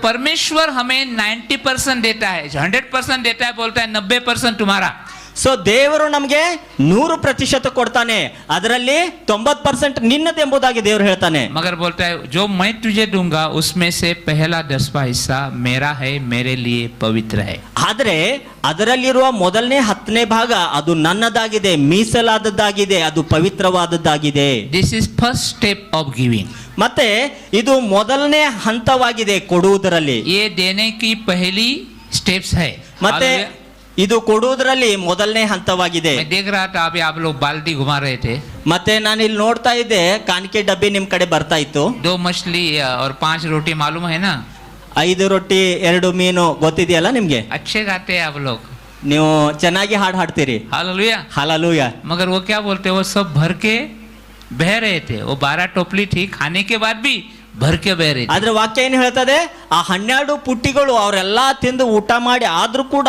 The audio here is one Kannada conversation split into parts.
परमेश्वर हमें 90% देता है, 100% देता है, बोलता है 90% तुम्हारा। ಸೊ ದೇವರು ನಮಗೆ 100% ಕೊಡ್ತಾನೆ, ಅದರಲ್ಲಿ 90% ನಿನ್ನದೆಂಬುದಾಗಿ ದೇವರು ಹೇಳ್ತಾನೆ. मगर बोलता है जो मैं तुझे दूंगा उसमें से पहला 10वां हिस्सा मेरा है, मेरे लिए पवित्र है। ಆದ್ರೆ ಅದರಲ್ಲಿರುವ ಮೊದಲನೇ 10ನೇ ಭಾಗ ಅದು ನನ್ನದಾಗಿದೆ, ಮೀಸಲಾದದ್ದಾಗಿದೆ, ಅದು ಪವಿತ್ರವಾದದ್ದಾಗಿದೆ. This is first step of giving. ಮತ್ತೆ ಇದು ಮೊದಲನೇ ಹಂತವಾಗಿದೆ ಕೊಡುವುದರಲ್ಲಿ. ये देने की पहली स्टेप्स है। ಮತ್ತೆ ಇದು ಕೊಡುವುದರಲ್ಲಿ ಮೊದಲನೇ ಹಂತವಾಗಿದೆ. मैं देख रहा था अभी आप लोग बाल्टी घुमा रहे थे, ಮತ್ತೆ ನಾನು ಇಲ್ಲಿ ನೋಡ್ತಾ ಇದ್ದೆ ಕಾಣಿಕೆ ಡಬ್ಬಿ ನಿಮ್ ಕಡೆ ಬರ್ತಾ ಇತ್ತು. 2 मछली और 5 रोटी मालूम है ना? 5 ರೊಟ್ಟಿ 2 ಮೀನು ಗೊತ್ತಿದೆಯಲ್ಲ ನಿಮ್ಗೆ? अच्छे गाते हैं आप लोग, ನೀವು ಚೆನ್ನಾಗಿ ಹಾಡು ಹಾಡ್ತೀರಿ. हालेलुया। ಹಾಲೆಲೂಯಾ. मगर वो क्या बोलते हैं, वो सब भर के बह रहे थे। वो 12 टोपली थी, खाने के बाद भी भर के बह रहे थे। ಆದ್ರೆ ವಾಕ್ಯ ಏನು ಹೇಳ್ತದೆ, ಆ 12 ಪುಟ್ಟಿಗಳು ಅವರೆಲ್ಲಾ ತಿಂದು ಊಟ ಮಾಡಿ ಆದ್ರೂ ಕೂಡ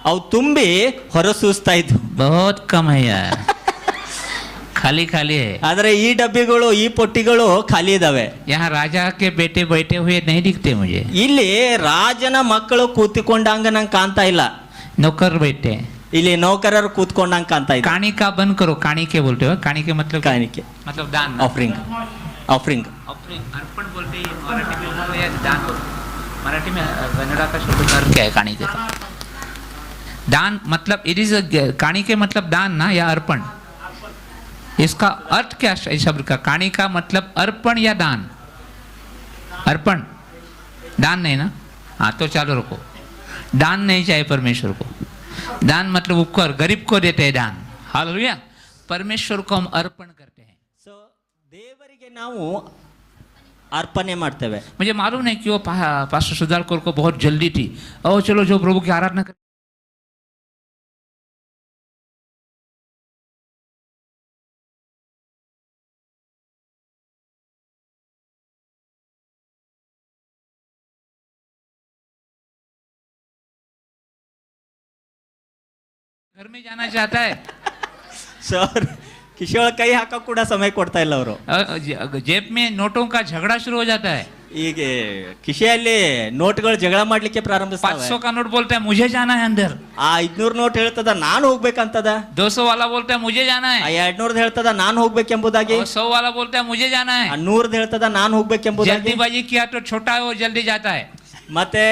ಅವು ತುಂಬಿ ಹೊರಸೂಸ್ತಾ ಇದ್ವು. बहुत कम है यार, खाली खाली है। ಆದ್ರೆ ಈ ಡಬ್ಬಿಗಳು ಈ ಪುಟ್ಟಿಗಳು ಖಾಲಿ ಇದಾವೆ. यहाँ राजा के बेटे बैठे हुए नहीं दिखते मुझे, ಇಲ್ಲಿ ರಾಜನ ಮಕ್ಕಳು ಕೂತಿಕೊಂಡಂಗ ನಂಗೆ ಕಾಣ್ತಾ ಇಲ್ಲ. नौकर बैठे, ಇಲ್ಲಿ ನೌಕರರು ಕೂತ್ಕೊಂಡಂಗ ಕಾಣ್ತಾ ಇದೆ. काणी का बंद करो, काणी के बोलते हो, काणी के मतलब ಕಾಣಿಕೆ, मतलब दान, ಆಫರಿಂಗ್. ಆಫರಿಂಗ್ ऑफरिंग, अर्पण बोलते हैं मराठी में, उसको या दान बोलते हैं। मराठी में कन्नड़ा का शब्द अर्थ क्या है काणी के? दान मतलब इट इज काणी के मतलब दान ना, या अर्पण? इसका अर्थ क्या है शब्द का? काणी का मतलब अर्पण या दान? अर्पण, दान नहीं ना? हाँ तो चालू रखो, दान नहीं चाहिए परमेश्वर को। दान मतलब उपकार, गरीब को देते हैं दान। हालेलुया। परमेश्वर को हम अर्पण करते हैं। ಸೊ ದೇವರಿಗೆ ನಾವು ಅರ್ಪಣೆ ಮಾಡ್ತೇವೆ. मुझे मालूम नहीं क्यों पास्टर सुधार कौर को बहुत जल्दी थी। ओ चलो जो प्रभु की आराधना कर, घर में जाना चाहता है। ಸರ್ ಕಿಶೋಳ ಕೈ ಹಾಕೋ ಕೂಡ ಸಮಯ ಕೊಡ್ತಾ ಇಲ್ಲ ಅವರು. जेब में नोटों का झगड़ा शुरू हो जाता है। ಈಗ ಕಿಶೆಯಲ್ಲಿ ನೋಟ್ಗಳು ಜಗಳ ಮಾಡ್ಲಿಕ್ಕೆ ಪ್ರಾರಂಭಿಸ್ತಾವೆ. 500 का नोट बोलता है मुझे जाना है अंदर, ಆ 500 ನೋಟ್ ಹೇಳ್ತದ ನಾನು ಹೋಗ್ಬೇಕಂತದ. 200 वाला बोलता है मुझे जाना ಆ है, 200 ಹೇಳ್ತದ ನಾನು ಹೋಗ್ಬೇಕೆಂಬುದಾಗಿ. 100 वाला बोलता है मुझे जाना है। 100 ಹೇಳ್ತದ ನಾನು ಹೋಗ್ಬೇಕೆಂಬುದಾಗಿ. जल्दीबाजी किया तो छोटा है वो जल्दी जाता है। ಮತ್ತೆ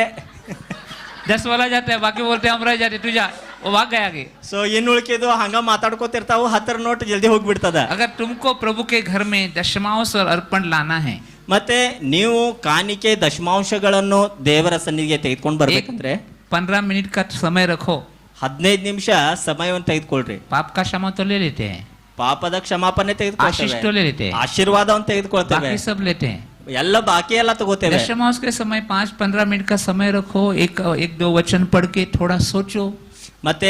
10 वाला जाता है, बाकी बोलते हैं हम रह जाते, तू जा, वो भाग गया आगे। ಸೊ ಇನ್ನು ಉಳ್ಕಿದ್ದು ಹಂಗ ಮಾತಾಡ್ಕೋತಿರ್ತಾವು. 10 ನೋಟ್ ಜಲ್ದಿ ಹೋಗ್ಬಿಡ್ತದ. अगर तुमको प्रभु के घर में दशमांश और अर्पण लाना है, ಮತ್ತೆ ನೀವು ಕಾಣಿಕೆ ದಶಮಾಂಶಗಳನ್ನು ದೇವರ ಸನ್ನಿಧಿಗೆ ತೆಗೆದುಕೊಂಡು ಬರ್ಬೇಕಂದ್ರೆ 15 मिनट का समय रखो। 15 ನಿಮಿಷ ಸಮಯವನ್ನು ತೆಗೆದುಕೊಳ್ಳ್ರಿ. पाप का क्षमा तो ले लेते हैं, ಪಾಪದ ಕ್ಷಮಾಪಣೆ आशीष तो ತೆಗೆದುಕೊಳ್ತೇವೆ, ले लेते हैं, ಆಶೀರ್ವಾದವನ್ನು ತೆಗೆದುಕೊಳ್ತೇವೆ, बाकी सब लेते हैं। ಎಲ್ಲ ಬಾಕಿ ಎಲ್ಲ ತಗೋತೇವೆ. दशमांश के समय 5-15 मिनट का समय रखो, एक दो वचन पढ़ के थोड़ा सोचो। ಮತ್ತೆ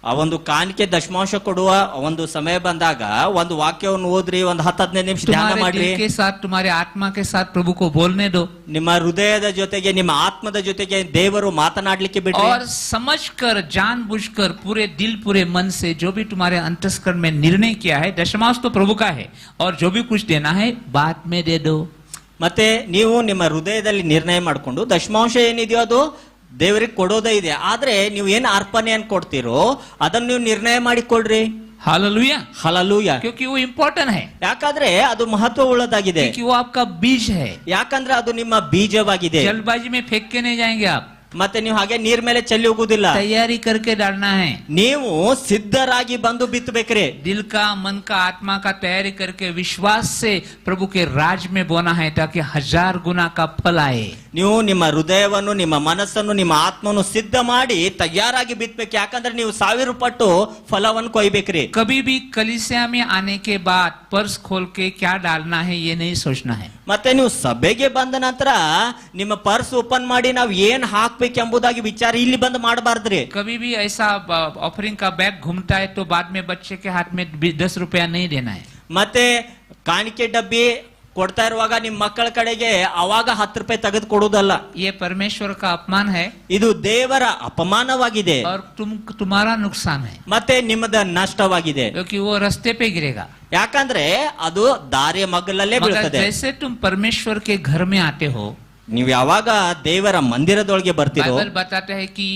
ಆ ಒಂದು ಕಾಣಿಕೆ ದಶಮಾಂಶ ಕೊಡುವ ಒಂದು ಸಮಯ ಬಂದಾಗ ಒಂದು ವಾಕ್ಯವನ್ನು ಓದ್ರಿ, ಒಂದು 10-15 ನಿಮಿಷ ಧ್ಯಾನ तुम्हारे ಮಾಡ್ರಿ. दिल के साथ, तुम्हारे आत्मा के साथ प्रभु को बोलने दो, ನಿಮ್ಮ ಹೃದಯದ ಜೊತೆಗೆ ನಿಮ್ಮ ಆತ್ಮದ ಜೊತೆಗೆ ದೇವರು ಮಾತನಾಡ್ಲಿಕ್ಕೆ ಬಿಡ್ರಿ. और समझकर जानबूझकर पूरे दिल पूरे मन से जो भी तुम्हारे अंतस्करण में निर्णय किया है, दशमांश तो प्रभु का है, और जो भी कुछ देना है बाद में दे दो। ಮತ್ತೆ ನೀವು ನಿಮ್ಮ ಹೃದಯದಲ್ಲಿ ನಿರ್ಣಯ ಮಾಡಿಕೊಂಡು ದಶಮಾಂಶ ಏನಿದೆಯೋ ಅದು ದೇವರಿಗೆ ಕೊಡೋದೇ ಇದೆ, ಆದ್ರೆ ನೀವು ಏನ್ ಅರ್ಪಣೆಯನ್ನು ಕೊಡ್ತೀರೋ ಅದನ್ನು ನೀವು ನಿರ್ಣಯ ಮಾಡಿಕೊಳ್ರಿ. हालेलुया। ಹಲ್ಲೆಲೂಯಾ. क्योंकि वो इम्पोर्टेंट है, ಯಾಕಂದ್ರೆ ಅದು ಮಹತ್ವ ಉಳ್ಳದಾಗಿದೆ. क्योंकि वो आपका बीज है। ಯಾಕಂದ್ರೆ ಅದು ನಿಮ್ಮ ಬೀಜವಾಗಿದೆ. जल्दबाजी में फेंक के नहीं जाएंगे आप, ಮತ್ತೆ ನೀವು ಹಾಗೆ ನೀರ್ ಮೇಲೆ ಚೆಲ್ಲಿ ಹೋಗುದಿಲ್ಲ. तैयारी करके डालना है। ನೀವು ಸಿದ್ಧರಾಗಿ ಬಂದು ಬಿತ್ತಬೇಕ್ರಿ. दिल का, मन का, आत्मा का तैयारी करके विश्वास से प्रभु के राज में बोना है, ताकि 1000 गुना का फल आए। ನೀವು ನಿಮ್ಮ ಹೃದಯವನ್ನು, ನಿಮ್ಮ ಮನಸ್ಸನ್ನು, ನಿಮ್ಮ ಆತ್ಮವನ್ನು ಸಿದ್ಧ ಮಾಡಿ ತಯಾರಾಗಿ ಬಿತ್ತಬೇಕು. ಯಾಕಂದ್ರೆ ನೀವು 1000 ಪಟ್ಟು ಫಲವನ್ನು ಕೊಯ್ಬೇಕ್ರಿ. कभी भी कलीसिया में आने के बाद पर्स खोल के क्या डालना है ये नहीं सोचना है। ಮತ್ತೆ ನೀವು ಸಭೆಗೆ ಬಂದ ನಂತರ ನಿಮ್ಮ ಪರ್ಸ್ ಓಪನ್ ಮಾಡಿ ನಾವು ಏನ್ ಹಾಕ್ಬೇಕೆಂಬುದಾಗಿ ವಿಚಾರ ಇಲ್ಲಿ ಬಂದು ಮಾಡಬಾರ್ದ್ರಿ. कभी भी ऐसा ऑफरिंग का बैग घूमता है तो बाद में बच्चे के हाथ में 10 रुपया नहीं देना है। ಮತ್ತೆ ಕಾಣಿಕೆ ಡಬ್ಬಿ ಕೊಡ್ತಾ ಇರುವಾಗ ನಿಮ್ಮ ಮಕ್ಕಳ ಕಡೆಗೆ ಅವಾಗ 10 ರೂಪಾಯಿ ತೆಗೆದು ಕೊಡುವುದಲ್ಲ. ये परमेश्वर का अपमान है, ಇದು ದೇವರ ಅಪಮಾನವಾಗಿದೆ, और तुम्हारा नुकसान है, ಮತ್ತೆ ನಿಮ್ಮದ ನಷ್ಟವಾಗಿದೆ. क्योंकि वो रास्ते पे गिरेगा। ಯಾಕಂದ್ರೆ ಅದು ದಾರಿಯ ಮಗ್ಗಲಲ್ಲೇ मगर ಬೀಳ್ತದೆ. जैसे तुम परमेश्वर के घर में आते हो, ನೀವು ಯಾವಾಗ ದೇವರ ಮಂದಿರದೊಳಗೆ ಬರ್ತೀರೋ, बाइबल बताते हैं कि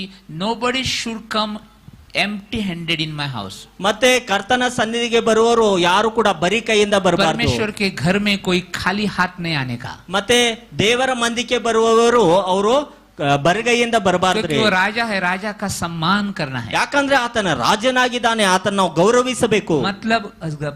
nobody should come empty handed in my house. ಮತ್ತೆ ಕರ್ತನ ಸನ್ನಿಧಿಗೆ ಬರುವವರು ಯಾರು ಕೂಡ ಬರೀ ಕೈಯಿಂದ ಬರಬಾರದು. परमेश्वर के घर में कोई खाली हाथ नहीं आने का. ಮತ್ತೆ ದೇವರ ಮಂದಿಗೆ ಬರುವವರು ಅವರು ಬರಿಗೈಯಿಂದ ಬರಬಾರ್ದ್ರಿ. क्योंकि वो राजा है, राजा का सम्मान करना है. ಯಾಕಂದ್ರೆ ಆತನ ರಾಜನಾಗಿದ್ದಾನೆ, ಆತನ ನಾವು ಗೌರವಿಸಬೇಕು. मतलब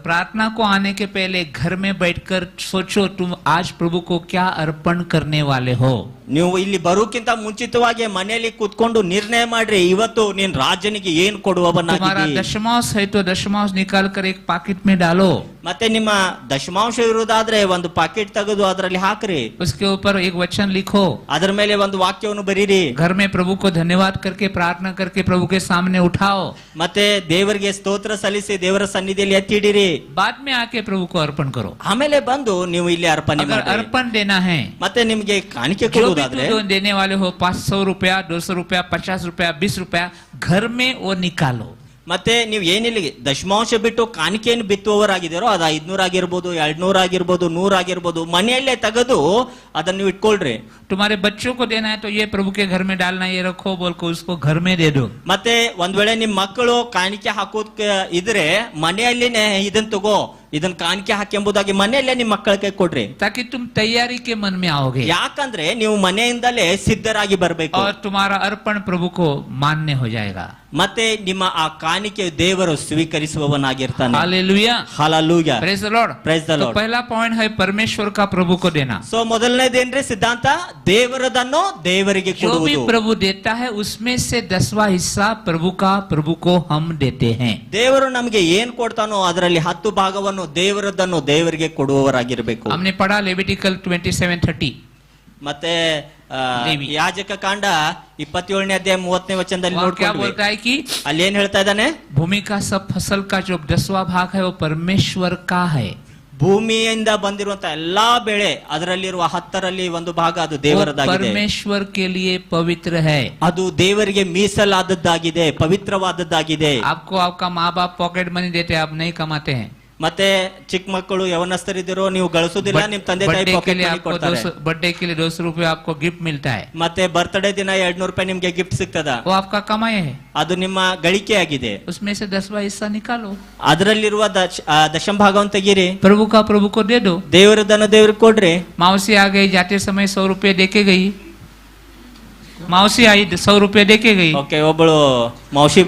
प्रार्थना को आने के पहले घर में बैठकर सोचो तुम आज प्रभु को क्या अर्पण करने वाले हो. ನೀವು ಇಲ್ಲಿ ಬರೋಕ್ಕಿಂತ ಮುಂಚಿತವಾಗಿ ಮನೆಯಲ್ಲಿ ಕೂತ್ಕೊಂಡು ನಿರ್ಣಯ ಮಾಡ್ರಿ, ಇವತ್ತು ನೀನ್ ರಾಜನಿಗೆ ಏನ್ तुम्हारा ಕೊಡುವವನಾಗಿದ್ದೀ. दशमांश है तो दशमांश निकाल कर एक पाकिट में डालो. ಮತ್ತೆ ನಿಮ್ಮ ದಶಮಾಂಶ ಇರುವುದಾದ್ರೆ ಒಂದು ಪಾಕೆಟ್ ತೆಗೆದು ಅದರಲ್ಲಿ ಹಾಕ್ರಿ, उसके ऊपर एक वचन लिखो, ಅದರ ಮೇಲೆ ಒಂದು ವಾಕ್ಯವನ್ನು ಬರೀರಿ. घर में प्रभु को धन्यवाद करके प्रार्थना करके प्रभु के सामने उठाओ. ಮತ್ತೆ ದೇವರಿಗೆ ಸ್ತೋತ್ರ ಸಲ್ಲಿಸಿ ದೇವರ ಸನ್ನಿಧಿಯಲ್ಲಿ ಎತ್ತಿಡಿರಿ. बाद में आके प्रभु को अर्पण करो. ಆಮೇಲೆ ಬಂದು ನೀವು ಇಲ್ಲಿ ಅರ್ಪಣೆ अगर ಮಾಡಿ. अर्पण देना है, ಮತ್ತೆ ನಿಮ್ಗೆ ಕಾಣಿಕೆ जो भी ಕೊಡುವುದಾದ್ರೆ तुम देने वाले हो 500 रुपया, 200 रुपया, 50 रुपया, 20 रुपया, घर में वो निकालो. ಮತ್ತೆ ನೀವು ಏನಿಲ್ಲ ದಶಮಾಂಶ ಬಿಟ್ಟು ಕಾಣಿಕೆಯನ್ನು ಬಿತ್ತುವವರಾಗಿದ್ದೀರೋ ಅದು 500 ಆಗಿರ್ಬೋದು, 200 ಆಗಿರ್ಬೋದು, 100 ಆಗಿರ್ಬೋದು, ಮನೆಯಲ್ಲೇ ತೆಗೆದು ಅದನ್ನು ನೀವು ಇಟ್ಕೊಳ್ರಿ. तुम्हारे बच्चों को देना है तो ये प्रभु के घर में डालना, ये रखो बोल को उसको घर में दे दो. ಮತ್ತೆ ಒಂದ್ ವೇಳೆ ನಿಮ್ ಮಕ್ಕಳು ಕಾಣಿಕೆ ಹಾಕೋದ್ ಇದ್ರೆ ಮನೆಯಲ್ಲಿನೇ ಇದನ್ ತಗೋ, ಇದನ್ ಕಾಣಿಕೆ ಹಾಕಿ ಎಂಬುದಾಗಿ ಮನೆಯಲ್ಲೇ ನಿಮ್ ಮಕ್ಕಳಿಗೆ ಕೊಡ್ರಿ. ताकि तुम तैयारी के मन में आओगे ಯಾಕಂದ್ರೆ ನೀವು ಮನೆಯಿಂದಲೇ ಸಿದ್ಧರಾಗಿ ಬರ್ಬೇಕು. और तुम्हारा अर्पण प्रभु को मान्य हो जाएगा. ಮತ್ತೆ ನಿಮ್ಮ ಆ ಕಾಣಿಕೆ ದೇವರು ಸ್ವೀಕರಿಸುವವನಾಗಿರ್ತಾನೆ. Hallelujah, hallelujah, praise the Lord. Praise the तो Lord. पहला पॉइंट है परमेश्वर का प्रभु को देना. ಸೊ ಮೊದಲನೇದೇನ್ರಿ ಸಿದ್ಧಾಂತ, ದೇವರದನ್ನು ದೇವರಿಗೆ जो भी ಕೊಡುವುದು. प्रभु देता है उसमें से 10वां हिस्सा प्रभु को हम देते हैं. ದೇವರು ನಮಗೆ ಏನ್ ಕೊಡ್ತಾನೋ ಅದರಲ್ಲಿ 10 ಭಾಗವನ್ನು ದೇವರದನ್ನು ದೇವರಿಗೆ ಕೊಡುವವರಾಗಿರ್ಬೇಕು. हमने पढ़ा लेविटिकल 27:30. ಮತ್ತೆ ಲೇವಿ. ಯಾಜಕ ಕಾಂಡ 27ನೇ ಅಧ್ಯಾಯ 30ನೇ ವಚನದಲ್ಲಿ वहाँ क्या ನೋಡ್ಕೊಂಡ್ವಿ. बोलता है कि ಅಲ್ಲಿ ಏನ್ ಹೇಳ್ತಾ ಇದ್ದಾನೆ, भूमि का सब फसल का जो 10वां भाग है वो परमेश्वर का है. ಭೂಮಿಯಿಂದ ಬಂದಿರುವಂತ ಎಲ್ಲಾ ಬೆಳೆ ಅದರಲ್ಲಿರುವ 10ರಲ್ಲಿ ಒಂದು ಭಾಗ ಅದು वो ದೇವರದಾಗಿದೆ. परमेश्वर के लिए पवित्र है. ಅದು ದೇವರಿಗೆ ಮೀಸಲಾದದ್ದಾಗಿದೆ, ಪವಿತ್ರವಾದದ್ದಾಗಿದೆ. आपको आपका माँ बाप पॉकेट मनी देते हैं, आप नहीं कमाते हैं. ಮತ್ತೆ ಚಿಕ್ಕ ಮಕ್ಕಳು ಯವನಸ್ಥರಿದ್ದೀರೋ ನೀವು ಗಳಿಸೋದಿಲ್ಲ, ನಿಮ್ ತಂದೆ ತಾಯಿ बर्थडे के ಪಾಕೆಟ್ लिए ಮನಿ आपको ಕೊಡ್ತಾರೆ. बर्थडे के लिए 200 रुपये आपको गिफ्ट मिलता है. ಮತ್ತೆ ಬರ್ತ್ಡೇ ದಿನ 200 ರೂಪಾಯಿ ನಿಮ್ಗೆ ಗಿಫ್ಟ್ ಸಿಗ್ತದ, वो आपका कमाई है. ಅದು ನಿಮ್ಮ ಗಳಿಕೆ ಆಗಿದೆ. उसमें से 10वां हिस्सा निकालो, ಅದರಲ್ಲಿರುವ ದಶಮ ಭಾಗವನ್ನು ತೆಗೀರಿ, प्रभु को दे दो. ದೇವರದನ್ನು ದೇವ್ರಿಗೆ ಕೊಡ್ರಿ. मौसी आ गई, जाते समय 100 रुपये देके गई. मौसी आई 100 रुपये देके गई. ಓಕೆ, ಒಬ್ಬಳು ಮೌಸಿ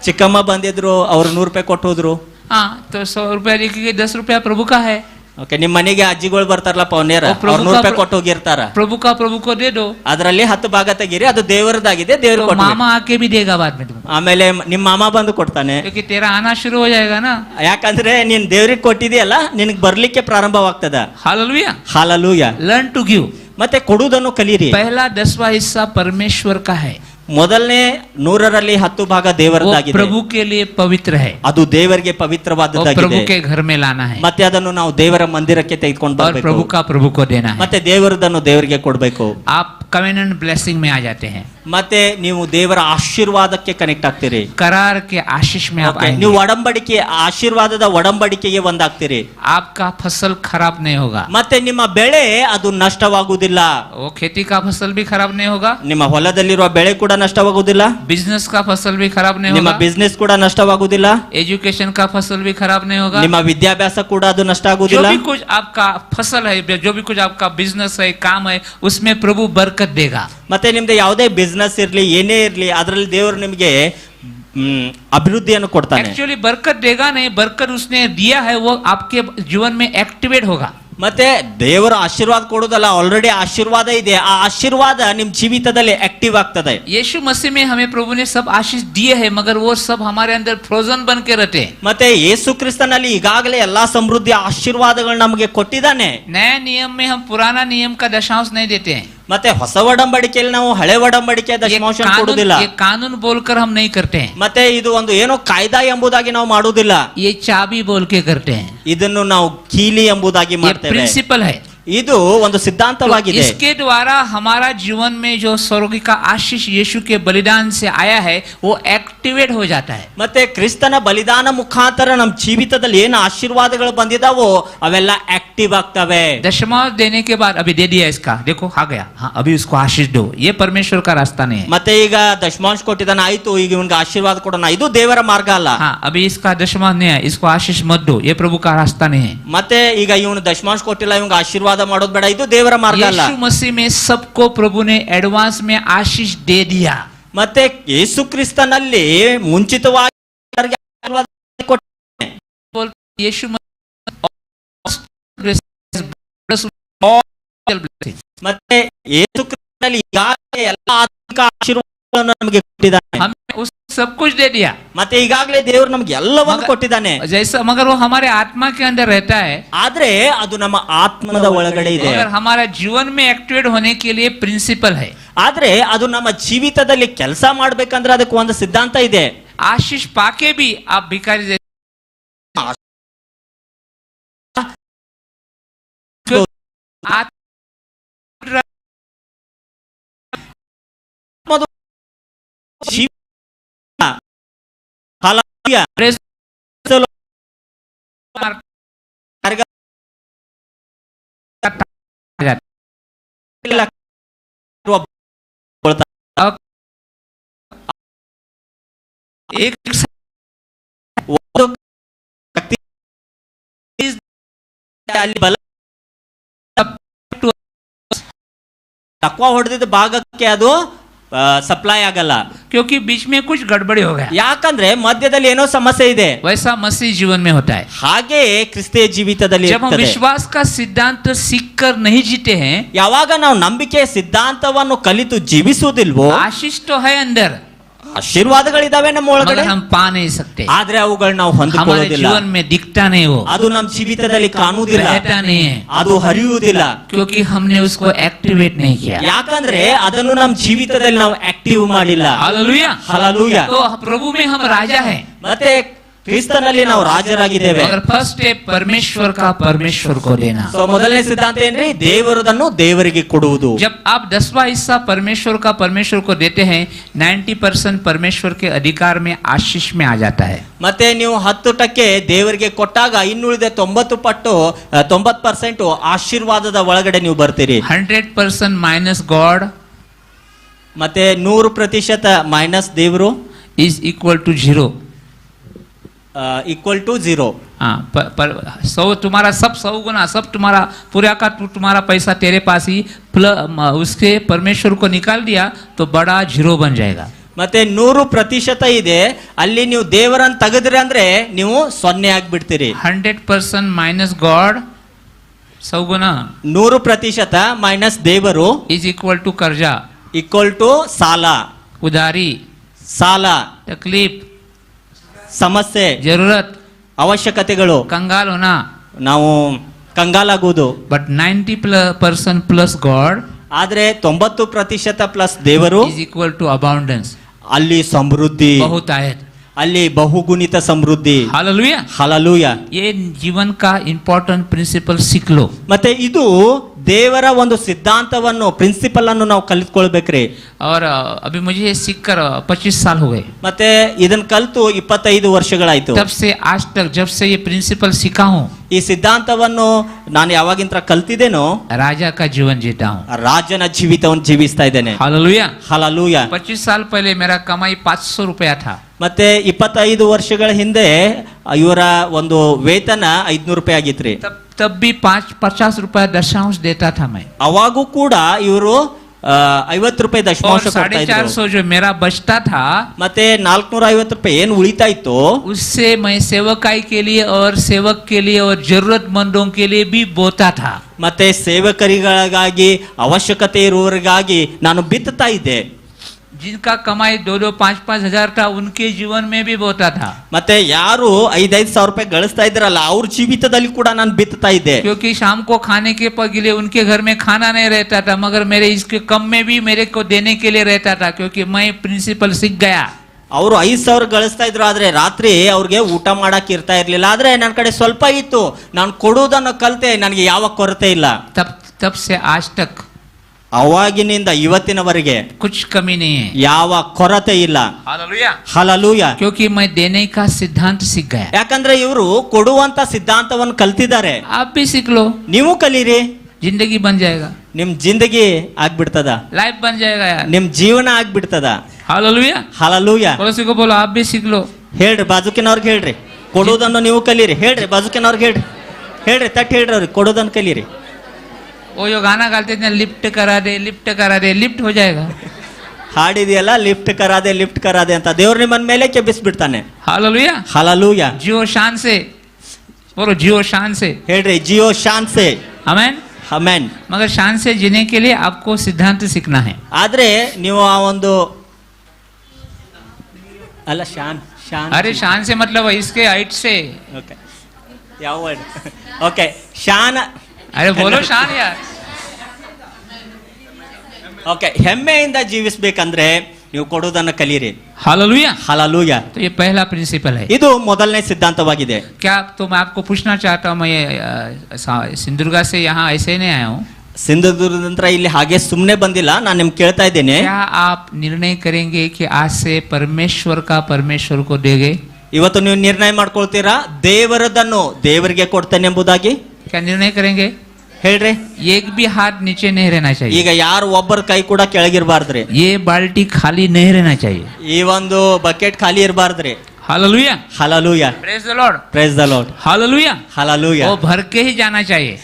ಚಿಕ್ಕಮ್ಮ ಬಂದಿದ್ರು, ಅವ್ರು 100 ರೂಪಾಯಿ ಕೊಟ್ಟು ಹೋದ್ರು. हाँ, तो 100 रुपया देके गई, 10 रुपया प्रभु का है. ಓಕೆ, ನಿಮ್ ಮನೆಗೆ ಅಜ್ಜಿಗಳು ಬರ್ತಾರಲ್ಲ ಪೌನ್ಯರ, ಓ, ಪ್ರಭು ಅವ್ರು 100 ರೂಪಾಯಿ ಕಾ- ಕೊಟ್ಟು ಹೋಗಿರ್ತಾರ. प्रभु को दे दो. ಅದರಲ್ಲಿ 10 ಭಾಗ ತೆಗೀರಿ, ಅದು ದೇವರದಾಗಿದೆ, ದೇವ್ರ तो ಕೊಟ್ಟು. मामा आके भी देगा बाद में तुमको, ಆಮೇಲೆ ನಿಮ್ ಮಾಮ ಬಂದು ಕೊಡ್ತಾನೆ. क्योंकि तेरा आना शुरू हो जाएगा ना. ಯಾಕಂದ್ರೆ ನೀನ್ ದೇವ್ರಿಗೆ ಕೊಟ್ಟಿದೆಯಲ್ಲ, ನಿನಗ್ ಬರ್ಲಿಕ್ಕೆ ಪ್ರಾರಂಭವಾಗ್ತದ. Hallelujah. Hallelujah. Learn to give. ಮತ್ತೆ ಕೊಡುವುದನ್ನು ಕಲೀರಿ. पहला 10वां हिस्सा परमेश्वर का है. ಮೊದಲನೇ 100ರಲ್ಲಿ 10 ಭಾಗ वो ದೇವರದಾಗಿದೆ. प्रभु के लिए पवित्र है. ಅದು ದೇವರಿಗೆ वो ಪವಿತ್ರವಾದದ್ದಾಗಿದೆ. प्रभु के घर में लाना है ಮತ್ತೆ ಅದನ್ನು ನಾವು ದೇವರ ಮಂದಿರಕ್ಕೆ ತೆಗೆದುಕೊಂಡು और ಬರಬೇಕು. प्रभु को देना है. ಮತ್ತೆ ದೇವರದನ್ನು ದೇವರಿಗೆ ಕೊಡಬೇಕು. आप कवेनेंट ब्लेसिंग में आ जाते हैं. ಮತ್ತೆ ನೀವು ದೇವರ ಆಶೀರ್ವಾದಕ್ಕೆ ಕನೆಕ್ಟ್ ಆಗ್ತೀರಿ. करार के आशीष में आप Okay, आएंगे. ನೀವು ಒಡಂಬಡಿಕೆ ಆಶೀರ್ವಾದದ ಒಡಂಬಡಿಕೆಗೆ ಒಂದಾಗ್ತೀರಿ. आपका फसल खराब नहीं होगा. ಮತ್ತೆ ನಿಮ್ಮ ಬೆಳೆ ಅದು ನಷ್ಟವಾಗುವುದಿಲ್ಲ. वो खेती का फसल भी खराब नहीं होगा. ನಿಮ್ಮ ಹೊಲದಲ್ಲಿರುವ ಬೆಳೆ ಕೂಡ ನಷ್ಟವಾಗುವುದಿಲ್ಲ. बिजनेस का फसल भी खराब नहीं ನಿಮ್ಮ होगा. ಬಿಸ್ನೆಸ್ ಕೂಡ ನಷ್ಟವಾಗುವುದಿಲ್ಲ. एजुकेशन का फसल भी खराब नहीं होगा. ನಿಮ್ಮ ವಿದ್ಯಾಭ್ಯಾಸ ಕೂಡ ಅದು ನಷ್ಟ जो ಆಗುವುದಿಲ್ಲ. भी कुछ आपका फसल है, जो भी कुछ आपका बिजनेस है, काम है, उसमें प्रभु बरकत देगा. ಮತ್ತೆ ನಿಮ್ದು ಯಾವುದೇ ಬಿಸ್ನೆಸ್ ಇರ್ಲಿ, ಏನೇ ಇರ್ಲಿ, ಅದರಲ್ಲಿ ದೇವರು ನಿಮಗೆ ಅಭಿವೃದ್ಧಿಯನ್ನು ಕೊಡ್ತಾನೆ. एक्चुअली बरकत देगा नहीं, बरकत उसने दिया है वो आपके जीवन में एक्टिवेट होगा. ಮತ್ತೆ ದೇವರ ಆಶೀರ್ವಾದ ಕೊಡೋದಲ್ಲ, ಆಲ್ರೆಡಿ ಆಶೀರ್ವಾದ ಇದೆ. ಆ ಆಶೀರ್ವಾದ ನಿಮ್ ಜೀವಿತದಲ್ಲಿ ಆಕ್ಟಿವ್ ಆಗ್ತದೆ. यीशु मसीह में हमें प्रभु ने सब आशीष दिए हैं, मगर वो सब हमारे अंदर फ्रोजन बन के रहते हैं. ಮತ್ತೆ ಯೇಸು ಕ್ರಿಸ್ತನಲ್ಲಿ ಈಗಾಗಲೇ ಎಲ್ಲಾ ಸಮೃದ್ಧಿ ಆಶೀರ್ವಾದಗಳು ನಮಗೆ ಕೊಟ್ಟಿದ್ದಾನೆ. नए नियम में हम पुराना नियम का दशांश नहीं देते हैं. ಮತ್ತೆ ಹೊಸ ಒಡಂಬಡಿಕೆಯಲ್ಲಿ ನಾವು ಹಳೆ ಒಡಂಬಡಿಕೆಯ ದಶಮಾಂಶ ಕೊಡುವುದಿಲ್ಲ. ये कानून बोलकर हम नहीं करते हैं. ಮತ್ತೆ ಇದು ಒಂದು ಏನೋ ಕಾಯ್ದಾ ಎಂಬುದಾಗಿ ನಾವು ಮಾಡುವುದಿಲ್ಲ. ये चाबी बोल के करते हैं. ಇದನ್ನು ನಾವು ಕೀಲಿ ಎಂಬುದಾಗಿ ये ಮಾಡ್ತೇವೆ. प्रिंसिपल है. ಇದು ಒಂದು तो ಸಿದ್ಧಾಂತವಾಗಿದೆ. इसके द्वारा हमारा जीवन में जो स्वर्ग का आशीष यीशु के बलिदान से आया है वो एक्टिवेट हो जाता है. ಮತ್ತೆ ಕ್ರಿಸ್ತನ ಬಲಿದಾನ ಮುಖಾಂತರ ನಮ್ಮ ಜೀವಿತದಲ್ಲಿ ಏನು ಆಶೀರ್ವಾದಗಳು ಬಂದಿದಾವೋ ಅವೆಲ್ಲ ಆಕ್ಟಿವ್ ಆಗ್ತವೆ. दशमांश देने के बाद अभी दे दिया इसका, देखो आ गया, हाँ अभी उसको आशीष दो, ये परमेश्वर का रास्ता नहीं है. ಮತ್ತೆ ಈಗ ದಶಮಾಂಶ ಕೊಟ್ಟಿದ್ದಾನೆ, ಆಯ್ತು ಈಗ ಇವನ್ಗೆ ಆಶೀರ್ವಾದ ಕೊಡೋಣ, ಇದು ದೇವರ ಮಾರ್ಗ ಅಲ್ಲ. हाँ अभी इसका दशमांश नहीं है, इसको आशीष मत दो, ये प्रभु का रास्ता नहीं है. ಮತ್ತೆ ಈಗ ಇವನು ದಶಮಾಂಶ ಕೊಟ್ಟಿಲ್ಲ, ಇವಂಗ ಆಶೀರ್ವಾದ ಮಾಡೋದು ಬೇಡ, ಇದು ದೇವರ ಮಾರ್ಗ ಅಲ್ಲ. यीशु मसीह में सबको प्रभु ने एडवांस में आशीष दे दिया. ಮತ್ತೆ ಯೇಸು ಕ್ರಿಸ್ತನಲ್ಲಿ ಮುಂಚಿತವಾಗಿ ಎಲ್ಲರಿಗೂ ಆಶೀರ್ವಾದ ಕೊಟ್ಟಿದ್ದಾನೆ. यीशु ಮತ್ತೆ ಯೇಸು ಕ್ರಿಸ್ತನಲ್ಲಿ ಈಗಾಗಲೇ ಎಲ್ಲ ಆತ್ಮಿಕ ಆಶೀರ್ವಾದಗಳನ್ನು ನಮಗೆ ಕೊಟ್ಟಿದ್ದಾನೆ. हमें उस सब कुछ दे दिया. ಮತ್ತೆ ಈಗಾಗಲೇ ದೇವರು ನಮ್ಗೆ ಎಲ್ಲವನ್ನು ಕೊಟ್ಟಿದ್ದಾನೆ. जैसा मगर वो हमारे आत्मा के अंदर रहता है, ಆದ್ರೆ ಅದು ನಮ್ಮ ಆತ್ಮದ ಒಳಗಡೆ ಇದೆ. मगर हमारा जीवन में एक्टिवेट होने के लिए प्रिंसिपल है. ಆದ್ರೆ ಅದು ನಮ್ಮ ಜೀವಿತದಲ್ಲಿ ಕೆಲಸ ಮಾಡ್ಬೇಕಂದ್ರೆ ಅದಕ್ಕೆ ಒಂದು ಸಿದ್ಧಾಂತ ಇದೆ. आशीष पाके भी आप भिखारी जैसे ಹಾಲೆಲೂಯಾ. एक ಒಂದು ವ್ಯಕ್ತಿ ಅಲ್ಲಿ ಬಲ ತಕ್ವ ಹೊಡೆದಿದ್ದ ಭಾಗಕ್ಕೆ ಅದು ಸಪ್ಲೈ ಆಗಲ್ಲ. क्योंकि बीच में कुछ गड़बड़ी हो गया. ಯಾಕಂದ್ರೆ ಮಧ್ಯದಲ್ಲಿ ಏನೋ ಸಮಸ್ಯೆ ಇದೆ. वैसा मसीह जीवन में होता है. ಹಾಗೆ ಕ್ರಿಸ್ತಿಯ ಜೀವಿತದಲ್ಲಿ जब हम ಇರ್ತದೆ. विश्वास का सिद्धांत सीख कर नहीं जीते हैं, ಯಾವಾಗ ನಾವು ನಂಬಿಕೆಯ ಸಿದ್ಧಾಂತವನ್ನು ಕಲಿತು ಜೀವಿಸುವುದಿಲ್ವೋ, आशीष तो है अंदर ಆಶೀರ್ವಾದಗಳಿದಾವೆ ನಮ್ಮ ಒಳಗಡೆ, मगर हम पा नहीं सकते. ಆದ್ರೆ ಅವುಗಳು ನಾವು हमारे ಹೊಂದಿಕೊಳ್ಳೋದಿಲ್ಲ. जीवन में दिखता नहीं, वो ಅದು ನಮ್ಮ ಜೀವಿತದಲ್ಲಿ ಕಾಣುವುದಿಲ್ಲ, रहता नहीं है, ಅದು ಹರಿಯುವುದಿಲ್ಲ. क्योंकि हमने उसको एक्टिवेट नहीं किया. ಯಾಕಂದ್ರೆ ಅದನ್ನು ನಮ್ಮ ಜೀವಿತದಲ್ಲಿ ನಾವು ಆಕ್ಟಿವ್ ಮಾಡಿಲ್ಲ. हालेलुया. ಹಾಲೆಲೂಯಾ. तो प्रभु में हम राजा हैं, ಮತ್ತೆ ಕ್ರಿಸ್ತನಲ್ಲಿ ನಾವು ರಾಜರಾಗಿದ್ದೇವೆ. मगर फर्स्ट स्टेप परमेश्वर का परमेश्वर को देना. ಸೊ ಮೊದಲನೇ ಸಿದ್ಧಾಂತ ಏನ್ರಿ? ದೇವರದನ್ನು ದೇವರಿಗೆ ಕೊಡುವುದು. जब आप 10वां हिस्सा परमेश्वर का परमेश्वर को देते हैं, 90% परमेश्वर के अधिकार में आशीष में आ जाता है. ಮತ್ತೆ ನೀವು 10% ದೇವರಿಗೆ ಕೊಟ್ಟಾಗ ಇನ್ನುಳಿದ 90% ಆಶೀರ್ವಾದದ ಒಳಗಡೆ ನೀವು ಬರ್ತೀರಿ. 100% माइनस गॉड ಮತ್ತೆ 100% ಮೈನಸ್ ದೇವರು is equal to 0. Equal to 0. हाँ, सौ तुम्हारा सब 100 गुना, सब तुम्हारा पूरा का तुम्हारा पैसा तेरे पास ही उसके परमेश्वर को निकाल दिया तो बड़ा 0 बन जाएगा. ಮತ್ತೆ 100% ಇದೆ, ಅಲ್ಲಿ ನೀವು ದೇವರನ್ನು ತೆಗೆದ್ರಿ ಅಂದ್ರೆ ನೀವು 0 ಆಗಿಬಿಡ್ತೀರಿ. 100% माइनस गॉड 100 गुना 100% ಮೈನಸ್ ದೇವರು इज इक्वल टू कर्जा, इक्वल टू ಸಾಲ, उधारी, ಸಾಲ, तकलीफ, ಸಮಸ್ಯೆ, जरूरत, ಅವಶ್ಯಕತೆಗಳು, कंगाल होना. ನಾವು ಕಂಗಾಲಾಗುವುದು. बट 90% प्लस गॉड ಆದ್ರೆ 90% ಪ್ಲಸ್ ದೇವರು इज इक्वल टू अबाउंडेंस, ಅಲ್ಲಿ ಸಮೃದ್ಧಿ, बहुतायत, ಅಲ್ಲಿ ಬಹುಗುಣಿತ ಸಮೃದ್ಧಿ. हालेलुया. ಹಾಲೆಲೂಯಾ. ये जीवन का इंपॉर्टेंट प्रिंसिपल सीख लो. ಮತ್ತೆ ಇದು ದೇವರ ಒಂದು ಸಿದ್ಧಾಂತವನ್ನು ಪ್ರಿನ್ಸಿಪಲ್ ಅನ್ನು ನಾವು ಕಲಿತ್ಕೊಳ್ಬೇಕ್ರಿ. और अभी मुझे ये सीख कर 25 साल हो गए. ಮತ್ತೆ ಇದನ್ನ ಕಲಿತು 25 ವರ್ಷಗಳಾಯ್ತು. तब से आज तक जब से ये प्रिंसिपल सीखा हूँ, ಈ ಸಿದ್ಧಾಂತವನ್ನು ನಾನು ಯಾವಾಗಿಂತ ಕಲ್ತಿದ್ದೇನೋ राजा का जीवन जीता हूँ. ರಾಜನ ಜೀವಿತವನ್ನು ಜೀವಿಸ್ತಾ ಇದ್ದೇನೆ. हालेलुया. ಹಾಲೆಲೂಯಾ. 25 साल पहले मेरा कमाई 500 रुपया था. ಮತ್ತೆ 25 ವರ್ಷಗಳ ಹಿಂದೆ ಇವರ ಒಂದು ವೇತನ 500 ರೂಪಾಯಿ ಆಗಿತ್ರಿ. तब भी 50 रुपया दशांश देता था मैं. ಅವಾಗೂ ಕೂಡ ಇವರು 50 ರೂಪಾಯಿ और ದಶಮಾಂಶ ಕೊಡ್ತಾ ಇದ್ರು. 450 जो मेरा बचता था, ಮತ್ತೆ 450 ರೂಪಾಯಿ ಏನು ಉಳಿತಾ ಇತ್ತು, उससे मैं सेवकाई के लिए और सेवक के लिए और जरूरतमंदों के लिए भी बोता था. ಮತ್ತೆ ಸೇವಕರಿಗಾಗಿ ಅವಶ್ಯಕತೆ ಇರುವವರಿಗಾಗಿ ನಾನು ಬಿತ್ತುತ್ತಾ ಇದ್ದೆ. जिनका कमाई 2-5 हजार था, उनके जीवन में भी बोता था. ಮತ್ತೆ ಯಾರು 5-5 ಸಾವಿರ ರೂಪಾಯಿ ಗಳಿಸ್ತಾ ಇದ್ರಲ್ಲ ಅವ್ರ ಜೀವಿತದಲ್ಲಿ ಕೂಡ ನಾನು ಬಿತ್ತುತ್ತಾ ಇದ್ದೆ. क्योंकि शाम को खाने के लिए उनके घर में खाना नहीं रहता था, मगर मेरे इसके कम में भी मेरे को देने के लिए रहता था, क्योंकि मैं प्रिंसिपल सीख गया. ಅವರು 5,000 ಗಳಿಸ್ತಾ ಇದ್ರು, ಆದ್ರೆ ರಾತ್ರಿ ಅವ್ರಿಗೆ ಊಟ ಮಾಡಕ್ ಇರ್ತಾ ಇರ್ಲಿಲ್ಲ. ಆದ್ರೆ ನನ್ನ ಕಡೆ ಸ್ವಲ್ಪ ಇತ್ತು, ನಾನು ಕೊಡುವುದನ್ನು ಕಲಿತೆ, ನನಗೆ ಯಾವ ಕೊರತೆ ಇಲ್ಲ. तब से आज तक ಅವಾಗಿನಿಂದ ಇವತ್ತಿನವರೆಗೆ कुछ कमी नहीं है, ಯಾವ ಕೊರತೆ ಇಲ್ಲ. Hallelujah, hallelujah. क्योंकि मैं देने का सिद्धांत सीख गया. ಯಾಕಂದ್ರೆ ಇವರು ಕೊಡುವಂತ ಸಿದ್ಧಾಂತವನ್ನು ಕಲ್ತಿದ್ದಾರೆ. आप भी सीख लो, ನೀವು ಕಲೀರಿ, जिंदगी बन जाएगा, ನಿಮ್ ಜಿಂದಗಿ ಆಗ್ಬಿಡ್ತದ, लाइफ बन जाएगा यार. ನಿಮ್ ಜೀವನ ಆಗ್ಬಿಡ್ತದ. Hallelujah, hallelujah. पड़ोसी को बोलो आप भी सीख लो. ಹೇಳ್ರಿ, ಬಾಜುಕಿನವ್ರಿಗೆ ಹೇಳ್ರಿ, ಕೊಡುವುದನ್ನು ನೀವು ಕಲೀರಿ. ಹೇಳ್ರಿ, ಬಾಜುಕಿನವ್ರಿಗೆ ಹೇಳ್ರಿ, ಹೇಳ್ರಿ, ತಟ್ಟಿ ಹೇಳ್ರಿ ಅವ್ರಿಗೆ, ಕೊಡುವುದನ್ನು ಕಲೀರಿ. वो जो गाना गाते थे लिफ्ट करा दे, लिफ्ट करा दे, लिफ्ट हो जाएगा. ಹಾಡಿದೆಯಲ್ಲ, ಲಿಫ್ಟ್ ಕರಾದೆ, ಲಿಫ್ಟ್ ಕರಾದೆ ಅಂತ, ದೇವ್ರು ನಿಮ್ಮನ್ ಮೇಲೆ ಕೆಬ್ಬಿಸ್ಬಿಡ್ತಾನೆ. Hallelujah, hallelujah. जियो शान से, बोलो जियो शान से. ಹೇಳ್ರಿ, ಜಿಯೋ ಶಾನ್ ಸೆ. आमेन. ಆಮೆನ್. मगर शान से जीने के लिए आपको सिद्धांत सीखना है. ಆದ್ರೆ ನೀವು ಆ ಒಂದು ಅಲ್ಲ ಶಾನ್ ಶಾನ್ अरे शान से मतलब इसके हाइट से. ಓಕೆ, ಯಾವ ವರ್ಡ್? ಓಕೆ, ಶಾನ್. अरे बोलो शान यार. ಓಕೆ, ಹೆಮ್ಮೆಯಿಂದ ಜೀವಿಸ್ಬೇಕಂದ್ರೆ ನೀವು ಕೊಡುವುದನ್ನು ಕಲೀರಿ. हालेलुया. ಹಲ್ಲೆಲೂಯಾ. तो ये पहला प्रिंसिपल है. ಇದು ಮೊದಲನೇ ಸಿದ್ಧಾಂತವಾಗಿದೆ. क्या तो मैं आपको पूछना चाहता हूँ, मैं सिंधुदुर्गा से यहाँ ऐसे नहीं आया हूँ. ಸಿಂಧುದುರ್ಗದಂತ್ರ ಇಲ್ಲಿ ಹಾಗೆ ಸುಮ್ಮನೆ ಬಂದಿಲ್ಲ, ನಾನು ನಿಮ್ಗೆ ಕೇಳ್ತಾ ಇದ್ದೇನೆ. क्या आप निर्णय करेंगे कि आज से परमेश्वर का परमेश्वर को देंगे? ಇವತ್ತು ನೀವು ನಿರ್ಣಯ ಮಾಡ್ಕೊಳ್ತೀರಾ, ದೇವರದನ್ನು ದೇವರಿಗೆ ಕೊಡ್ತೇನೆ ಎಂಬುದಾಗಿ? क्या निर्णय करेंगे? ಹೇಳ್ರಿ. एक भी हाथ नीचे नहीं रहना चाहिए. ಈಗ ಯಾರು ಒಬ್ಬರ ಕೈ ಕೂಡ ಕೆಳಗಿರ್ಬಾರ್ದ್ರಿ. ये बाल्टी खाली नहीं रहना चाहिए. ಈ ಒಂದು ಬಕೆಟ್ ಖಾಲಿ ಇರಬಾರ್ದ್ರಿ. Hallelujah, hallelujah. Praise the Lord, praise the Lord. Hallelujah. Hallelujah. वो भर के ही जाना चाहिए.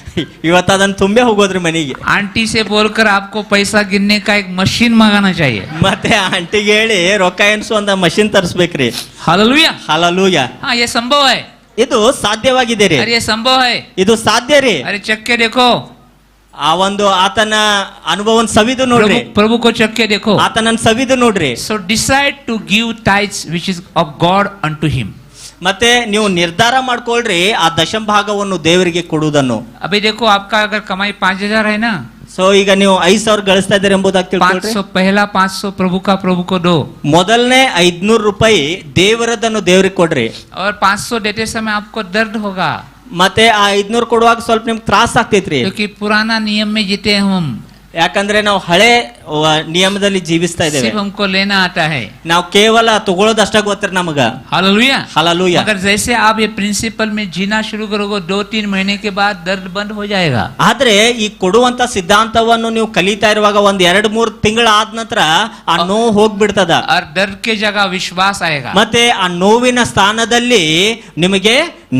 ಇವತ್ತು ಅದನ್ನ ತುಂಬೆ ಹೋಗೋದ್ರಿ ಮನೆಗೆ. आंटी से बोलकर आपको पैसा गिनने का एक मशीन मंगाना चाहिए. ಮತ್ತೆ ಆಂಟಿಗೆ ಹೇಳಿ ರೊಕ್ಕ ಎನ್ಸು ಅಂತ ಮಷಿನ್ ತರಿಸ್ಬೇಕ್ರಿ. हालेलुया. ಹಲ್ಲೆಲೂಯಾ. हाँ ये संभव है. ಇದು ಸಾಧ್ಯವಾಗಿದೆ ರೀ. अरे ये संभव है. ಇದು ಸಾಧ್ಯ ರೀ. अरे चख के देखो, ಆ ಒಂದು ಆತನ ಅನುಭವನ ಸವಿದು ನೋಡ್ರಿ. प्रभु को चख के देखो. ಆತನನ್ನ ಸವಿದು ನೋಡ್ರಿ. So decide to give tithes which is of God unto him. ಮತ್ತೆ ನೀವು ನಿರ್ಧಾರ ಮಾಡ್ಕೊಳ್ರಿ ಆ ದಶಮ ಭಾಗವನ್ನು ದೇವರಿಗೆ ಕೊಡುವುದನ್ನು. अभी देखो आपका अगर कमाई 5,000 है ना, ಸೊ ಈಗ ನೀವು 5,000 ಗಳಿಸ್ತಾ ಇದ್ದೀರಿ ಎಂಬುದಾಗಿ ತಿಳ್ಕೊಳ್ರಿ. 500 पहला 500 प्रभु को दो. ಮೊದಲನೇ 500 ರೂಪಾಯಿ ದೇವರದನ್ನು ದೇವರಿಗೆ ಕೊಡ್ರಿ. और 500 देते समय आपको दर्द होगा, ಮತ್ತೆ ಆ 500 ಕೊಡುವಾಗ ಸ್ವಲ್ಪ ನಿಮ್ಗೆ ತ್ರಾಸ ಆಗ್ತೈತ್ರಿ. क्योंकि पुराना नियम में जीते हम. ಯಾಕಂದ್ರೆ ನಾವು ಹಳೆ ನಿಯಮದಲ್ಲಿ ಜೀವಿಸ್ತಾ ಇದ್ದೇವೆ. सिर्फ हमको लेना आता है. ನಾವು ಕೇವಲ ತಗೊಳ್ಳೋದಷ್ಟ ಗೊತ್ತಿರ ನಮಗ. हालेलुया. ಹಲ್ಲೆಲೂಯಾ. मगर जैसे आप ये प्रिंसिपल में जीना शुरू करोगे 2-3 महीने के बाद दर्द बंद हो जाएगा. ಆದ್ರೆ ಈ ಕೊಡುವಂತ ಸಿದ್ಧಾಂತವನ್ನು ನೀವು ಕಲಿತಾ ಇರುವಾಗ ಒಂದ್ 2-3 ತಿಂಗಳ ಆದ ನಂತರ ಆ ನೋವು ಹೋಗ್ಬಿಡ್ತದ. और दर्द के जगह विश्वास आएगा. ಮತ್ತೆ ಆ ನೋವಿನ ಸ್ಥಾನದಲ್ಲಿ ನಿಮಗೆ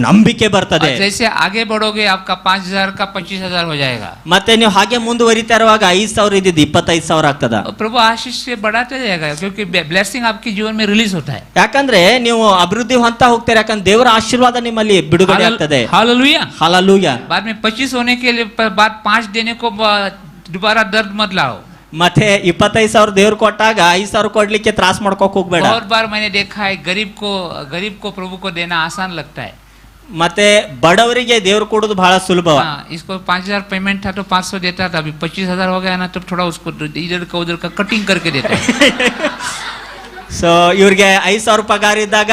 ನಂಬಿಕೆ ಬರ್ತದೆ. जैसे आगे बढ़ोगे आपका 5,000 का 25,000 हो जाएगा. ಮತ್ತೆ ನೀವು ಹಾಗೆ ಮುಂದುವರಿತಾ ಇರುವಾಗ 5,000 ಇದ್ದಿದ್ದು 25,000 ಆಗ್ತದ. प्रभु आशीष से बढ़ाते जाएगा, क्योंकि ब्लेसिंग आपके जीवन में रिलीज होता है. ಯಾಕಂದ್ರೆ ನೀವು ಅಭಿವೃದ್ಧಿ ಹೊಂದ್ತಾ ಹೋಗ್ತೀರಾ, ಯಾಕಂದ್ರೆ ದೇವರ ಆಶೀರ್ವಾದ ನಿಮ್ಮಲ್ಲಿ ಬಿಡುಗಡೆ ಆಗ್ತದೆ. हालेलुया. ಹಲ್ಲೆಲೂಯಾ. बाद में 25 होने के लिए बाद 5 देने को दोबारा दर्द मत लाओ. ಮತ್ತೆ 25,000 ದೇವ್ರು ಕೊಟ್ಟಾಗ 5,000 ಕೊಡ್ಲಿಕ್ಕೆ ತ್ರಾಸ ಮಾಡ್ಕೋಕ್ ಹೋಗ್ಬೇಡ. बहुत बार मैंने देखा है गरीब को प्रभु को देना आसान लगता है. ಮತ್ತೆ ಬಡವರಿಗೆ ದೇವ್ರು ಕೊಡೋದು ಬಹಳ ಸುಲಭ. इसको 5,000 पेमेंट था तो 500 देता था, अभी 25,000 हो गया ना, तो थोड़ा उसको इधर का उधर का कटिंग करके देता है. ಸೊ ಇವ್ರಿಗೆ 5,000 ಪಗಾರ ಇದ್ದಾಗ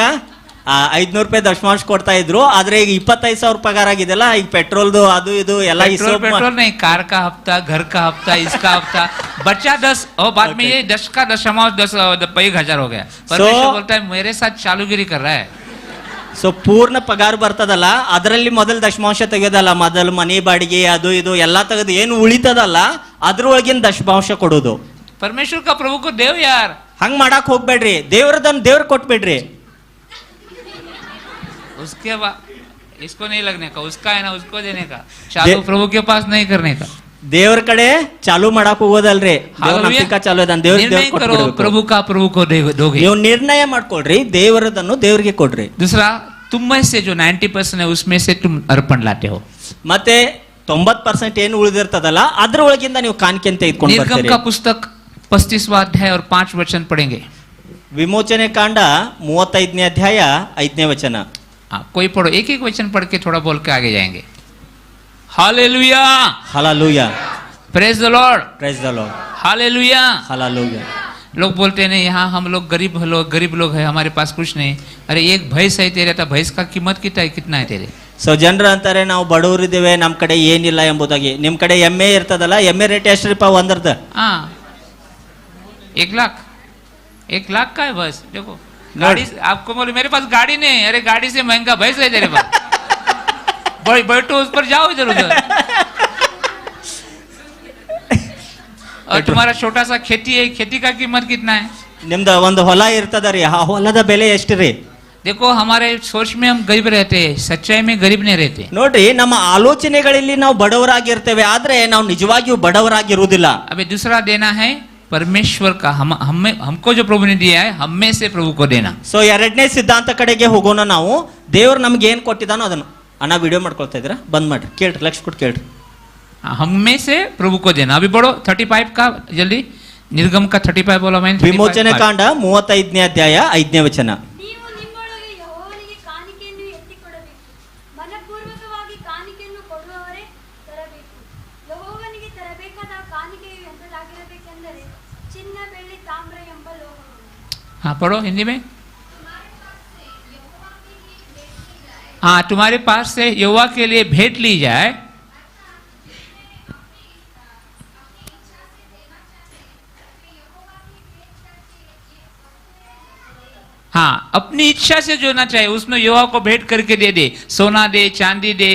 500 ರೂಪಾಯಿ ದಶಮಾಂಶ ಕೊಡ್ತಾ ಇದ್ರು. ಆದ್ರೆ ಈಗ 25,000 ಪಗಾರ ಆಗಿದೆಲ್ಲ, ಈಗ ಪೆಟ್ರೋಲ್ದು ಅದು ಇದು ಎಲ್ಲ पेट्रोल नहीं, कार का हफ्ता, घर का हफ्ता, इसका हफ्ता, बच्चा 10 और बाद में ये 10 का दशमांश 10,000 हो गया. परमेश्वर बोलता है मेरे साथ चालूगिरी कर रहा है. ಸೊ ಪೂರ್ಣ ಪಗಾರ ಬರ್ತದಲ್ಲ, ಅದರಲ್ಲಿ ಮೊದಲು ದಶಮಾಂಶ ತೆಗೆಯೋದಲ್ಲ, ಮೊದಲು ಮನೆ ಬಾಡಿಗೆ ಅದು ಇದು ಎಲ್ಲಾ ತೆಗೆದು ಏನು ಉಳಿತದಲ್ಲ ಅದ್ರೊಳಗಿನ ದಶಮಾಂಶ ಕೊಡೋದು. परमेश्वर का प्रभु को देव यार. ಹಂಗ್ ಮಾಡಕ್ ಹೋಗ್ಬೇಡ್ರಿ, ದೇವ್ರದನ್ನ ದೇವ್ರ ಕೊಟ್ಬಿಡ್ರಿ. उसके बाद इसको नहीं लगने का, उसका है ना उसको देने का, चालू प्रभु के पास नहीं करने का. ದೇವ್ರ ಕಡೆ ಚಾಲು ಮಾಡಕ್ ಹೋಗೋದಲ್ರಿ, ದೇವ್ರ ನಂಬಿಕೆ ಚಾಲು ಇದೆ, निर्णय करो प्रभु का प्रभु को दोगे. ನೀವು ನಿರ್ಣಯ ಮಾಡ್ಕೊಳ್ರಿ, ದೇವರದನ್ನು ದೇವರಿಗೆ ಕೊಡ್ರಿ. दूसरा, तुम में से जो 90% है उसमें से तुम अर्पण लाते हो. ಮತ್ತೆ 90% ಏನು ಉಳಿದಿರ್ತದಲ್ಲ ಅದ್ರೊಳಗಿಂದ ನೀವು ಕಾಣಿಕೆ ತೆಗೆದುಕೊಂಡು निर्गम ಬರ್ತೀರಿ. का पुस्तक 35वां अध्याय और 5 वचन पढ़ेंगे. ವಿಮೋಚನೆ ಕಾಂಡ 35ನೇ ಅಧ್ಯಾಯ 5ನೇ ವಚನ. कोई पढ़ो, एक एक वचन पढ़ के थोड़ा बोल के आगे जाएंगे. Hallelujah. Hallelujah. Praise the Lord. Praise the Lord. Hallelujah. Hallelujah. लोग बोलते हैं नहीं यहाँ हम लोग गरीब लोग है, हमारे पास कुछ नहीं. अरे एक भैंस है तेरे, तो भैंस का कीमत कितना है तेरे? ಸೊ ಜನರು ಅಂತಾರೆ ನಾವು ಬಡವರಿದ್ದೇವೆ, ನಮ್ಮ ಕಡೆ ಏನಿಲ್ಲ ಎಂಬುದಾಗಿ. ನಿಮ್ಮ ಕಡೆ ಎಮ್ಮೆ ಇರ್ತದಲ್ಲ, ಎಮ್ಮೆ ರೇಟ್ ಎಷ್ಟ್ರಿಪ್ಪ ಒಂದರ್ದ? हाँ 1 लाख का है बस. देखो गाड़ी, आपको बोले मेरे पास गाड़ी नहीं है, अरे गाड़ी से महंगा भैंस है तेरे पास. बैठो उस पर जाओ इधर उधर. और तुम्हारा छोटा सा खेती है, खेती का कीमत कितना है? ನಿಮ್ದ ಒಂದು ಹೊಲ ಇರ್ತದ ರೀ, ಆ ಹೊಲದ ಬೆಲೆ ಎಷ್ಟ್ರಿ? देखो हमारे सोच में हम गरीब रहते हैं, सच्चाई में गरीब नहीं रहते. ನೋಡ್ರಿ, ನಮ್ಮ ಆಲೋಚನೆಗಳಲ್ಲಿ ನಾವು ಬಡವರಾಗಿರ್ತೇವೆ, ಆದ್ರೆ ನಾವು ನಿಜವಾಗಿಯೂ ಬಡವರಾಗಿರುವುದಿಲ್ಲ. अभी दूसरा देना है परमेश्वर का. हमको जो प्रभु ने दिया है, हम में से प्रभु को देना. ಸೊ ಎರಡನೇ ಸಿದ್ಧಾಂತ ಕಡೆಗೆ ಹೋಗೋಣ ನಾವು. ದೇವ್ರು ನಮ್ಗೆ ಏನ್ ಕೊಟ್ಟಿದ್ದಾನೋ ಅದನ್ನು. ಅಣ್ಣ ವಿಡಿಯೋ ಮಾಡ್ಕೊಳ್ತಾ ಇದ್ದೀರಾ? ಬಂದ್ ಮಾಡ್ರಿ, ಕೇಳ್ರಿ, ಲಕ್ಷ ಕೊಟ್ಟು ಕೇಳ್ರಿ. हम में से प्रभु को देना. अभी बढ़ो 35 का जल्दी. निर्गम का 35 बोला मैंने. ವಿಮೋಚನೆ ಕಾಂಡ 35ನೇ ಅಧ್ಯಾಯ 5ನೇ ವಚನ. ನೀವು ನಿಮ್ಮೊಳಗೆ ಯೆಹೋವನಿಗೆ ಕಾಣಿಕೆಯನ್ನು ಎತ್ತಿಕೊಡಬೇಕು. ಮನಪೂರ್ವಕವಾಗಿ ಕಾಣಿಕೆಯನ್ನು ಕೊಡುವವರೇ ತರಬೇಕು. ಯೆಹೋವನಿಗೆ ತರಬೇಕಾದ ಕಾಣಿಕೆಯು ಎಂಬುದಾಗಿರಬೇಕೆಂದರೆ ಚಿನ್ನ, ಬೆಳ್ಳಿ, ತಾಮ್ರ ಎಂಬ ಲೋಹಗಳು. हाँ पढ़ो हिंदी में. हाँ तुम्हारे पास से यहोवा के लिए भेंट ली जाए. हाँ अपनी इच्छा से जो ना चाहे उसमें यहोवा को भेंट करके दे दे. सोना दे, चांदी दे,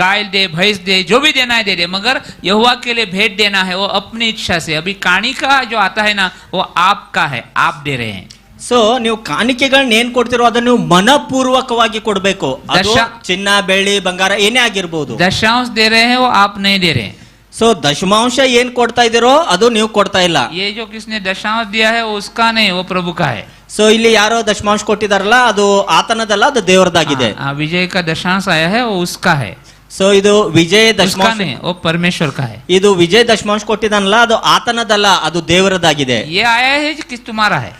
गाय दे, भैंस दे, जो भी देना है दे दे, मगर यहोवा के लिए भेंट देना है वो अपनी इच्छा से. अभी कानी का जो आता है ना वो आपका है, आप दे रहे हैं. ಸೊ ನೀವು ಕಾಣಿಕೆಗಳನ್ನ ಏನ್ ಕೊಡ್ತಿರೋ ಅದನ್ನ ನೀವು ಮನಪೂರ್ವಕವಾಗಿ ಕೊಡ್ಬೇಕು. ಅದು ಚಿನ್ನ, ಬೆಳ್ಳಿ, ಬಂಗಾರ ಏನೇ ಆಗಿರ್ಬೋದು. दशांश दे रहे हैं वो आप नहीं दे रहे हैं. ಸೊ ದಶಮಾಂಶ ಏನ್ ಕೊಡ್ತಾ ಇದ್ದೀರೋ ಅದು ನೀವು ಕೊಡ್ತಾ ಇಲ್ಲ. ये जो किसने दशांश दिया है वो उसका नहीं, वो प्रभु का है. ಸೊ ಇಲ್ಲಿ ಯಾರೋ ದಶಮಾಂಶ ಕೊಟ್ಟಿದಾರಲ್ಲ, ಅದು ಆತನದಲ್ಲ, ಅದು ದೇವರದಾಗಿದೆ. विजय का दशांश आया है वो उसका है. ಸೊ ಇದು ವಿಜಯ उसका ದಶಮಾಂಶ, नहीं, वो परमेश्वर का है. ಇದು ವಿಜಯ ದಶಮಾಂಶ ಕೊಟ್ಟಿದಾನಲ್ಲ, ಅದು ಆತನದಲ್ಲ, ಅದು ದೇವರದಾಗಿದೆ. ये आया है कि तुम्हारा है,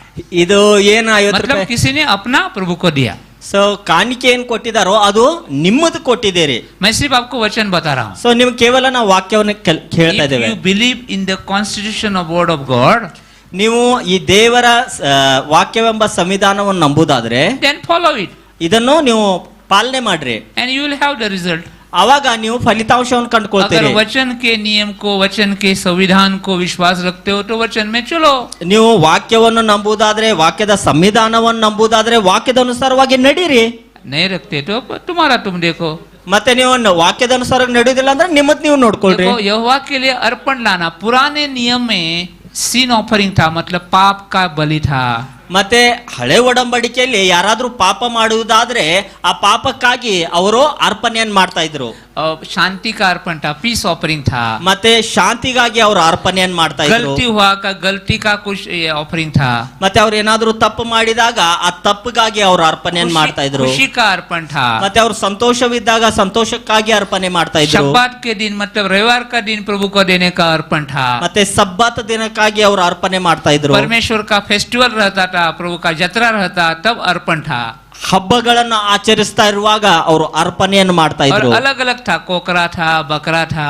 ಇದು ಏನು 50 मतलब ರೂಪಾಯಿ. किसी ने अपना प्रभु को दिया. ಸೊ ಕಾಣಿಕೆ ಏನ್ ಕೊಟ್ಟಿದಾರೋ ಅದು ನಿಮ್ಮದು ಕೊಟ್ಟಿದ್ದೀರಿ. मैं सिर्फ आपको वचन बता रहा हूँ. ಸೊ ನಿಮ್ಗೆ ಕೇವಲ ನಾವು ವಾಕ್ಯವನ್ನು ಕೇಳ್ತಾ If ಇದ್ದೇವೆ. you believe in the constitution of word of God, ನೀವು ಈ ದೇವರ ವಾಕ್ಯವೆಂಬ ಸಂವಿಧಾನವನ್ನು ನಂಬುದಾದ್ರೆ then follow it ಇದನ್ನು ನೀವು ಪಾಲನೆ ಮಾಡ್ರಿ, and you will have the result. ಅವಾಗ ನೀವು ಫಲಿತಾಂಶವನ್ನು ಕಂಡುಕೊಳ್ತೀರಿ. अगर वचन के नियम को, वचन के संविधान को विश्वास रखते हो तो वचन में चलो. ನೀವು ವಾಕ್ಯವನ್ನು ನಂಬುದಾದ್ರೆ, ವಾಕ್ಯದ ಸಂವಿಧಾನವನ್ನು ನಂಬುದಾದ್ರೆ ವಾಕ್ಯದ ಅನುಸಾರವಾಗಿ ನಡೀರಿ. नहीं रखते तो तुम्हारा तुम देखो. ಮತ್ತೆ ನೀವು ವಾಕ್ಯದ ಅನುಸಾರ ನಡೆಯುವುದಿಲ್ಲ ಅಂದ್ರೆ ನಿಮ್ಮದ್ ನೀವು ನೋಡ್ಕೊಳ್ರಿ. देखो यहोवा के लिए अर्पण लाना. पुराने नियम में sin offering था, मतलब पाप का बलि था. ಮತ್ತೆ ಹಳೆ ಒಡಂಬಡಿಕೆಯಲ್ಲಿ ಯಾರಾದ್ರೂ ಪಾಪ ಮಾಡುವುದಾದ್ರೆ ಆ ಪಾಪಕ್ಕಾಗಿ ಅವರು ಅರ್ಪಣೆಯನ್ನು ಮಾಡ್ತಾ ಇದ್ರು. शांति का अर्पण था, पीस ऑफरिंग था. ಮತ್ತೆ ಶಾಂತಿಗಾಗಿ ಅವರು ಅರ್ಪಣೆಯನ್ನು ಮಾಡ್ತಾ ಇದ್ರು. गलती हुआ का गलती का कुछ ऑफरिंग था. ಮತ್ತೆ ಅವ್ರು ಏನಾದ್ರೂ ತಪ್ಪು ಮಾಡಿದಾಗ ಆ ತಪ್ಪಿಗಾಗಿ ಅವರು ಅರ್ಪಣೆಯನ್ನು ಮಾಡ್ತಾ ಇದ್ರು. खुशी का अर्पण था. ಮತ್ತೆ ಅವ್ರು ಸಂತೋಷವಿದ್ದಾಗ ಸಂತೋಷಕ್ಕಾಗಿ ಅರ್ಪಣೆ ಮಾಡ್ತಾ ಇದ್ರು. शब्बात के दिन मतलब रविवार का दिन प्रभु को देने का अर्पण था. ಮತ್ತೆ ಸಬ್ಬತ್ ದಿನಕ್ಕಾಗಿ ಅವರು ಅರ್ಪಣೆ ಮಾಡ್ತಾ ಇದ್ರು. परमेश्वर का फेस्टिवल रहता था, प्रभु का जत्रा रहता, तब अर्पण था. ಹಬ್ಬಗಳನ್ನು ಆಚರಿಸ್ತಾ ಇರುವಾಗ ಅವರು ಅರ್ಪಣೆಯನ್ನು ಮಾಡ್ತಾ और ಇದ್ರು. अलग अलग था, कोकरा था, बकरा था,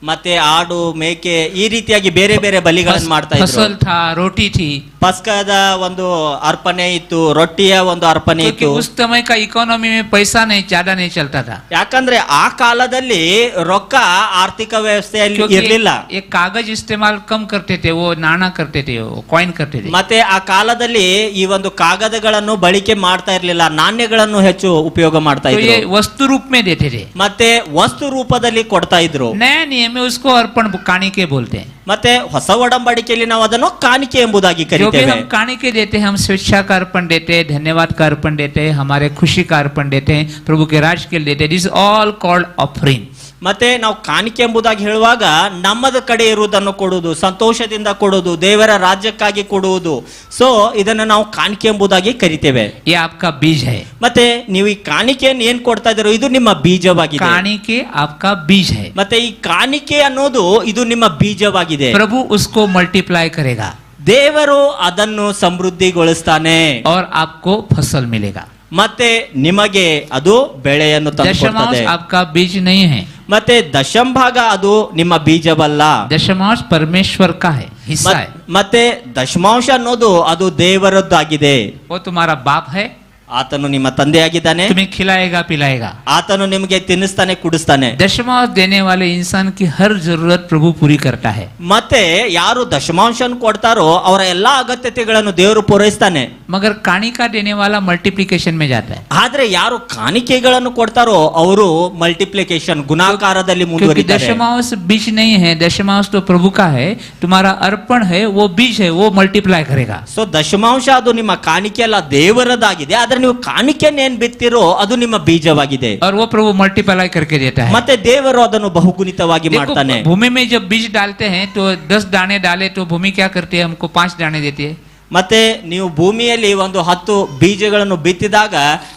ಮತ್ತೆ ಆಡು, ಮೇಕೆ, ಈ ರೀತಿಯಾಗಿ ಬೇರೆ ಬೇರೆ ಬಲಿಗಳನ್ನು ಮಾಡ್ತಾ ಇದ್ರು. फसल था, रोटी थी. ಪಸ್ಕದ ಒಂದು ಅರ್ಪಣೆ ಇತ್ತು, ರೊಟ್ಟಿಯ ಒಂದು ಅರ್ಪಣೆ क्योंकि ಇತ್ತು. उस समय का इकोनॉमी में पैसा नहीं, ज्यादा नहीं चलता था. ಯಾಕಂದ್ರೆ ಆ ಕಾಲದಲ್ಲಿ ರೊಕ್ಕ ಆರ್ಥಿಕ ವ್ಯವಸ್ಥೆಯಲ್ಲಿ क्योंकि ಇರ್ಲಿಲ್ಲ. एक कागज इस्तेमाल कम करते थे, वो नाणा करते थे, वो कॉइन करते थे. ಮತ್ತೆ ಆ ಕಾಲದಲ್ಲಿ ಈ ಒಂದು ಕಾಗದಗಳನ್ನು ಬಳಕೆ ಮಾಡ್ತಾ ಇರ್ಲಿಲ್ಲ, ನಾಣ್ಯಗಳನ್ನು ಹೆಚ್ಚು ಉಪಯೋಗ ಮಾಡ್ತಾ तो ಇದ್ರು. ये वस्तु रूप में देते थे. ಮತ್ತೆ ವಸ್ತು ರೂಪದಲ್ಲಿ ಕೊಡ್ತಾ ಇದ್ರು. नया नियम में उसको अर्पण काणिके बोलते हैं. ಮತ್ತೆ ಹೊಸ ಒಡಂಬಡಿಕೆಯಲ್ಲಿ ನಾವು ಅದನ್ನು ಕಾಣಿಕೆ ಎಂಬುದಾಗಿ जो भी ಕರೀತೇವೆ. हम काणिके देते हैं, हम स्वेच्छा का अर्पण देते हैं, धन्यवाद का अर्पण देते हैं, हमारे खुशी का अर्पण देते हैं, प्रभु के राज के लिए देते हैं. This all called offering. ಮತ್ತೆ ನಾವು ಕಾಣಿಕೆ ಎಂಬುದಾಗಿ ಹೇಳುವಾಗ ನಮ್ಮದ ಕಡೆ ಇರುವುದನ್ನು ಕೊಡುವುದು, ಸಂತೋಷದಿಂದ ಕೊಡುವುದು, ದೇವರ ರಾಜ್ಯಕ್ಕಾಗಿ ಕೊಡುವುದು. ಸೊ ಇದನ್ನು ನಾವು ಕಾಣಿಕೆ ಎಂಬುದಾಗಿ ಕರಿತೇವೆ. ये आपका बीज है. ಮತ್ತೆ ನೀವು ಈ ಕಾಣಿಕೆಯನ್ನು ಏನ್ ಕೊಡ್ತಾ ಇದ್ದೀರೋ ಇದು ನಿಮ್ಮ ಬೀಜವಾಗಿದೆ. काणिके आपका बीज है. ಮತ್ತೆ ಈ ಕಾಣಿಕೆ ಅನ್ನೋದು ಇದು ನಿಮ್ಮ ಬೀಜವಾಗಿದೆ. प्रभु उसको मल्टीप्लाई करेगा ದೇವರು ಅದನ್ನು ಸಮೃದ್ಧಿಗೊಳಿಸ್ತಾನೆ और आपको फसल मिलेगा. ಮತ್ತೆ ನಿಮಗೆ ಅದು ಬೆಳೆಯನ್ನು ತಂದುಕೊಡುತ್ತದೆ. दशमांश आपका बीज नहीं है. ಮತ್ತೆ ದಶಂಭಾಗ ಅದು ನಿಮ್ಮ ಬೀಜವಲ್ಲ. दशमांश परमेश्वर का है, हिस्सा है. ಮತ್ತೆ ದಶಮಾಂಶ ಅನ್ನೋದು ಅದು ದೇವರದ್ದಾಗಿದೆ. वो तुम्हारा बाप है, ಆತನು ನಿಮ್ಮ ತಂದೆಯಾಗಿದ್ದಾನೆ. तुम्हें खिलाएगा पिलाएगा. ಆತನು ನಿಮಗೆ ತಿನ್ನಿಸ್ತಾನೆ ಕುಡಿಸ್ತಾನೆ. दशमांश देने वाले इंसान की हर जरूरत प्रभु पूरी करता है. ಮತ್ತೆ ಯಾರು ದಶಮಾಂಶನ ಕೊಡ್ತಾರೋ ಅವರ ಎಲ್ಲಾ ಅಗತ್ಯತೆಗಳನ್ನು ದೇವರು ಪೂರೈಸ್ತಾನೆ. मगर कानिका देने वाला मल्टीप्लिकेशन में जाता है. ಆದ್ರೆ ಯಾರು ಕಾಣಿಕೆಗಳನ್ನು ಕೊಡ್ತಾರೋ ಅವರು ಮಲ್ಟಿಪ್ಲಿಕೇಶನ್ ಗುಣಾಕಾರದಲ್ಲಿ क्योंकि ಮುಂದುವರಿತಾರೆ. दशमांश बीज नहीं है, दशमांश तो प्रभु का है. तुम्हारा अर्पण है, वो बीज है, वो मल्टीप्लाई करेगा. ಸೊ ದಶಮಾಂಶ ಅದು ನಿಮ್ಮ ಕಾಣಿಕೆ ಅಲ್ಲ, ದೇವರದಾಗಿದೆ. ಆದ್ರೆ ನೀವು ಕಾಣಿಕೆಯನ್ನು ಏನ್ ಬಿತ್ತೀರೋ ಅದು ನಿಮ್ಮ ಬೀಜವಾಗಿದೆ. और वो प्रभु मल्टीप्लाई करके देता है. ಮತ್ತೆ ದೇವರು ಅದನ್ನು ಬಹುಗುಣಿತವಾಗಿ देखो, ಮಾಡ್ತಾನೆ. भूमि में जब बीज डालते हैं तो 10 दाने डाले तो भूमि क्या करती है, हमको 5 दाने देती है. ಮತ್ತೆ ನೀವು ಭೂಮಿಯಲ್ಲಿ ಒಂದು 10 ಬೀಜಗಳನ್ನು ಬಿತ್ತಿದಾಗ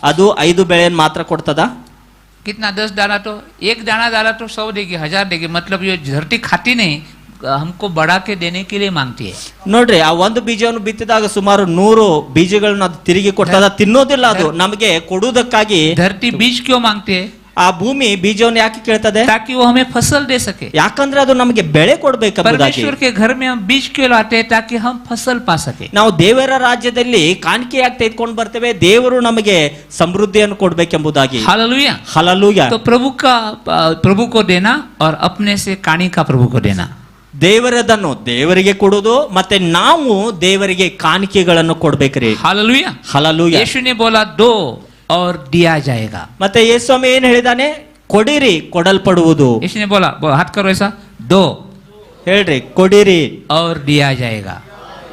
ಅದು 5 ಬೆಳೆಯನ್ನು ಮಾತ್ರ ಕೊಡ್ತದ. कितना 10 डाला तो 1 दाना डाला तो 100 देगी, 1000 देगी. मतलब ये धरती खाती नहीं, हमको बढ़ा के देने के लिए मांगती है. ನೋಡ್ರಿ, ಆ ಒಂದು ಬೀಜವನ್ನು ಬಿತ್ತಿದಾಗ ಸುಮಾರು 100 ಬೀಜಗಳನ್ನು ಅದು ತಿರುಗಿ ಕೊಡ್ತದ. ತಿನ್ನೋದಿಲ್ಲ, ಅದು ನಮಗೆ ಕೊಡುವುದಕ್ಕಾಗಿ. धरती बीज क्यों मांगती है? ಆ ಭೂಮಿ ಬೀಜವನ್ನು ಯಾಕೆ ಕೇಳ್ತದೆ? ताकि वो हमें फसल दे सके. ಯಾಕಂದ್ರೆ ಅದು ನಮಗೆ ಬೆಳೆ ಕೊಡ್ಬೇಕಂಬುದಾಗಿ. परमेश्वर के घर में हम बीज क्यों लाते हैं? ताकि हम फसल पा सके. ನಾವು ದೇವರ ರಾಜ್ಯದಲ್ಲಿ ಕಾಣಿಕೆಯಾಗಿ ತೆಗೆದುಕೊಂಡು ಬರ್ತೇವೆ, ದೇವರು ನಮಗೆ ಸಮೃದ್ಧಿಯನ್ನು ಕೊಡ್ಬೇಕೆಂಬುದಾಗಿ. हालेलुया. ಹಲ್ಲೆಲೂಯಾ. तो प्रभु को देना और अपने से कानिका प्रभु को देना. ದೇವರದನ್ನು ದೇವರಿಗೆ ಕೊಡುವುದು, ಮತ್ತೆ ನಾವು ದೇವರಿಗೆ ಕಾಣಿಕೆಗಳನ್ನು ಕೊಡ್ಬೇಕ್ರಿ. हालेलुया. ಹಲ್ಲೆಲೂಯಾ. यीशु ने बोला दो और दिया जाएगा. ಮತ್ತೆ ಯೇಸುಸ್ವಾಮಿ ಏನ್ ಹೇಳಿದಾನೆ? ಕೊಡಿರಿ ಕೊಡಲ್ಪಡುವುದು. यीशु ने बोला, हाथ करो ऐसा, दो ಹೇಳ್ರಿ, ಕೊಡಿರಿ और दिया जाएगा.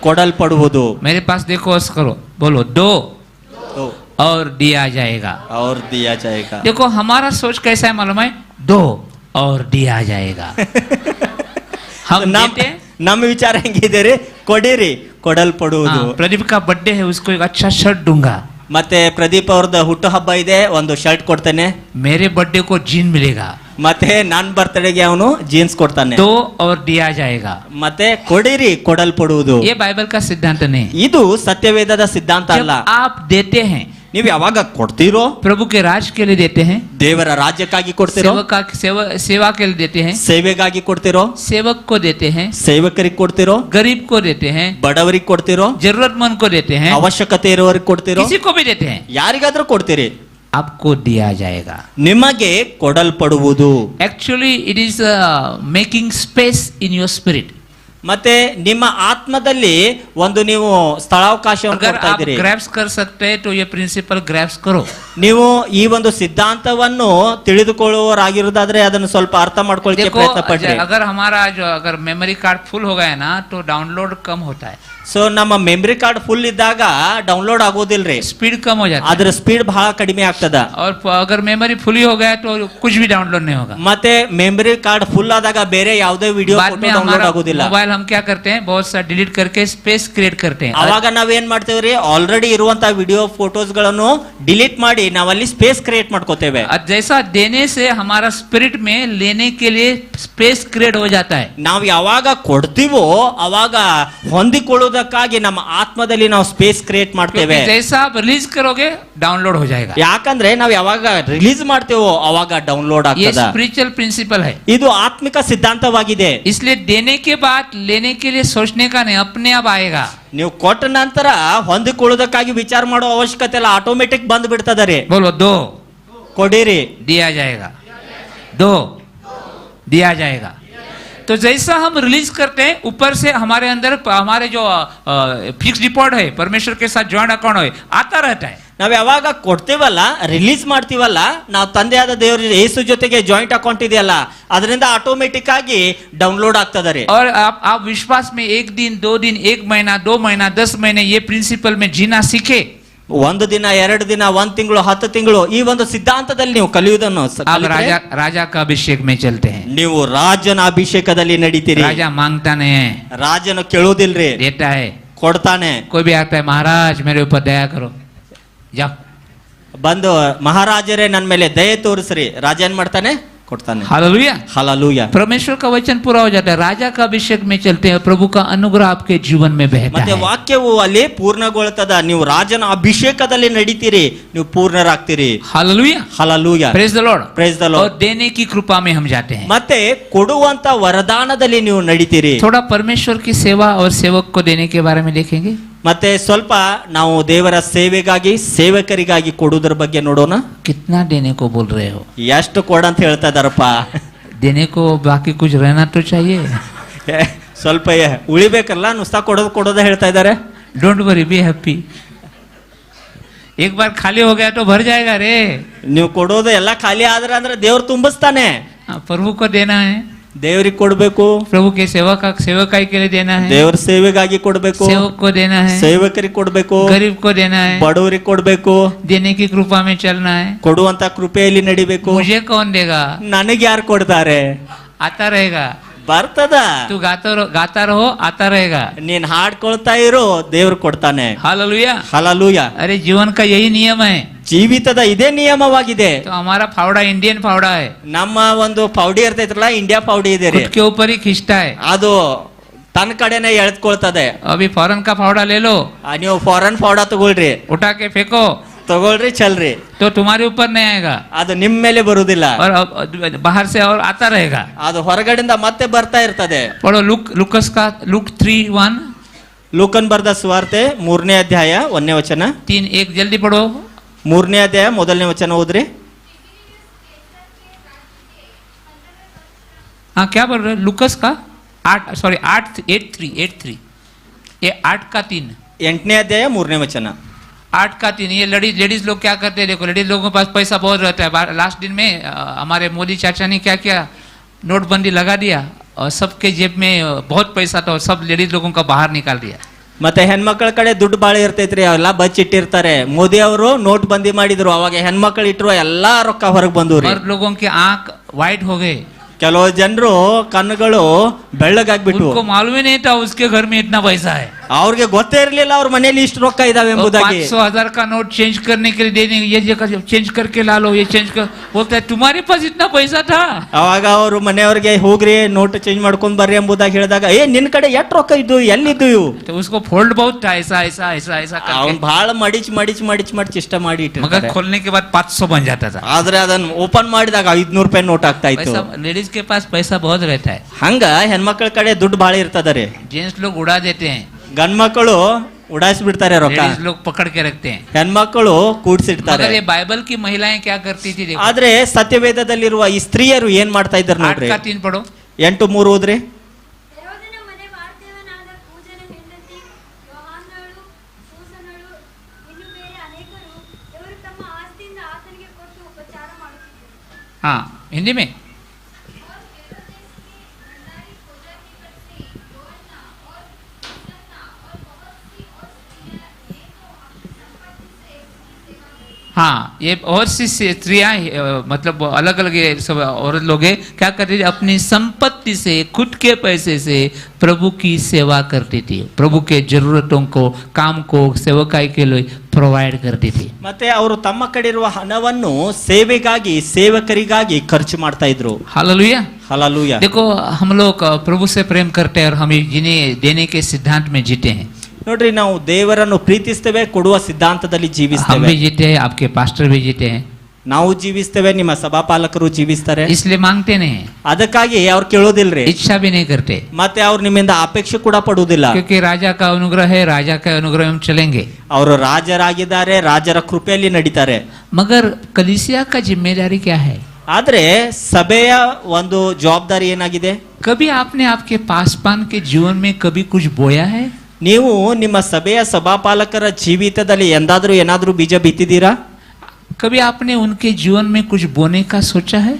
ಕೊಡಲ್ಪಡುವುದು. मेरे पास देखो, ऐसा करो, बोलो दो और दिया जाएगा. और दिया जाएगा. देखो हमारा सोच कैसा है मालूम है? दो और दिया जाएगा. हम देते हैं. ನಮ್ಮ ವಿಚಾರ ಹೆಂಗಿದೆ ರೀ? ಕೊಡಿರಿ ಕೊಡಲ್ಪಡುವುದು. प्रदीप का बर्थडे है, उसको एक अच्छा शर्ट दूंगा. ಮತ್ತೆ ಪ್ರದೀಪ್ ಅವ್ರದ್ದು ಹುಟ್ಟು ಹಬ್ಬ ಇದೆ, ಒಂದು ಶರ್ಟ್ ಕೊಡ್ತೇನೆ. मेरे बर्थडे को जीन मिलेगा. ಮತ್ತೆ ನನ್ನ ಬರ್ತಡೆಗೆ ಅವನು ಜೀನ್ಸ್ ಕೊಡ್ತಾನೆ. दो और दिया जाएगा. ಮತ್ತೆ ಕೊಡಿರಿ ಕೊಡಲ್ಪಡುವುದು. ये बाइबल का सिद्धांत नहीं. ಇದು ಸತ್ಯವೇದದ ಸಿದ್ಧಾಂತ जब ಅಲ್ಲ. आप देते हैं, ನೀವು ಯಾವಾಗ ಕೊಡ್ತೀರೋ, प्रभु के राज के लिए देते हैं, ದೇವರ ರಾಜ್ಯಕ್ಕಾಗಿ ಕೊಡ್ತೀರೋ, सेवा के लिए देते हैं, ಸೇವೆಗಾಗಿ ಕೊಡ್ತೀರೋ, सेवक को देते हैं, ಸೇವಕರಿಗೆ ಕೊಡ್ತೀರೋ, गरीब को देते हैं, ಬಡವರಿಗೆ ಕೊಡ್ತೀರೋ, जरूरतमंद को देते हैं, ಅವಶ್ಯಕತೆ ಇರೋರಿಗೆ ಕೊಡ್ತೀರೋ, किसी को भी देते हैं, ಯಾರಿಗಾದ್ರೂ ಕೊಡ್ತೀರಿ, आपको दिया जाएगा. ನಿಮಗೆ ಕೊಡಲ್ಪಡುವುದು. Actually, it is making space in your spirit. ಮತ್ತೆ ನಿಮ್ಮ ಆತ್ಮದಲ್ಲಿ ಒಂದು ನೀವು ಸ್ಥಳಾವಕಾಶವನ್ನು अगर ಕೊಡ್ತಾ आप ಇದ್ದೀರಿ. ग्रैप्स कर सकते हैं तो ये प्रिंसिपल ग्रैप्स करो. ನೀವು ಈ ಒಂದು ಸಿದ್ಧಾಂತವನ್ನು ತಿಳಿದುಕೊಳ್ಳುವವರಾಗಿರುವುದಾದ್ರೆ ಅದನ್ನು ಸ್ವಲ್ಪ ಅರ್ಥ ಮಾಡ್ಕೊಳ್ಳಿಕ್ಕೆ देखो, ಪ್ರಯತ್ನ ಪಡ್ರಿ. अगर हमारा जो अगर मेमोरी कार्ड फुल हो गया ना तो डाउनलोड कम होता है. ಸೊ ನಮ್ಮ ಮೆಮರಿ ಕಾರ್ಡ್ ಫುಲ್ ಇದ್ದಾಗ ಡೌನ್ಲೋಡ್ ಆಗೋದಿಲ್ರಿ, स्पीड कम हो जाता है. ಅದ್ರ ಸ್ಪೀಡ್ ಬಹಳ ಕಡಿಮೆ ಆಗ್ತದ. और अगर मेमोरी फुल हो गया तो कुछ भी डाउनलोड नहीं होगा. ಮತ್ತೆ ಮೆಮರಿ ಕಾರ್ಡ್ ಫುಲ್ ಆದಾಗ ಬೇರೆ ಯಾವುದೇ ವಿಡಿಯೋ बाद में ಡೌನ್ಲೋಡ್ हमारा ಆಗೋದಿಲ್ಲ. मोबाइल हम क्या करते हैं, बहुत सा डिलीट करके स्पेस क्रिएट करते हैं. ಅವಾಗ ನಾವೇನ್ ಮಾಡ್ತೇವ್ರಿ? ಆಲ್ರೆಡಿ ಇರುವಂತಹ ವಿಡಿಯೋ ಫೋಟೋಸ್ ಗಳನ್ನು ಡಿಲೀಟ್ ಮಾಡಿ ನಾವಲ್ಲಿ ಸ್ಪೇಸ್ ಕ್ರಿಯೇಟ್ ಮಾಡ್ಕೋತೇವೆ. जैसा देने से हमारा स्पिरिट में लेने के लिए स्पेस क्रिएट हो जाता है. ನಾವು ಯಾವಾಗ ಕೊಡ್ತೀವೋ ಅವಾಗ ಹೊಂದಿಕೊಳ್ಳುವುದಕ್ಕಾಗಿ ನಮ್ಮ ಆತ್ಮದಲ್ಲಿ ನಾವು ಸ್ಪೇಸ್ ಕ್ರಿಯೇಟ್ ಮಾಡ್ತೇವೆ. क्योंकि जैसा आप रिलीज करोगे डाउनलोड हो जाएगा. ಯಾಕಂದ್ರೆ ನಾವು ಯಾವಾಗ ರಿಲೀಸ್ ಮಾಡ್ತೇವೋ ಅವಾಗ ಡೌನ್ಲೋಡ್ ये ಆಗ್ತದ. स्पिरिचुअल प्रिंसिपल है. ಇದು ಆತ್ಮಿಕ ಸಿದ್ಧಾಂತವಾಗಿದೆ. इसलिए देने के बाद लेने के लिए सोचने का नहीं, अपने आप आएगा. ನೀವು ಕೊಟ್ಟ ನಂತರ ಹೊಂದಿಕೊಳ್ಳುವುದಕ್ಕಾಗಿ ವಿಚಾರ ಮಾಡೋ ಅವಶ್ಯಕತೆ ಇಲ್ಲ, ಆಟೋಮೆಟಿಕ್ ಬಂದ್ ಬಿಡ್ತದ ರೀ. बोलो दो ಕೊಡಿರಿ दिया जाएगा, दो दिया जाएगा. तो जैसा हम रिलीज करते हैं ऊपर से हमारे अंदर हमारे जो फिक्स डिपॉजिट है परमेश्वर के साथ जॉइंट अकाउंट है आता रहता है. ನಾವ್ ಯಾವಾಗ ಕೊಡ್ತೇವಲ್ಲ, ರಿಲೀಸ್ ಮಾಡ್ತೀವಲ್ಲ, ನಾವು ತಂದೆಯಾದ ದೇವರ ಯೇಸು ಜೊತೆಗೆ ಜಾಯಿಂಟ್ ಅಕೌಂಟ್ ಇದೆಯಲ್ಲ, ಅದರಿಂದ ಆಟೋಮೆಟಿಕ್ ಆಗಿ ಡೌನ್ಲೋಡ್ ಆಗ್ತದ ರೀ. और आप विश्वास में 1 दिन 2 दिन 1 महीना 2 महीना 10 महीने ये प्रिंसिपल में जीना सीखे. ಒಂದು ದಿನ 2 ದಿನ 1 ತಿಂಗಳು 10 ತಿಂಗಳು ಈ ಒಂದು ಸಿದ್ಧಾಂತದಲ್ಲಿ ನೀವು ಕಲಿಯುವುದನ್ನು आप राजा का अभिषेक में चलते हैं. ನೀವು ರಾಜನ ಅಭಿಷೇಕದಲ್ಲಿ ನಡೀತೀರಿ. राजा मांगता नहीं है, ರಾಜನು ಕೇಳುವುದಿಲ್ರಿ, देता है. ಕೊಡ್ತಾನೆ. कोई भी आता है, महाराज मेरे ऊपर दया करो, जाओ. ಬಂದು ಮಹಾರಾಜರೇ ನನ್ನ ಮೇಲೆ ದಯೆ ತೋರಿಸ್ರಿ, ರಾಜ ಏನ್ ಮಾಡ್ತಾನೆ? ಕೊಡ್ತಾನೆ. हालेलुया। ಹಲ್ಲೆಲೂಯ. परमेश्वर का वचन पूरा हो जाता है, राजा का अभिषेक में चलते हैं, प्रभु का अनुग्रह आपके जीवन में बहता ಮತ್ತೆ है। ವಾಕ್ಯವು ಅಲ್ಲಿ ಪೂರ್ಣಗೊಳ್ತದ. ನೀವು ರಾಜನ ಅಭಿಷೇಕದಲ್ಲಿ ನಡೀತೀರಿ, ನೀವು ಪೂರ್ಣರಾಗ್ತೀರಿ. Hallelujah. Hallelujah. Praise the Lord. Praise the Lord. और देने की कृपा में हम जाते हैं। ಮತ್ತೆ ಕೊಡುವಂತ ವರದಾನದಲ್ಲಿ ನೀವು ನಡೀತೀರಿ. थोड़ा परमेश्वर की सेवा और सेवक को देने के बारे में देखेंगे। ಮತ್ತೆ ಸ್ವಲ್ಪ ನಾವು ದೇವರ ಸೇವೆಗಾಗಿ ಸೇವಕರಿಗಾಗಿ ಕೊಡುವುದರ ಬಗ್ಗೆ ನೋಡೋಣ. कितना देने को बोल रहे हो? ಎಷ್ಟು ಕೊಡಂತ ಹೇಳ್ತಾ ಇದಾರಪ್ಪ. देने को बाकी कुछ रहना तो चाहिए। ಸ್ವಲ್ಪ ಉಳಿಬೇಕಲ್ಲ, ನುಸ್ತಾ ಕೊಡೋದ ಹೇಳ್ತಾ ಇದ್ದಾರೆ. Don't worry, be happy. एक बार खाली हो गया तो भर जाएगा रे। ನೀವು ಕೊಡೋದು ಎಲ್ಲ ಖಾಲಿ ಆದ್ರೆ ಅಂದ್ರೆ ದೇವ್ರು ತುಂಬಿಸ್ತಾನೆ. प्रभु को देना है, ದೇವ್ರಿಗೆ ಕೊಡ್ಬೇಕು. प्रभु के सेवकाई के लिए देना है, ದೇವ್ರ ಸೇವೆಗಾಗಿ ಕೊಡ್ಬೇಕು. सेवक को देना है, ಸೇವಕರಿಗೆ ಕೊಡ್ಬೇಕು. गरीब को देना है, ಬಡವರಿಗೆ ಕೊಡ್ಬೇಕು. देने की कृपा में चलना है। ಕೊಡುವಂತ ಕೃಪೆಯಲ್ಲಿ ನಡಿಬೇಕು. मुझे कौन देगा? ನನಗೆ ಯಾರು ಕೊಡ್ತಾರೆ? आता रहेगा। ಬರ್ತದ. तू गाता रहो, आता रहेगा। ನೀನ್ ಹಾಡ್ಕೊಳ್ತಾ ಇರು, ದೇವ್ರು ಕೊಡ್ತಾನೆ. हालेलुया। ಹಲ್ಲೆಲೂಯ. अरे जीवन का यही नियम है। ಜೀವಿತದ ಇದೇ ನಿಯಮವಾಗಿದೆ. तो हमारा फावड़ा इंडियन फावड़ा है, ನಮ್ಮ ಒಂದು ಪೌಡಿ ಇರ್ತೈತ್ರಲ್ಲ, ಇಂಡಿಯಾ ಪೌಡಿ ಇದೆ ರೀ. खुद के ऊपर ही खींचता है। ಅದು ತನ್ನ ಕಡೆನೆ ಎಳ್ಕೊಳ್ತದೆ. अभी फॉरेन का फावड़ा ले लो, ನೀವು ಫಾರಿನ್ ಪೌಡಾ ತಗೊಳ್ರಿ, उठा के फेंको, ತಗೊಳ್ರಿ, ಚಲ್ರಿ, तो तुम्हारे ऊपर नहीं आएगा ಅದು ನಿಮ್ ಮೇಲೆ ಬರುವುದಿಲ್ಲ. और बाहर से और आता रहेगा। ಅದು ಹೊರಗಡೆಯಿಂದ ಮತ್ತೆ ಬರ್ತಾ ಇರ್ತದೆ. पढ़ो लुकस का लुक 3:1 ಲೂಕನ್ ಬರೆದ ಸುವಾರ್ತೆ 3ನೇ ಅಧ್ಯಾಯ 1ನೇ ವಚನ. 3:1 जल्दी पढ़ो। 3ನೇ ಅಧ್ಯಾಯ 1ನೇ ವಚನ ಓದ್ರಿ. हाँ क्या बोल रहे? लुकस का 8:3 ये 8 का 3, 8ನೇ ಅಧ್ಯಾಯ 3ನೇ ವಚನ. 8 का 3। ये लेडीज लोग क्या करते हैं? देखो, लेडीज लोगों के पास पैसा बहुत रहता है। लास्ट दिन में हमारे मोदी चाचा ने क्या किया? नोटबंदी लगा दिया और सबके जेब में बहुत पैसा था और सब लेडीज लोगों का बाहर निकाल दिया। ಮತ್ತೆ ಹೆಣ್ಮಕ್ಳ ಕಡೆ ದುಡ್ಡು ಬಾಳ ಇರ್ತೈತ್ರಿ, ಅವೆಲ್ಲ ಬಚ್ಚಿಟ್ಟಿರ್ತಾರೆ. ಮೋದಿ ಅವರು ನೋಟ್ ಬಂದಿ ಮಾಡಿದ್ರು, ಅವಾಗ ಹೆಣ್ಮಕ್ಳು ಇಟ್ಟರು ಎಲ್ಲಾ ರೊಕ್ಕ ಹೊರಗೆ ಬಂದವ್ರಿ. और लोगों के आंख वाइट हो गए, ಕೆಲವು ಜನರು ಕಣ್ಣುಗಳು ಬೆಳ್ಳಗಾಗ್ಬಿಟ್ಟು, उनको मालूम ही नहीं था उसके घर में इतना पैसा है। ಅವ್ರಿಗೆ ಗೊತ್ತೇ ಇರ್ಲಿಲ್ಲ ಅವ್ರ ಮನೆಯಲ್ಲಿ ಇಷ್ಟು ರೊಕ್ಕ ಇದಾವೆ ಎಂಬುದಾಗಿ. 500,000 का नोट चेंज करने के लिए देने, ये जगह चेंज करके ला लो, ये चेंज कर, बोलता है तुम्हारे पास इतना पैसा था। ಅವಾಗ ಅವರು ಮನೆಯವ್ರಿಗೆ ಹೋಗ್ರಿ ನೋಟ್ ಚೇಂಜ್ ಮಾಡ್ಕೊಂಡ್ ಬರ್ರಿ ಎಂಬುದಾಗಿ ಹೇಳಿದಾಗ, ನಿನ್ ಕಡೆ ಎಷ್ಟು ರೊಕ್ಕ ಇದ್ದು, ಎಲ್ಲಿದ್ದು ಇವು? तो उसको फोल्ड बहुत था, ऐसा ऐसा ऐसा ऐसा ಅವ್ನ್ करके, ಬಹಳ ಮಡಿಚ್ ಇಷ್ಟ ಮಾಡಿ मगर ಇಟ್ಟಿರ್ತಾರೆ. खोलने के बाद 500 बन जाता था। ಆದ್ರೆ ಅದನ್ನ ಓಪನ್ ಮಾಡಿದಾಗ 500 ರೂಪಾಯಿ ನೋಟ್ ಆಗ್ತಾ ಇತ್ತು. पैसा, लेडीज के पास पैसा बहुत रहता है। ಹಂಗ ಹೆಣ್ಮಕ್ಳ ಕಡೆ ದುಡ್ಡು ಬಾಳ ಇರ್ತದರಿ. जेंट्स लोग उड़ा देते हैं, ಗಂಡ್ ಮಕ್ಕಳು ಉಡಾಯಿಸ್ಬಿಡ್ತಾರೆ ರೊಕ್ಕ, लेडीज लोग पकड़ के रखते हैं। ಹೆಣ್ಮಕ್ಕಳು ಕೂಡ್ಸಿಡ್ತಾರೆ. मगर ये बाइबल की महिलाएं क्या करती थी? देखो, ಆದ್ರೆ ಸತ್ಯವೇದದಲ್ಲಿರುವ ಈ ಸ್ತ್ರೀಯರು ಏನ್ ಮಾಡ್ತಾ ಇದ್ದಾರೆ 8 ನೋಡ್ರಿ. का 3 पढ़ो। 8:3 ಓದ್ರಿ. ಹೆರೋದನ ಮನೆ ವಾರ್ತೆಯವನಾದ ಕೂಜನ ಹೆಂಡತಿ ಯೋಹಾನಳು, ಸೂಸನಳು, ಇನ್ನು ಬೇರೆ ಅನೇಕರು ಇವರು ತಮ್ಮ ಆಸ್ತಿಯಿಂದ ಆತನಿಗೆ ಕೊಟ್ಟು ಉಪಚಾರ ಮಾಡುತ್ತಿದ್ದರು. हाँ, हिंदी में। हाँ, ये और सी स्त्रियां मतलब अलग अलग सब औरत लोग हैं, क्या करती थी? अपनी संपत्ति से, खुद के पैसे से प्रभु की सेवा करती थी, प्रभु के जरूरतों को, काम को, सेवकाई के लिए प्रोवाइड करती थी। ಮತ್ತೆ ಅವರು ತಮ್ಮ ಕಡೆ ಇರುವ ಹಣವನ್ನು ಸೇವೆಗಾಗಿ, ಸೇವಕರಿಗಾಗಿ ಖರ್ಚು ಮಾಡ್ತಾ ಇದ್ರು. हालेलुया। ಹಲ್ಲೆಲೂಯಾ. देखो, हम लोग प्रभु से प्रेम करते हैं और हम जिन्हें देने के सिद्धांत में जीते हैं। ನೋಡ್ರಿ, ನಾವು ದೇವರನ್ನು ಪ್ರೀತಿಸ್ತೇವೆ, ಕೊಡುವ ಸಿದ್ಧಾಂತದಲ್ಲಿ हम ಜೀವಿಸ್ತೇವೆ. भी जीते हैं, आपके पास्टर भी जीते हैं, ನಾವು ಜೀವಿಸ್ತೇವೆ, ನಿಮ್ಮ ಸಭಾಪಾಲಕರು ಜೀವಿಸ್ತಾರೆ. इसलिए मांगते नहीं, ಅದಕ್ಕಾಗಿ ಅವ್ರು ಕೇಳೋದಿಲ್ರಿ, इच्छा भी नहीं करते, ಮತ್ತೆ ಅವ್ರು ನಿಮ್ಮಿಂದ ಅಪೇಕ್ಷೆ ಕೂಡ ಪಡುವುದಿಲ್ಲ. क्योंकि राजा का अनुग्रह है, राजा का अनुग्रह में चलेंगे। ಅವರು ರಾಜರಾಗಿದ್ದಾರೆ, ರಾಜರ ಕೃಪೆಯಲ್ಲಿ ನಡೀತಾರೆ. मगर कलीसिया का जिम्मेदारी क्या है? ಆದ್ರೆ ಸಭೆಯ ಒಂದು ಜವಾಬ್ದಾರಿ ಏನಾಗಿದೆ? कभी आपने आपके पासपान के जीवन में कभी कुछ बोया है? ನೀವು ನಿಮ್ಮ ಸಭೆಯ ಸಭಾಪಾಲಕರ ಜೀವಿತದಲ್ಲಿ ಎಂದಾದ್ರೂ ಏನಾದ್ರೂ ಬೀಜ ಬಿತ್ತಿದ್ದೀರಾ? कभी आपने उनके जीवन में कुछ बोने का सोचा है?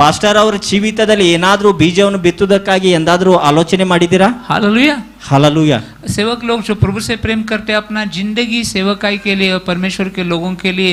ಪಾಸ್ಟರ್ ಅವರ ಜೀವಿತದಲ್ಲಿ ಏನಾದ್ರೂ ಬೀಜವನ್ನು ಬಿತ್ತುವುದಕ್ಕಾಗಿ ಎಂದಾದ್ರೂ ಆಲೋಚನೆ ಮಾಡಿದ್ದೀರಾ? हालेलुया। ಹಲ್ಲೆಲೂಯಾ. सेवक लोग जो प्रभु से प्रेम करते हैं, अपना जिंदगी सेवकाई के लिए और परमेश्वर के लोगों के लिए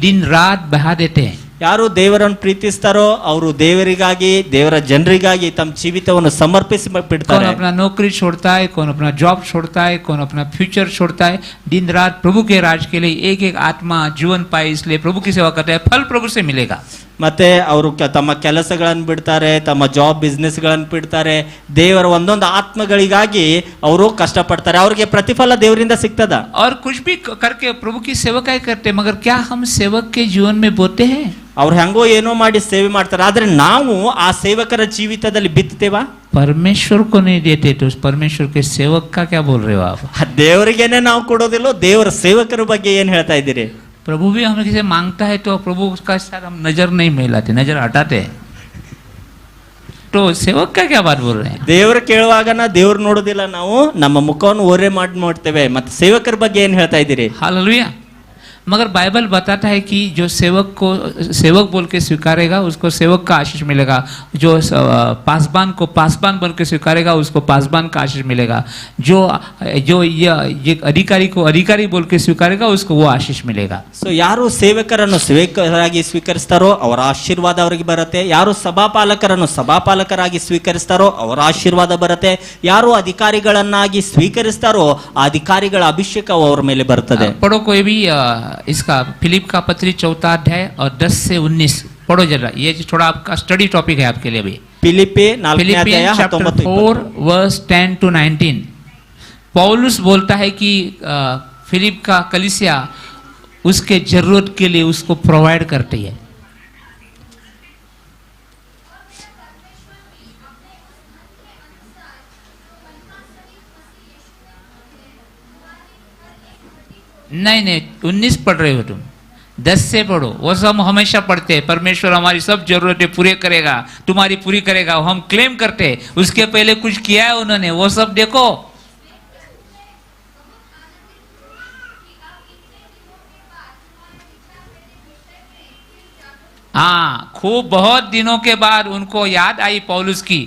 दिन रात बहा देते हैं। ಯಾರು ದೇವರನ್ನು ಪ್ರೀತಿಸ್ತಾರೋ ಅವರು ದೇವರಿಗಾಗಿ, ದೇವರ ಜನರಿಗಾಗಿ ತಮ್ಮ ಜೀವಿತವನ್ನು ಸಮರ್ಪಿಸಿ कौन ಬಿಡ್ತಾರೆ. अपना नौकरी छोड़ता है, कौन अपना जॉब छोड़ता है, कौन अपना फ्यूचर छोड़ता है, दिन रात प्रभु के राज के लिए एक एक आत्मा जीवन पाए, इसलिए प्रभु की सेवा करता है, फल प्रभु से मिलेगा। ಮತ್ತೆ ಅವರು ತಮ್ಮ ಕೆಲಸಗಳನ್ನು ಬಿಡ್ತಾರೆ, ತಮ್ಮ ಜಾಬ್ ಬಿಸ್ನೆಸ್ಗಳನ್ನು ಬಿಡ್ತಾರೆ, ದೇವರ ಒಂದೊಂದು ಆತ್ಮಗಳಿಗಾಗಿ ಅವರು ಕಷ್ಟಪಡ್ತಾರೆ. ಅವ್ರಿಗೆ ಪ್ರತಿಫಲ ದೇವರಿಂದ ಸಿಗ್ತದ. और कुछ भी करके प्रभु की सेवकाई करते, मगर क्या हम सेवक के जीवन में बोते हैं? ಅವ್ರು ಹೆಂಗೋ ಏನೋ ಮಾಡಿ ಸೇವೆ ಮಾಡ್ತಾರೆ, ಆದ್ರೆ ನಾವು ಆ ಸೇವಕರ ಜೀವಿತದಲ್ಲಿ ಬಿತ್ತುತ್ತೇವಾ? परमेश्वर को नहीं देते तो उस परमेश्वर के सेवक का क्या बोल रहे हो आप? ದೇವರಿಗೇನೆ ನಾವು ಕೊಡೋದಿಲ್ಲ, ದೇವರ ಸೇವಕರ ಬಗ್ಗೆ ಏನ್ ಹೇಳ್ತಾ ಇದ್ದೀರಿ? प्रभु भी हमें किसी मांगता है तो प्रभु उसका साथ हम नजर नहीं मिलाते, नजर हटाते हैं। तो सेवक का क्या बात बोल रहे हैं? ದೇವರು ಕೇಳುವಾಗನ ದೇವ್ರು ನೋಡೋದಿಲ್ಲ, ನಾವು ನಮ್ಮ ಮುಖವನ್ನು ಓರೆ ಮಾಡಿ ನೋಡ್ತೇವೆ. ಮತ್ತೆ ಸೇವಕರ ಬಗ್ಗೆ ಏನ್ ಹೇಳ್ತಾ ಇದ್ದೀರಿ? हालेलुया। मगर बाइबल बताता है कि जो सेवक को सेवक बोल के स्वीकारेगा उसको सेवक का आशीष मिलेगा, जो पासबान को पासबान बोल के स्वीकारेगा उसको पासबान का आशीष मिलेगा, जो जो ये अधिकारी को अधिकारी बोल के स्वीकारेगा उसको वो आशीष मिलेगा। ಸೊ ಯಾರು ಸೇವಕರನ್ನು ಸೇವಕರಾಗಿ ಸ್ವೀಕರಿಸ್ತಾರೋ ಅವರ ಆಶೀರ್ವಾದ ಅವರಿಗೆ ಬರುತ್ತೆ. ಯಾರು ಸಭಾಪಾಲಕರನ್ನು ಸಭಾಪಾಲಕರಾಗಿ ಸ್ವೀಕರಿಸ್ತಾರೋ ಅವರ ಆಶೀರ್ವಾದ ಬರುತ್ತೆ. ಯಾರು ಅಧಿಕಾರಿಗಳನ್ನಾಗಿ ಸ್ವೀಕರಿಸ್ತಾರೋ ಆ ಅಧಿಕಾರಿಗಳ ಅಭಿಷೇಕ ಅವರ ಮೇಲೆ ಬರ್ತದೆ. पढ़ो कोई भी इसका फिलिप का पत्री 4 अध्याय और 10 से 19 पढ़ो जरा, ये थोड़ा आपका स्टडी टॉपिक है आपके लिए भी। ಫಿಲಿಪ್ಪಿ 4ನೇ ಅಧ್ಯಾಯ फिलिपियंस चैप्टर 19-20. 4 वर्स 10 to 19 पौलुस बोलता है कि फिलिप का कलीसिया उसके जरूरत के लिए उसको प्रोवाइड करती है। नहीं 19 पढ़ रहे हो तुम, 10 से पढ़ो। वो सब हम हमेशा पढ़ते हैं, परमेश्वर हमारी सब जरूरतें पूरे करेगा, तुम्हारी पूरी करेगा, हम क्लेम करते हैं। उसके पहले कुछ किया है उन्होंने, वो सब देखो। हाँ, खूब बहुत दिनों के बाद उनको याद आई पौलुस की,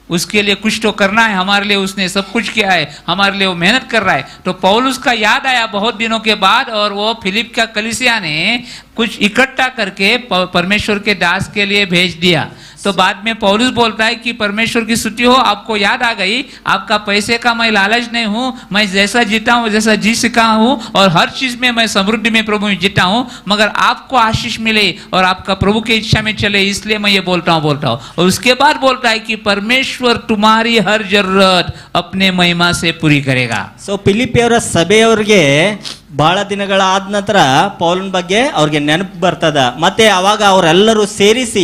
उसके लिए कुछ तो करना है, हमारे लिए उसने सब कुछ किया है, हमारे लिए वो मेहनत कर रहा है। तो पौलुस का याद आया बहुत दिनों के बाद, और वो फिलिप का कलीसिया ने कुछ इकट्ठा करके परमेश्वर के दास के लिए भेज दिया। तो बाद में पौलुस बोलता है कि परमेश्वर की स्तुति हो, आपको याद आ गई, आपका पैसे का मैं लालच नहीं हूँ, मैं जैसा जीता हूँ जैसा जी सका हूँ, और हर चीज में मैं समृद्धि में प्रभु में जीता हूँ, मगर आपको आशीष मिले और आपका प्रभु की इच्छा में चले, इसलिए मैं ये बोलता हूँ। और उसके बाद बोलता है कि परमेश्वर तुम्हारी हर जरूरत अपने महिमा से पूरी करेगा। ಸೊ ಫಿಲಿಪಿಯವರ ಸಭೆಯವ್ರಿಗೆ ಬಹಳ ದಿನಗಳ ಆದ ನಂತರ ಪೌಲನ್ ಬಗ್ಗೆ ಅವ್ರಿಗೆ ನೆನಪು ಬರ್ತದ. ಮತ್ತೆ ಅವಾಗ ಅವರೆಲ್ಲರೂ ಸೇರಿಸಿ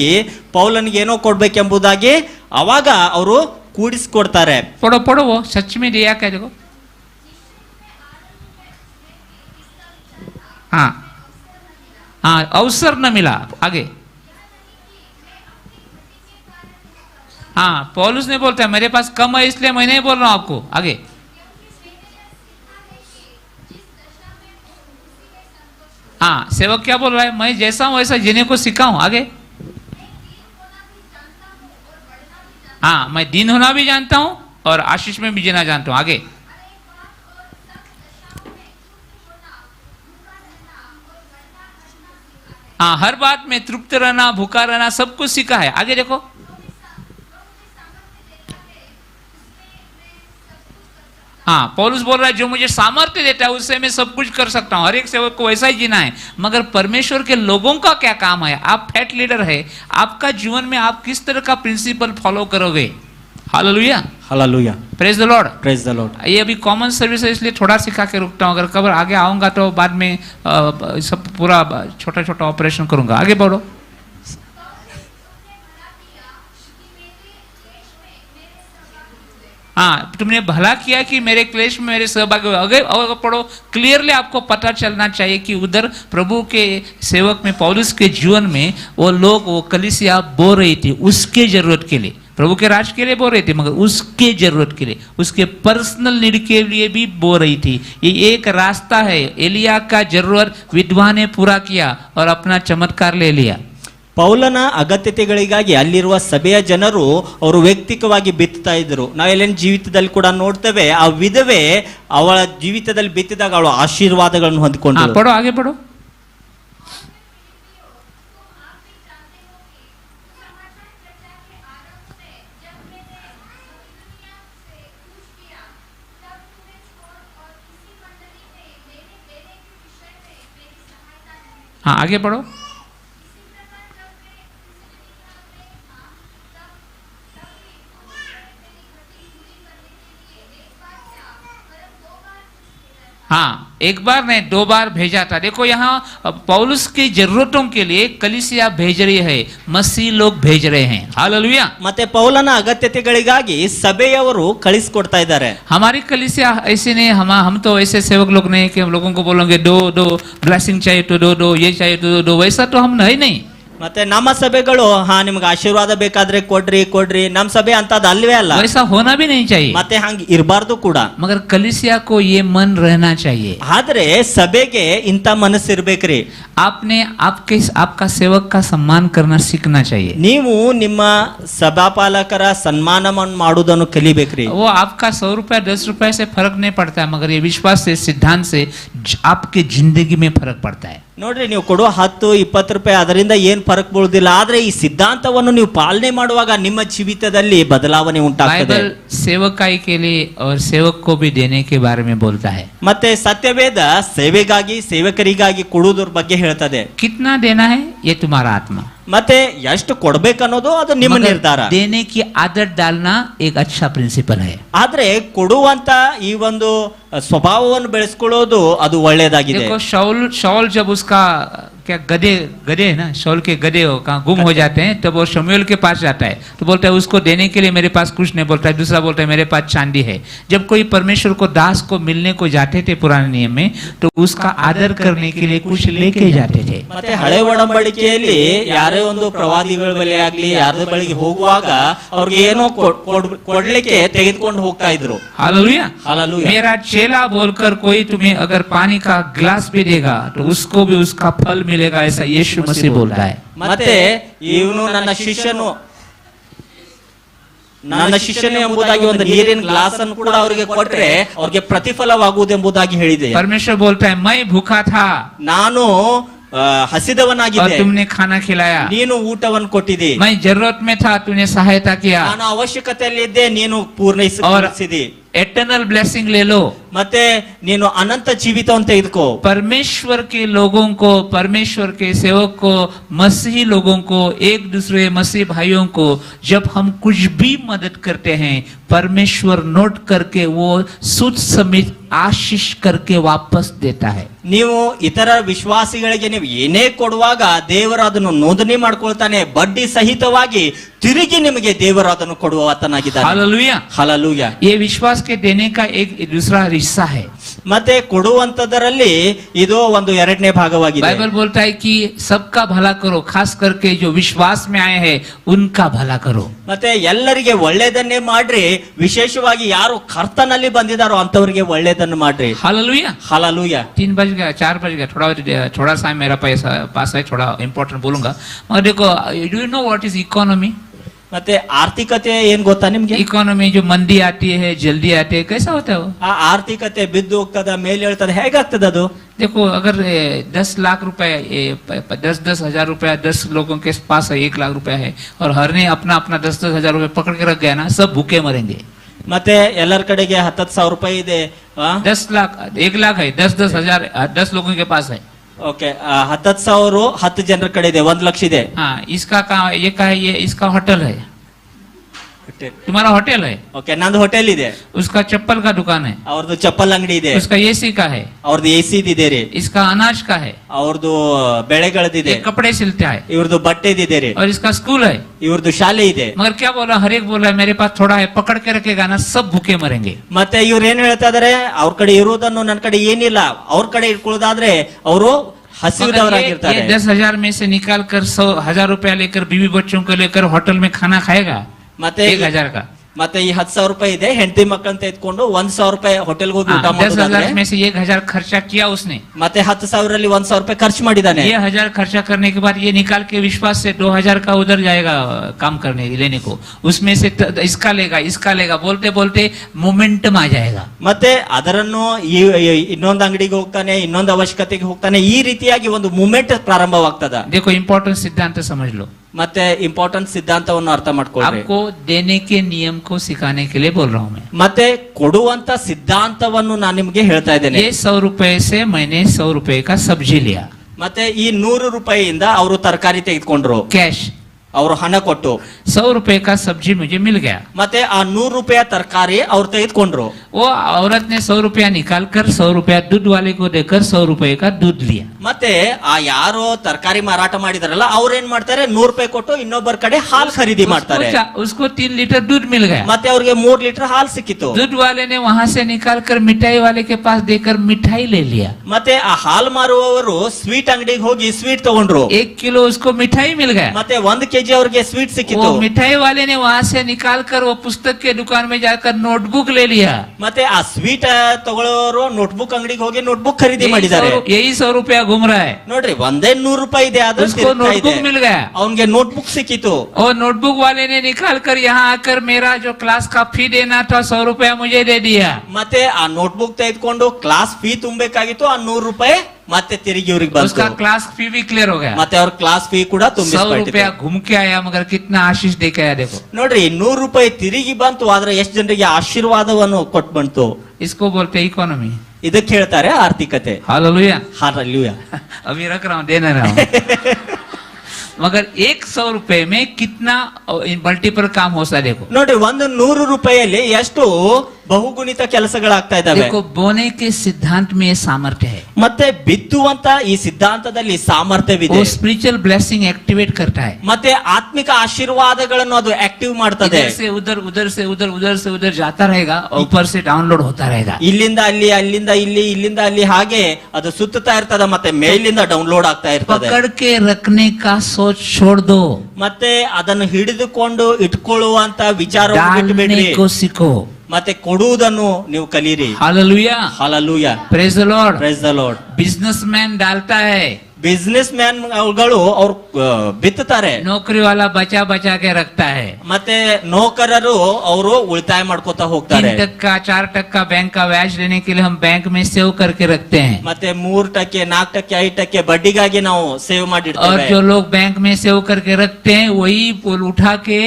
ಪೌಲನ್ಗೆ ಏನೋ ಕೊಡ್ಬೇಕೆಂಬುದಾಗಿ ಅವಾಗ ಅವರು ಕೂಡಿಸ್ಕೊಡ್ತಾರೆ. पढ़ो पढ़ो, वो सच में दिया क्या देखो। हाँ हाँ, अवसर न मिला, आगे। हाँ, पौलुस ने बोलता है मेरे पास कम है इसलिए मैं नहीं बोल रहा हूं आपको, आगे। हाँ, सेवक क्या बोल रहा है, मैं जैसा हूं वैसा जीने को सीखा हूं, आगे। हाँ, मैं दीन होना भी जानता हूं और आशीष में भी जीना जानता हूं, आगे। हाँ, हर बात में तृप्त रहना, भूखा रहना, सब कुछ सीखा है, आगे देखो। हाँ, पौलुस बोल रहा है जो मुझे सामर्थ्य देता है उससे मैं सब कुछ कर सकता हूँ, हर एक सेवक को वैसा ही जीना है। मगर परमेश्वर के लोगों का क्या काम है? आप फैट लीडर है, आपका जीवन में आप किस तरह का प्रिंसिपल फॉलो करोगे? Hallelujah, hallelujah, praise the Lord, praise the Lord. ये अभी कॉमन सर्विस है इसलिए थोड़ा सिखा के रुकता हूँ, अगर कब आगे आऊंगा तो बाद में सब पूरा छोटा छोटा ऑपरेशन करूंगा, आगे बढ़ो। हाँ, तुमने भला किया कि मेरे क्लेश में मेरे सहभागी हुए। अगर पढ़ो, क्लियरली आपको पता चलना चाहिए कि उधर प्रभु के सेवक में पौलुस के जीवन में वो लोग, वो कलीसिया बो रही थी उसके जरूरत के लिए, प्रभु के राज के लिए बो रही थी, मगर उसके जरूरत के लिए, उसके पर्सनल नीड के लिए भी बो रही थी। ये एक रास्ता है, एलिया का जरूरत विधवा ने पूरा किया और अपना चमत्कार ले लिया। ಪೌಲನ ಅಗತ್ಯತೆಗಳಿಗಾಗಿ ಅಲ್ಲಿರುವ ಸಭೆಯ ಜನರು ಅವರು ವೈಯಕ್ತಿಕವಾಗಿ ಬಿತ್ತುತ್ತಾ ಇದ್ರು. ನಾವೆಲ್ಲ ಜೀವಿತದಲ್ಲಿ ಕೂಡ ನೋಡ್ತೇವೆ, ಆ ವಿಧವೆ ಅವಳ ಜೀವಿತದಲ್ಲಿ ಬಿತ್ತಿದಾಗ ಅವಳು ಆಶೀರ್ವಾದಗಳನ್ನು ಹೊಂದಿಕೊಂಡು. ಪಡೋ, ಹಾಗೆ ಪಡೋ. हाँ, आगे बढ़ो. हाँ, एक बार नहीं 2 बार भेजा था। देखो यहाँ पौलुस की जरूरतों के लिए कलीसिया भेज रही है, मसीह लोग भेज रहे हैं। हालेलुया। ಮತ್ತೆ ಪೌಲನ ಅಗತ್ಯತೆಗಳಿಗಾಗಿ ಸಭೆಯವರು ಕಳಿಸ್ಕೊಡ್ತಾ ಇದ್ದಾರೆ. हमारी कलीसिया ऐसे नहीं, हम तो ऐसे सेवक लोग नहीं कि हम लोगों को बोलेंगे दो ब्लेसिंग चाहिए तो दो ये चाहिए तो दो, वैसा तो हम नहीं। ಮತ್ತೆ ನಮ್ಮ ಸಭೆಗಳು ನಿಮ್ಗೆ ಆಶೀರ್ವಾದ ಬೇಕಾದ್ರೆ ಕೊಡ್ರಿ ನಮ್ಮ ಸಭೆ ಅಂತದ್ ಅಲ್ವೇ ಅಲ್ಲ, वैसा होना भी नहीं चाहिए। ಮತ್ತೆ ಹಂಗ ಇರಬಾರ್ದು ಕೂಡ. मगर कलीसिया को ये मन रहना चाहिए। ಆದ್ರೆ ಸಭೆಗೆ ಇಂಥ ಮನಸ್ಸು ಇರ್ಬೇಕ್ರಿ. आपने आपका सेवक का सम्मान करना सीखना चाहिए। ನೀವು ನಿಮ್ಮ ಸಭಾಪಾಲಕರ ಸನ್ಮಾನ ಮಾಡುವುದನ್ನು ಕಲಿಬೇಕ್ರಿ. वो आपका 100 रुपया 10 रुपया से फर्क नहीं पड़ता है, मगर ये विश्वास से सिद्धांत से आपके जिंदगी में फर्क पड़ता है। ನೋಡ್ರಿ, ನೀವು ಕೊಡುವ 10-20 ರೂಪಾಯಿ ಅದರಿಂದ ಏನ್ ಫರಕ್ ಬೀಳುದಿಲ್ಲ, ಆದ್ರೆ ಈ ಸಿದ್ಧಾಂತವನ್ನು ನೀವು ಪಾಲನೆ ಮಾಡುವಾಗ ನಿಮ್ಮ ಜೀವಿತದಲ್ಲಿ ಬದಲಾವಣೆ ಉಂಟಾಗ್ತದೆ. बाइबल सेवकाई के लिए और सेवक को भी देने के बारे में बोलता है। ಮತ್ತೆ ಸತ್ಯವೇದ ಸೇವೆಗಾಗಿ ಸೇವಕರಿಗಾಗಿ ಕೊಡುವುದರ ಬಗ್ಗೆ ಹೇಳ್ತದೆ. कितना देना है ये तुम्हारा आत्मा, ಮತ್ತೆ ಎಷ್ಟು ಕೊಡ್ಬೇಕನ್ನೋದು ಅದು ನಿಮ್ಮ मगर ನಿರ್ಧಾರ. देने की आदत डालना एक अच्छा प्रिंसिपल है। ಆದ್ರೆ ಕೊಡುವಂತ ಈ ಒಂದು ಸ್ವಭಾವವನ್ನು ಬೆಳೆಸ್ಕೊಳ್ಳೋದು ಅದು ಒಳ್ಳೆಯದಾಗಿದೆ. देखो शाऊल जब उसका क्या गधे है ना, शाऊल के गधे कहाँ गुम हो जाते हैं, तब वो शमूएल के पास जाता है तो बोलता है उसको देने के लिए मेरे पास कुछ नहीं, बोलता है दूसरा बोलता है मेरे पास चांदी है। जब कोई परमेश्वर को दास को मिलने को जाते थे पुराने नियम में, तो उसका आदर करने के लिए कुछ लेके जाते थे। ಮತ್ತೆ ಹಳೆ ಒಡಂಬಡಿಕೆಯಲ್ಲಿ ಯಾರೇ ಒಂದು ಪ್ರವಾದಿಗಳ ಬಳಿ ಆಗ್ಲಿ ಯಾರ ಬಳಿಗೆ ಹೋಗುವಾಗ ಅವ್ರಿಗೆ ಏನೋ ಕೊಡ್ಲಿಕ್ಕೆ ತೆಗೆದುಕೊಂಡು ಹೋಗ್ತಾ ಇದ್ರು. हालेलुया। हालेलुया। मेरा चेला बोलकर कोई तुम्हें अगर पानी का ग्लास भी देगा तो उसको भी उसका फल मिलेगा, ऐसा यीशु मसीह बोलता है। ಮತ್ತೆ ಇವನು ನನ್ನ ಶಿಷ್ಯನು ಎಂಬುದಾಗಿ ಒಂದು ನೀರಿನ ಗ್ಲಾಸ್ ಅನ್ನು ಕೂಡ ಅವರಿಗೆ ಕೊಟ್ರೆ ಅವ್ರಿಗೆ ಪ್ರತಿಫಲವಾಗುವುದೆಂಬುದಾಗಿ ಹೇಳಿದೆ. परमेश्वर बोलता है मैं भूखा था, ನಾನು ಹಸಿದವನಾಗಿದ್ದೆ, और तुमने खाना खिलाया। ನೀನು ಊಟವನ್ನು ಕೊಟ್ಟಿದಿ. मैं जरूरत में था, तूने सहायता किया। ನಾನು ಅವಶ್ಯಕತೆಯಲ್ಲಿದ್ದೆ, ನೀನು ಪೂರ್ಣೈಸಿದಿ. एटर्नल ब्लेसिंग ले लो। ಮತ್ತೆ ನೀನು ಅನಂತ ಜೀವಿತವನ್ನು ತೆಗೆದುಕೋ. परमेश्वर के लोगों को, परमेश्वर के सेवक को, मसीही लोगों को, एक दूसरे मसीह भाइयों को जब हम कुछ भी मदद करते हैं, परमेश्वर नोट करके वो सुध समेत आशीष करके वापस देता है। ನೀವು ಇತರ ವಿಶ್ವಾಸಿಗಳಿಗೆ ನೀವು ಏನೇ ಕೊಡುವಾಗ ದೇವರು ಅದನ್ನು ನೋಂದಣಿ ಮಾಡ್ಕೊಳ್ತಾನೆ, ಬಡ್ಡಿ ಸಹಿತವಾಗಿ ತಿರುಗಿ ನಿಮಗೆ ದೇವರು ಅದನ್ನು ಕೊಡುವ ಆತನಾಗಿದ್ದಾನೆ. हालेलुया। हालेलुया। ये विश्वास के देने का एक दूसरा हिस्सा है। ಮತ್ತೆ ಕೊಡುವಂತದರಲ್ಲಿ ಇದು ಒಂದು ಎರಡನೇ ಭಾಗವಾಗಿದೆ. बाइबल बोलता है कि सबका भला करो, खास करके जो विश्वास में आए हैं उनका भला करो। ಮತ್ತೆ ಎಲ್ಲರಿಗೆ ಒಳ್ಳೆಯದನ್ನೇ ಮಾಡ್ರಿ, ವಿಶೇಷವಾಗಿ ಯಾರು ಕರ್ತನಲ್ಲಿ ಬಂದಿದಾರೋ ಅಂತವರಿಗೆ ಒಳ್ಳೆಯದನ್ನು ಮಾಡ್ರಿ. हालेलुया। हालेलुया। 3 बज गया, 4 बज गया, थोड़ा सा मेरा पास है, थोड़ा इंपॉर्टेंट बोलूंगा। मगर देखो, do you know what is economy? ಮತ್ತೆ ಆರ್ಥಿಕತೆ ಏನ್ ಗೊತ್ತಾ ನಿಮ್ಗೆ? इकोनॉमी जो मंदी आती है, जल्दी आती है, कैसा होता है वो? ಆ ಆರ್ಥಿಕತೆ ಬಿದ್ದು ಹೋಗ್ತದ, ಮೇಲೆ ಹೇಳ್ತದ, ಹೇಗಾಗ್ತದ ಅದು? देखो, अगर 10 लाख रुपए 10 हजार रुपया 10 लोगों के पास है, 1 लाख रुपया है, और हर ने अपना 10 हजार रुपये पकड़ के रख गया ना, सब भूखे मरेंगे। ಮತ್ತೆ ಎಲ್ಲರ ಕಡೆಗೆ 10,000 ರೂಪಾಯಿ ಇದೆ. 10 लाख 1 लाख है, 10 हजार 10 लोगों के पास है। ಓಕೆ, 10,000 10 ಜನರ ಕಡೆ ಇದೆ, 1 ಲಕ್ಷ ಇದೆ. हाँ, इसका कहाँ, ये का है, ये इसका होटल है, तुम्हारा होटल है। ಓಕೆ, ನಂದು ಹೋಟೆಲ್ ಇದೆ, उसका चप्पल का दुकान है, ಅವ್ರದ್ದು ಚಪ್ಪಲ್ ಅಂಗಡಿ ಇದೆ, उसका एसी का है, ಅವ್ರದ್ದು ಎಸಿ ಇದೆ ರೀ, इसका अनाज का है, ಅವ್ರದ್ದು ಬೆಳೆಗಳದಿದೆ, ये कपड़े सिलता है, ಇವ್ರದ್ದು ಬಟ್ಟೆದಿದೆ ರೀ, और इसका स्कूल है। ಇವ್ರದ್ದು ಶಾಲೆ ಇದೆ. मगर क्या बोला, हर एक बोला मेरे पास थोड़ा है, पकड़ के रखेगा ना, सब भूखे मरेंगे। ಮತ್ತೆ ಇವ್ರು ಏನ್ ಹೇಳ್ತಾ ಇದಾರೆ, ಅವ್ರ ಕಡೆ ಇರುವುದನ್ನು ನನ್ನ ಕಡೆ ಏನಿಲ್ಲ, ಅವ್ರ ಕಡೆ ಇಟ್ಕೊಳ್ಳೋದಾದ್ರೆ ಅವರು ಹಸಿದವರಾಗಿರ್ತಾರೆ. 10 हजार में से निकाल कर 100 हजार रुपया लेकर बीवी बच्चों को लेकर होटल में खाना खाएगा, ಮತ್ತೆ 1 हजार का। ಮತ್ತೆ ಈ 10,000 ರೂಪಾಯಿ ಇದೆ, ಹೆಂಡತಿ ಮಕ್ಕಳಂತ ಎತ್ಕೊಂಡು 1,000 ರೂಪಾಯಿ ಹೋಟೆಲ್ಗೆ ಹೋಗಿ ಊಟ 10 ಮಾಡೋದಾದ್ರೆ, हजार में से 1 हजार खर्चा किया उसने, ಮತ್ತೆ 10,000 ರಲ್ಲಿ 1,000 ರೂಪಾಯಿ ಖರ್ಚು ಮಾಡಿದಾನೆ. ये 1000 खर्चा करने के बाद ये निकाल के विश्वास से 2000 का उधर जाएगा काम करने लेने को, उसमें से इसका लेगा बोलते बोलते मोमेंटम आ जाएगा। ಮತ್ತೆ ಅದರನ್ನು ಇನ್ನೊಂದು ಅಂಗಡಿಗೆ ಹೋಗ್ತಾನೆ, ಇನ್ನೊಂದು ಅವಶ್ಯಕತೆಗೆ ಹೋಗ್ತಾನೆ, ಈ ರೀತಿಯಾಗಿ ಒಂದು ಮೂಮೆಂಟ್ ಪ್ರಾರಂಭವಾಗ್ತದ. देखो, इंपॉर्टेंट सिद्धांत समझ लो। ಮತ್ತೆ ಇಂಪಾರ್ಟೆಂಟ್ ಸಿದ್ಧಾಂತವನ್ನು ಅರ್ಥ ಮಾಡ್ಕೊಳ್ಳಿ. आपको देने के नियम को सिखाने के लिए बोल रहा हूँ मैं। ಮತ್ತೆ ಕೊಡುವಂತ ಸಿದ್ಧಾಂತವನ್ನು ನಾನು ನಿಮ್ಗೆ ಹೇಳ್ತಾ ಇದ್ದೇನೆ. ये 100 रुपए से मैंने 100 रुपए का सब्जी लिया, ಮತ್ತೆ ಈ 100 ರೂಪಾಯಿಯಿಂದ ಅವರು ತರಕಾರಿ ತೆಗೆದುಕೊಂಡ್ರು, कैश। ಅವರು ಹಣ ಕೊಟ್ಟು 100 रुपए का सब्जी मुझे मिल गया। ಮತ್ತೆ ಆ 100 ರೂಪಾಯಿ ತರಕಾರಿ ಅವ್ರು ತೆಗೆದುಕೊಂಡ್ರು. वो औरत ने 100 रुपया निकाल कर 100 रुपया दूध वाले को देकर 100 रुपए का दूध लिया। ಮತ್ತೆ ಆ ಯಾರೋ ತರಕಾರಿ ಮಾರಾಟ ಮಾಡಿದಾರಲ್ಲ ಅವ್ರ ಏನ್ ಮಾಡ್ತಾರೆ 100 ರೂಪಾಯಿ ಕೊಟ್ಟು ಇನ್ನೊಬ್ಬರ ಕಡೆ ಹಾಲು ಖರೀದಿ ಮಾಡ್ತಾರೆ. उसको 3 लीटर दूध मिल गया। ಮತ್ತೆ ಅವ್ರಿಗೆ 3 ಲೀಟರ್ ಹಾಲು ಸಿಕ್ಕಿತು. दूध वाले ने वहां से निकाल कर मिठाई वाले के पास देकर मिठाई ले लिया। ಮತ್ತೆ ಆ ಹಾಲು ಮಾರುವವರು ಸ್ವೀಟ್ ಅಂಗಡಿಗೆ ಹೋಗಿ ಸ್ವೀಟ್ ತಗೊಂಡ್ರು. 1 किलो उसको मिठाई मिल गया। ಮತ್ತೆ 1 ಕೆಜಿ ಅವ್ರಿಗೆ ಸ್ವೀಟ್ ಸಿಕ್ಕಿತು. वो मिठाई वाले ने वहां से निकाल कर वो पुस्तक के दुकान में जाकर नोटबुक ले लिया। ಮತ್ತೆ ಆ ಸ್ವೀಟ್ ತಗೊಳ್ಳೋರು ನೋಟ್ಬುಕ್ ಅಂಗಡಿಗೆ ಹೋಗಿ ನೋಟ್ಬುಕ್ ಖರೀದಿ ಮಾಡಿದ್ದಾರೆ. यही 100 रुपया घूम रहा है। ನೋಡ್ರಿ ಒಂದೇ 100 ರೂಪಾಯಿ ಇದೆ ಆದ್ರೆ उसको नोटबुक मिल गया। ಅವನ್ಗೆ ನೋಟ್ಬುಕ್ ಸಿಕ್ಕಿತು. और नोटबुक वाले ने निकाल कर यहाँ आकर मेरा जो क्लास का फी देना था 100 रुपया मुझे दे दिया। ಮತ್ತೆ ಆ ನೋಟ್ಬುಕ್ ತೆಗೆದುಕೊಂಡು ಕ್ಲಾಸ್ ಫೀ ತುಂಬಬೇಕಾಗಿತ್ತು. ಆ 100 ರೂಪಾಯಿ ಮತ್ತೆ ತಿರುಗಿ ಇವ್ರಿಗೆ ಬಂತು. उसका क्लास फी भी क्लियर हो गया। ಮತ್ತೆ ಅವ್ರ ಕ್ಲಾಸ್ ಫೀ ಕೂಡ 100 रुपया घूम के आया मगर कितना आशीष दे के आया देखो। ನೋಡ್ರಿ 100 ರೂಪಾಯಿ ತಿರುಗಿ ಬಂತು ಆದ್ರೆ ಎಷ್ಟು ಜನರಿಗೆ ಆಶೀರ್ವಾದವನ್ನು ಕೊಟ್ಟು ಬಂತು. इसको बोलते इकोनॉमी। ಇದಕ್ಕೆ ಹೇಳ್ತಾರೆ ಆರ್ಥಿಕತೆ. हालेलुया। ಹಾಲೆಲೂಯಾ. अभी रख रहा हूँ देना रहा हूँ मगर 100 रुपए में कितना मल्टीपल काम हो सा देखो। ನೋಡ್ರಿ ಒಂದು 100 ರೂಪಾಯಿಯಲ್ಲಿ ಎಷ್ಟು ಬಹುಗುಣಿತ ಕೆಲಸಗಳಾಗ್ತಾ ಇದಾವೆ. देखो बोने के सिद्धांत में सामर्थ्य है। ಮತ್ತೆ ಬಿತ್ತುವಂತ ಈ ಸಿದ್ಧಾಂತದಲ್ಲಿ ಸಾಮರ್ಥ್ಯವಿದೆ. वो स्पिरिचुअल ब्लेसिंग एक्टिवेट करता है। ಮತ್ತೆ ಆತ್ಮಿಕ ಆಶೀರ್ವಾದಗಳನ್ನು ಅದು ಆಕ್ಟಿವ್ ಮಾಡ್ತದೆ. इधर से उधर उधर से उधर उधर से उधर जाता रहेगा और ऊपर से डाउनलोड होता रहेगा। ಇಲ್ಲಿಂದ ಅಲ್ಲಿ ಅಲ್ಲಿಂದ ಇಲ್ಲಿ ಇಲ್ಲಿಂದ ಅಲ್ಲಿ ಹಾಗೆ ಅದು ಸುತ್ತುತ್ತಾ ಇರ್ತದೆ. ಮತ್ತೆ ಮೇಲಿಂದ ಡೌನ್ಲೋಡ್ ಆಗ್ತಾ ಇರ್ತದೆ. पकड़ के रखने का सोच छोड़ दो। ಮತ್ತೆ ಅದನ್ನು ಹಿಡಿದುಕೊಂಡು ಇಟ್ಕೊಳ್ಳುವಂತ ವಿಚಾರವನ್ನು डालने ಬಿಟ್ಟುಬಿಡ್ರಿ. को सीखो। ಮತ್ತೆ ಕೊಡುವುದನ್ನು ನೀವು ಕಲೀರಿ. Hallelujah. Hallelujah. Praise the Lord. Praise the lord. Businessman डालता है। ಬಿಸ್ನೆಸ್ ಮ್ಯಾನ್ ಗಳು ಅವ್ರು ಬಿತ್ತುತ್ತಾರೆ. नौकरी वाला बचा बचा के रखता है। ಮತ್ತೆ ನೌಕರರು ಅವರು ಉಳಿತಾಯ ಮಾಡ್ಕೋತಾ ಹೋಗ್ತಾರೆ. 3% 4% बैंक का ब्याज लेने के लिए हम बैंक में सेव करके रखते हैं। ಮತ್ತೆ 3%, 4%, 5% ಬಡ್ಡಿಗಾಗಿ ನಾವು ಸೇವ್ और ಮಾಡಿಡ್ತೇವೆ. जो लोग बैंक में सेव करके रखते हैं वही उठा के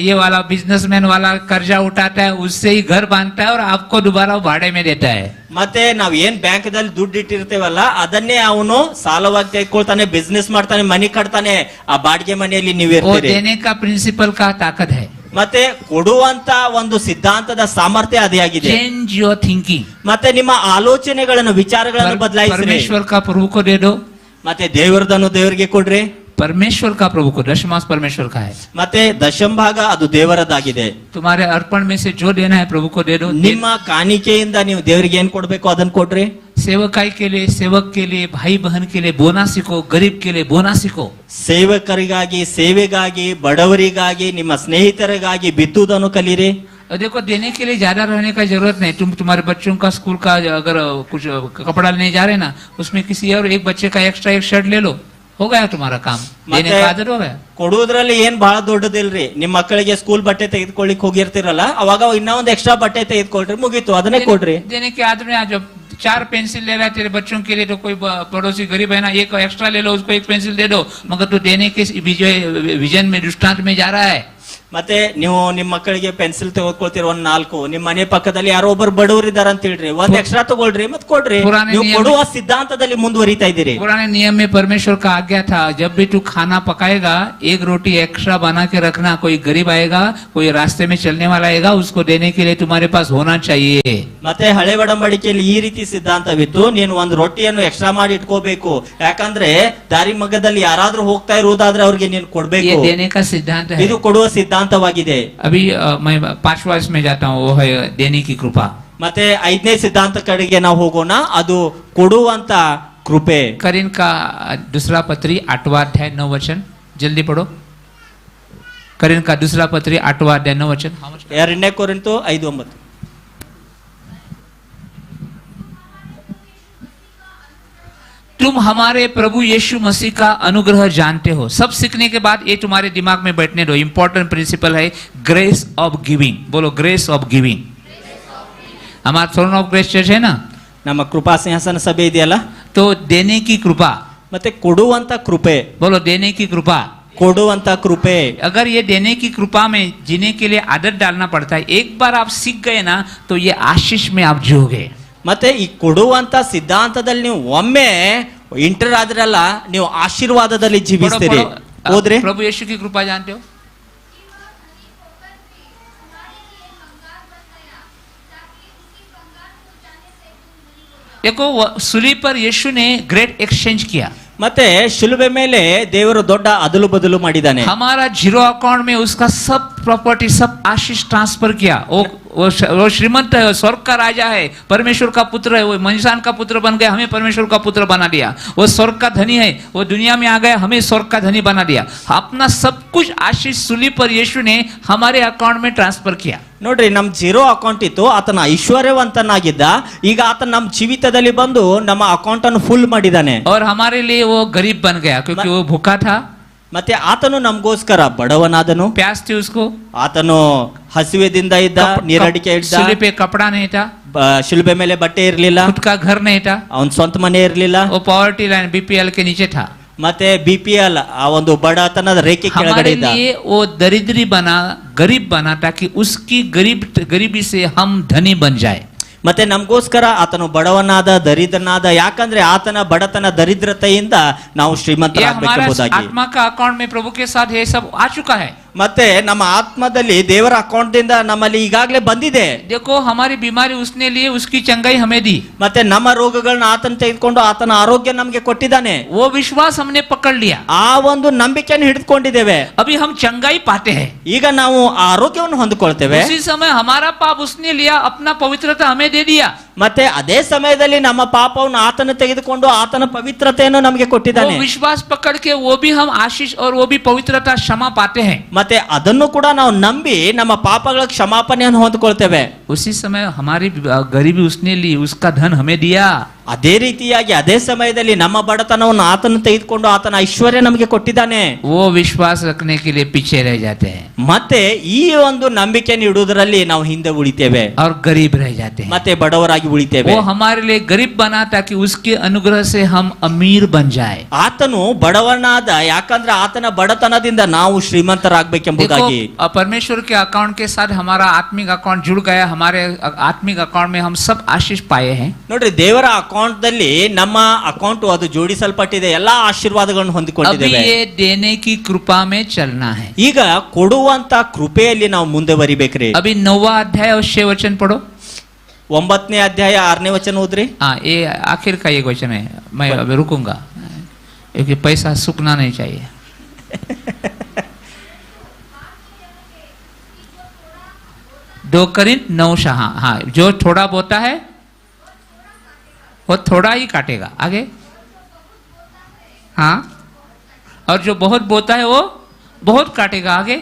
ये वाला बिजनेसमैन वाला कर्जा उठाता है, उससे ही घर बांधता है और आपको दोबारा भाड़े में देता है। ಮತ್ತೆ ನಾವ್ ಏನ್ ಬ್ಯಾಂಕ್ ದಲ್ಲಿ ದುಡ್ಡು ಇಟ್ಟಿರ್ತೇವಲ್ಲ ಅದನ್ನೇ ಅವನು ಸಾಲವಾಗಿ ತೆಗೆದುಕೊಳ್ತಾನೆ, ಬಿಸ್ನೆಸ್ ಮಾಡ್ತಾನೆ, ಮನಿ ಕಟ್ತಾನೆ. ಆ ಬಾಡಿಗೆ ಮನೆಯಲ್ಲಿ वो ನೀವಿರ್ತೀರಿ. देने का प्रिंसिपल का ताकत है। ಮತ್ತೆ ಕೊಡುವಂತ ಒಂದು ಸಿದ್ಧಾಂತದ ಸಾಮರ್ಥ್ಯ ಅದೇ ಆಗಿದೆ. Change your thinking. ಮತ್ತೆ ನಿಮ್ಮ ಆಲೋಚನೆಗಳನ್ನು ವಿಚಾರಗಳನ್ನು ಬದಲಾಯಿಸಿ. परमेश्वर का प्रभु को दे दो। ಮತ್ತೆ ದೇವರದನ್ನು ದೇವರಿಗೆ ಕೊಡ್ರಿ. परमेश्वर का प्रभु को, दशमांश परमेश्वर का है। ಮತ್ತೆ ದಶಮ ಭಾಗ ಅದು ದೇವರದಾಗಿದೆ. तुम्हारे अर्पण में से जो देना है प्रभु को दे दो। ನಿಮ್ಮ ಕಾಣಿಕೆಯಿಂದ ನೀವು ದೇವರಿಗೆ ಏನ್ ಕೊಡ್ಬೇಕು ಅದನ್ನ ಕೊಡ್ರಿ. सेवकाई के लिए, सेवक के लिए, भाई बहन के लिए बोना सीखो, गरीब के लिए बोना सीखो। ಸೇವಕರಿಗಾಗಿ, ಸೇವೆಗಾಗಿ, ಬಡವರಿಗಾಗಿ, ನಿಮ್ಮ ಸ್ನೇಹಿತರಿಗಾಗಿ ಬಿತ್ತುವುದನ್ನು ಕಲೀರಿ. और देखो देने के लिए ज्यादा रहने का जरूरत नहीं। तुम्हारे बच्चों का स्कूल का अगर कुछ कपड़ा लेने जा रहे ना, उसमें किसी और एक बच्चे का एक्स्ट्रा एक शर्ट ले लो, हो गया तुम्हारा काम। देने का आदत हो गया। ಕೊಡುವುದ್ರಲ್ಲಿ ಏನ್ ಬಹಳ ದೊಡ್ಡದಿಲ್ರಿ. ನಿಮ್ ಮಕ್ಕಳಿಗೆ ಸ್ಕೂಲ್ ಬಟ್ಟೆ ತೆಗೆದುಕೊಳ್ಳಿಕ್ ಹೋಗಿರ್ತಿರಲ್ಲ, ಅವಾಗ ಇನ್ನೂ ಒಂದು ಎಕ್ಸ್ಟ್ರಾ ಬಟ್ಟೆ ತೆಗೆದುಕೊಳ್ರಿ, ಮುಗೀತು, ಅದನ್ನೇ ಕೊಡ್ರಿ. देने के आदत में आज 4 पेंसिल ले रहा है तेरे बच्चों के लिए, तो कोई पड़ोसी गरीब है ना, एक एक्स्ट्रा ले लो, उसको एक पेंसिल दे दो, मगर तू देने के विजन में, दृष्टांत में जा रहा है। ಮತ್ತೆ ನೀವು ನಿಮ್ ಮಕ್ಕಳಿಗೆ ಪೆನ್ಸಿಲ್ ತೆಗೆದುಕೊಳ್ತೀರಿ 1-4, ನಿಮ್ ಮನೆ ಪಕ್ಕದಲ್ಲಿ ಯಾರೋ ಒಬ್ಬರು ಬಡವರು ಇದಾರ ಅಂತ ಹೇಳ್ರಿ, ಒಂದ್ ಎಕ್ಸ್ಟ್ರಾ ತಗೊಳ್ರಿ ಮತ್ ಕೊಡ್ರಿ. ನೀವು ಕೊಡುವ ಸಿದ್ಧಾಂತದಲ್ಲಿ ಮುಂದುವರಿತಾ ಇದ್ದೀರಿ. पुराने नियम में परमेश्वर का आज्ञा था, जब भी तू खाना पकाएगा 1 रोटी एक्स्ट्रा बना के रखना। कोई गरीब आएगा, कोई रास्ते में चलने वाला आएगा, उसको देने के लिए तुम्हारे पास होना चाहिए। ಮತ್ತೆ ಹಳೆ ಒಡಂಬಡಿಕೆಯಲ್ಲಿ ಈ ರೀತಿ ಸಿದ್ಧಾಂತವಿತ್ತು, ನೀನು ಒಂದು ರೊಟ್ಟಿಯನ್ನು ಎಕ್ಸ್ಟ್ರಾ ಮಾಡಿ ಇಟ್ಕೋಬೇಕು. ಯಾಕಂದ್ರೆ ದಾರಿ ಮಧ್ಯದಲ್ಲಿ ಯಾರಾದ್ರೂ ಹೋಗ್ತಾ ಇರುವುದಾದ್ರೆ ಅವ್ರಿಗೆ ನೀನು ಕೊಡ್ಬೇಕು. ये देने का सिद्धांत है। ಇದು ಕೊಡುವ ಸಿದ್ಧಾಂತವಾಗಿದೆ. अभी मैं 5वां इसमें जाता हूँ, वो है देने की कृपा। ಮತ್ತೆ 5ನೇ ಸಿದ್ಧಾಂತ ಕಡೆಗೆ ನಾವು ಹೋಗೋಣ, ಅದು ಕೊಡುವಂತ ಕೃಪೆ. करीन का 2 पत्री 8वां अध्याय 9 वचन, जल्दी पढ़ो। करीन का 2 पत्री 8वां अध्याय 9 वचन। 2 ಕೊರಿಂಥ 5:9. तुम हमारे प्रभु यीशु मसीह का अनुग्रह जानते हो। सब सीखने के बाद ये तुम्हारे दिमाग में बैठने दो। इंपॉर्टेंट प्रिंसिपल है ग्रेस ऑफ गिविंग। बोलो ग्रेस ऑफ गिविंग। हमारा थ्रोन ऑफ ग्रेस चर्च है ना, ನಮ್ಮ ಕೃಪಾ ಸಿಂಹಾಸನ ಸಭೆ ಇದೆಯಲ್ಲ, तो देने की कृपा। ಮತ್ತೆ ಕೊಡುವಂತ ಕೃಪೆ. बोलो देने की कृपा। ಕೊಡುವಂತ ಕೃಪೆ. अगर ये देने की कृपा में जीने के लिए आदत डालना पड़ता है, एक बार आप सीख गए ना तो ये आशीष में आप जियोगे। ಮತ್ತೆ ಈ ಕೊಡುವಂತ ಸಿದ್ಧಾಂತದಲ್ಲಿ ನೀವು ಒಮ್ಮೆ ಇಂಟರ್ ಆದ್ರಲ್ಲ, ನೀವು ಆಶೀರ್ವಾದದಲ್ಲಿ ಜೀವಿಸ್ತೀರಿ. ಓದ್ರಿ. प्रभु यीशु की कृपा जानते हो? देखो सूली पर यीशु ने ग्रेट एक्सचेंज किया. ಮತ್ತೆ ಶಿಲುಬೆ ಮೇಲೆ ದೇವರು ದೊಡ್ಡ ಅದಲು ಬದಲು ಮಾಡಿದ್ದಾನೆ. हमारा जीरो अकाउंट में उसका सब प्रॉपर्टी सब आशीष ट्रांसफर किया. वो श्रीमंत है, स्वर्ग का राजा है, परमेश्वर का पुत्र है, वो इंसान का पुत्र बन गया, हमें परमेश्वर का पुत्र बना दिया. वो स्वर्ग का धनी है, वो दुनिया में आ गया, हमें स्वर्ग का धनी बना दिया. अपना सब कुछ आशीष सूली पर यीशु ने हमारे अकाउंट में ट्रांसफर किया. ನೋಡ್ರಿ, ನಮ್ ಜೀರೋ ಅಕೌಂಟ್ ಇತ್ತು, ಆತನ ಐಶ್ವರ್ಯವಂತನಾಗಿದ್ದ. ಈಗ ಆತ ನಮ್ಮ ಜೀವಿತದಲ್ಲಿ ಬಂದು ನಮ್ಮ ಅಕೌಂಟ್ ಅನ್ನು ಫುಲ್ ಮಾಡಿದ್ದಾನೆ. और हमारे लिए वो गरीब बन गया क्योंकि वो भूखा था. ಮತ್ತೆ ಆತನು ನಮಗೋಸ್ಕರ ಬಡವನಾದನು. प्यास थी उसको. ಆತನು ಹಸಿವೆದಿಂದ ಇದ್ದ, ನೀರಡಿಕೆ ಇದ್ದ. सूली पे कपड़ा नहीं था, ಶಿಲುಬೆ ಮೇಲೆ ಬಟ್ಟೆ ಇರ್ಲಿಲ್ಲ, खुद का घर नहीं था, ಅವನ್ ಸ್ವಂತ ಮನೆ ಇರ್ಲಿಲ್ಲ. वो पॉवर्टी लाइन बीपीएल के नीचे था. ಮತ್ತೆ BPL ಆ ಒಂದು ಬಡತನದ ರೇಖೆ ಕೆಳಗಡೆ हमारे ಇದ್ದ. लिए वो दरिद्री बना, गरीब बना, ताकि उसकी गरीबी से हम धनी बन जाए. ಮತ್ತೆ ನಮಗೋಸ್ಕರ ಆತನು ಬಡವನಾದ, ದರಿದ್ರನಾದ. ಯಾಕಂದ್ರೆ ಆತನ ಬಡತನ ದರಿದ್ರತೆಯಿಂದ ನಾವು ये हमारा ಶ್ರೀಮಂತರಾಗಬೇಕೆಂಬುದಾಗಿ. आत्मा का अकाउंट में प्रभु के साथ ये सब आ चुका है. ಮತ್ತೆ ನಮ್ಮ ಆತ್ಮದಲ್ಲಿ ದೇವರ ಅಕೌಂಟ್ ದಿಂದ ನಮ್ಮಲ್ಲಿ ಈಗಾಗಲೇ ಬಂದಿದೆ. देखो हमारी बीमारी उसने लिए, उसकी चंगाई हमें दी. ಮತ್ತೆ ನಮ್ಮ ರೋಗಗಳನ್ನ ಆತನ ತೆಗೆದುಕೊಂಡು ಆತನ ಆರೋಗ್ಯ ನಮಗೆ ಕೊಟ್ಟಿದ್ದಾನೆ. वो विश्वास हमने पकड़ लिया. ಆ ಒಂದು ನಂಬಿಕೆಯನ್ನು ಹಿಡಿದುಕೊಂಡಿದ್ದೇವೆ. अभी हम चंगाई पाते हैं. ಈಗ ನಾವು ಆ ಆರೋಗ್ಯವನ್ನು ಹೊಂದಿಕೊಳ್ತೇವೆ. उसी समय हमारा पाप उसने लिया, अपना पवित्रता हमें दे दिया. ಮತ್ತೆ ಅದೇ ಸಮಯದಲ್ಲಿ ನಮ್ಮ ಪಾಪವನ್ನು ಆತನ ತೆಗೆದುಕೊಂಡು ಆತನ ಪವಿತ್ರತೆಯನ್ನು ನಮಗೆ वो ಕೊಟ್ಟಿದ್ದಾನೆ. विश्वास पकड़ के वो भी हम आशीष और वो भी पवित्रता क्षमा पाते हैं. ಮತ್ತೆ ಅದನ್ನು ಕೂಡ ನಾವು ನಂಬಿ ನಮ್ಮ ಪಾಪಗಳ ಕ್ಷಮಾಪಣೆಯನ್ನು ಹೊಂದಿಕೊಳ್ತೇವೆ. उसी समय हमारी गरीबी उसने ली, उसका धन हमें दिया. ಅದೇ ರೀತಿಯಾಗಿ ಅದೇ ಸಮಯದಲ್ಲಿ ನಮ್ಮ ಬಡತನವನ್ನು ಆತನ ತೆಗೆದುಕೊಂಡು ಆತನ ಐಶ್ವರ್ಯ ನಮಗೆ ಕೊಟ್ಟಿದ್ದಾನೆ. वो विश्वास रखने के लिए पीछे रह जाते हैं ಮತ್ತೆ ಈ ಒಂದು ನಂಬಿಕೆ ನೀಡುವುದರಲ್ಲಿ ನಾವು ಹಿಂದೆ ಉಳಿತೇವೆ और गरीब रह जाते हैं. ಮತ್ತೆ ಬಡವರಾಗಿ ಉಳಿತೇವೆ. वो हमारे लिए गरीब बना ताकि उसके अनुग्रह से हम अमीर बन जाए. ಆತನು ಬಡವನಾದ, ಯಾಕಂದ್ರೆ ಆತನ ಬಡತನದಿಂದ ನಾವು ಶ್ರೀಮಂತರಾಗಬೇಕೆಂಬುದಾಗಿ. देखो परमेश्वर के अकाउंट के साथ हमारा आत्मिक अकाउंट जुड़ गया. हमारे आत्मिक अकाउंट में हम सब आशीष पाए हैं. ನೋಡ್ರಿ, ದೇವರ ಅಕೌಂಟ್ ದಲ್ಲಿ ನಮ್ಮ ಅಕೌಂಟ್ ಅದು ಜೋಡಿಸಲ್ಪಟ್ಟಿದೆ. ಎಲ್ಲಾ ಆಶೀರ್ವಾದಗಳನ್ನು अभी ಹೊಂದಿಕೊಂಡಿದ್ದೇವೆ. ये देने की कृपा में चलना है. ಈಗ ಕೊಡುವಂತ ಕೃಪೆಯಲ್ಲಿ ನಾವು ಮುಂದೆ ಬರಿಬೇಕ್ರಿ. अभी 9वां अध्याय और 6 वचन पढ़ो. 9ನೇ ಅಧ್ಯಾಯ 6ನೇ ವಚನ ಓದ್ರಿ. हाँ, ये आखिर का एक वचन है. मैं अभी रुकूंगा क्योंकि पैसा सूखना नहीं चाहिए. दो करिन्थ 9 हाँ, जो थोड़ा बोता है वो थोड़ा ही काटेगा. आगे हाँ, और जो बहुत बोता है वो बहुत काटेगा. आगे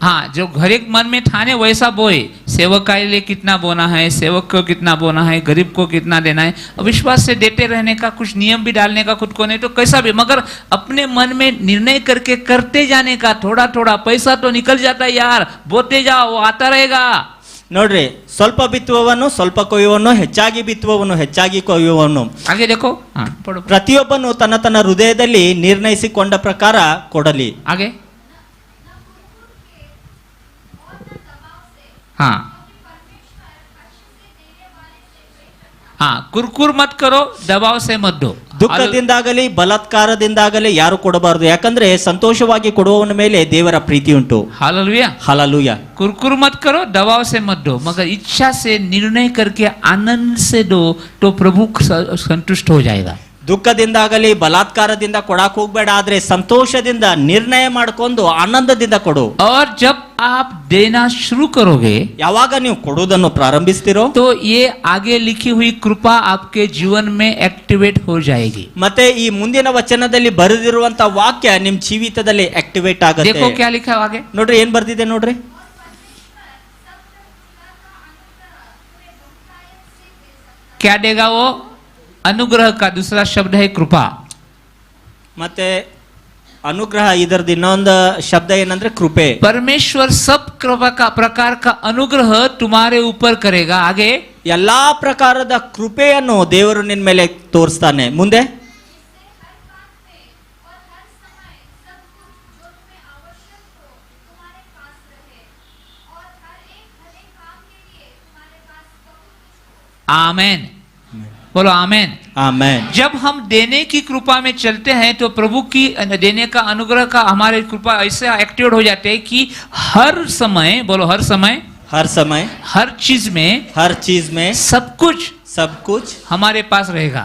हाँ, जो घर एक मन में ठाने वैसा बोए. सेवक के लिए कितना बोना है, सेवक को कितना बोना है, गरीब को कितना देना है. विश्वास से देते रहने का, कुछ नियम भी डालने का खुद को, नहीं तो कैसा भी, मगर अपने मन में निर्णय करके करते जाने का. थोड़ा थोड़ा पैसा तो निकल जाता है यार, बोते जाओ, वो आता रहेगा. ನೋಡ್ರಿ, ಸ್ವಲ್ಪ ಬಿತ್ತುವವನು ಸ್ವಲ್ಪ ಕೊಯ್ಯುವನು, ಹೆಚ್ಚಾಗಿ ಬಿತ್ತುವವನು ಹೆಚ್ಚಾಗಿ ಕೊಯ್ಯುವನು. आगे देखो. हाँ पढ़ो. ಪ್ರತಿಯೊಬ್ಬನು ತನ್ನ ತನ್ನ ಹೃದಯದಲ್ಲಿ ನಿರ್ಣಯಿಸಿಕೊಂಡ ಪ್ರಕಾರ ಕೊಡಲಿ. आगे हाँ हाँ, कुरकुर मत करो, दबाव से मत दो. ದುಃಖದಿಂದಾಗಲಿ ಬಲಾತ್ಕಾರದಿಂದಾಗಲಿ ಯಾರು ಕೊಡಬಾರದು, ಯಾಕಂದ್ರೆ ಸಂತೋಷವಾಗಿ ಕೊಡುವವನ ಮೇಲೆ ದೇವರ ಪ್ರೀತಿ ಉಂಟು. हालेलुया. ಹಲ್ಲೆಲೂಯ. कुरकुर मत करो, दबाव से मत दो, मगर इच्छा से निर्णय करके आनंद से दो तो प्रभु संतुष्ट हो जाएगा. ದುಃಖದಿಂದಾಗಲಿ ಬಲಾತ್ಕಾರದಿಂದ ಕೊಡಾಕ್ ಹೋಗ್ಬೇಡ, ಆದ್ರೆ ಸಂತೋಷದಿಂದ ನಿರ್ಣಯ ಮಾಡ್ಕೊಂಡು ಆನಂದದಿಂದ ಕೊಡು. और जब आप देना शुरू करोगे, ಯಾವಾಗ ನೀವು ಕೊಡುವುದನ್ನು ಪ್ರಾರಂಭಿಸ್ತಿರೋ, तो ये आगे लिखी हुई कृपा आपके जीवन में एक्टिवेट हो जाएगी. ಮತ್ತೆ ಈ ಮುಂದಿನ ವಚನದಲ್ಲಿ ಬರೆದಿರುವಂತ ವಾಕ್ಯ ನಿಮ್ ಜೀವಿತದಲ್ಲಿ ಆಕ್ಟಿವೇಟ್ ಆಗುತ್ತೆ. देखो क्या लिखा है आगे. ನೋಡ್ರಿ, ಏನ್ ಬರ್ದಿದೆ ನೋಡ್ರಿ. क्या देगा वो? अनुग्रह का दूसरा शब्द है कृपा. ಮತ್ತೆ ಅನುಗ್ರಹ, ಇದರದ್ದು ಇನ್ನೊಂದು ಶಬ್ದ ಏನಂದ್ರೆ ಕೃಪೆ. परमेश्वर सब कृपा का प्रकार का अनुग्रह तुम्हारे ऊपर करेगा. आगे ಎಲ್ಲಾ ಪ್ರಕಾರದ ಕೃಪೆಯನ್ನು ದೇವರು ನಿನ್ ಮೇಲೆ ತೋರಿಸ್ತಾನೆ. ಮುಂದೆ आमेन. बोलो आमेन। ಆಮೆನ್. जब हम देने की कृपा में चलते हैं तो प्रभु की देने का अनुग्रह का हमारे कृपा ऐसे एक्टिवेट हो जाते हैं कि हर समय, बोलो हर समय, हर समय, हर चीज में, हर चीज में सब कुछ हमारे पास रहेगा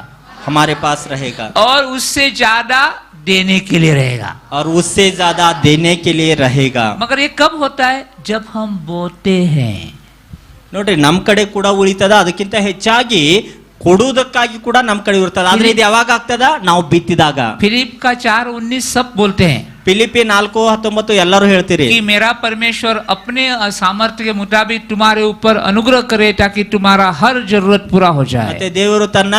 और उससे ज्यादा देने के लिए रहेगा। और उससे ज्यादा देने के लिए रहेगा. मगर ये कब होता है? जब हम बोते हैं। ನೋಡ್ರಿ, ನಮ್ ಕಡೆ ಕೂಡ ಉಳಿತದ, ಅದಕ್ಕಿಂತ ಹೆಚ್ಚಾಗಿ ಕೊಡುವುದಕ್ಕಾಗಿ ಕೂಡ ನಮ್ ಕಡೆ ಇರ್ತದ. ಆದ್ರೆ ಇದು ಯಾವಾಗ ಆಗ್ತದ? ನಾವು ಬಿತ್ತಿದಾಗ. फिलिप का 4:19 सब बोलते हैं ಫಿಲಿಪಿ 4:19 ಎಲ್ಲರೂ ಹೇಳ್ತೀರಿ कि मेरा परमेश्वर अपने सामर्थ्य के मुताबिक तुम्हारे ऊपर अनुग्रह करे ताकि तुम्हारा हर जरूरत पूरा हो जाए। ಮತ್ತೆ ದೇವರು ತನ್ನ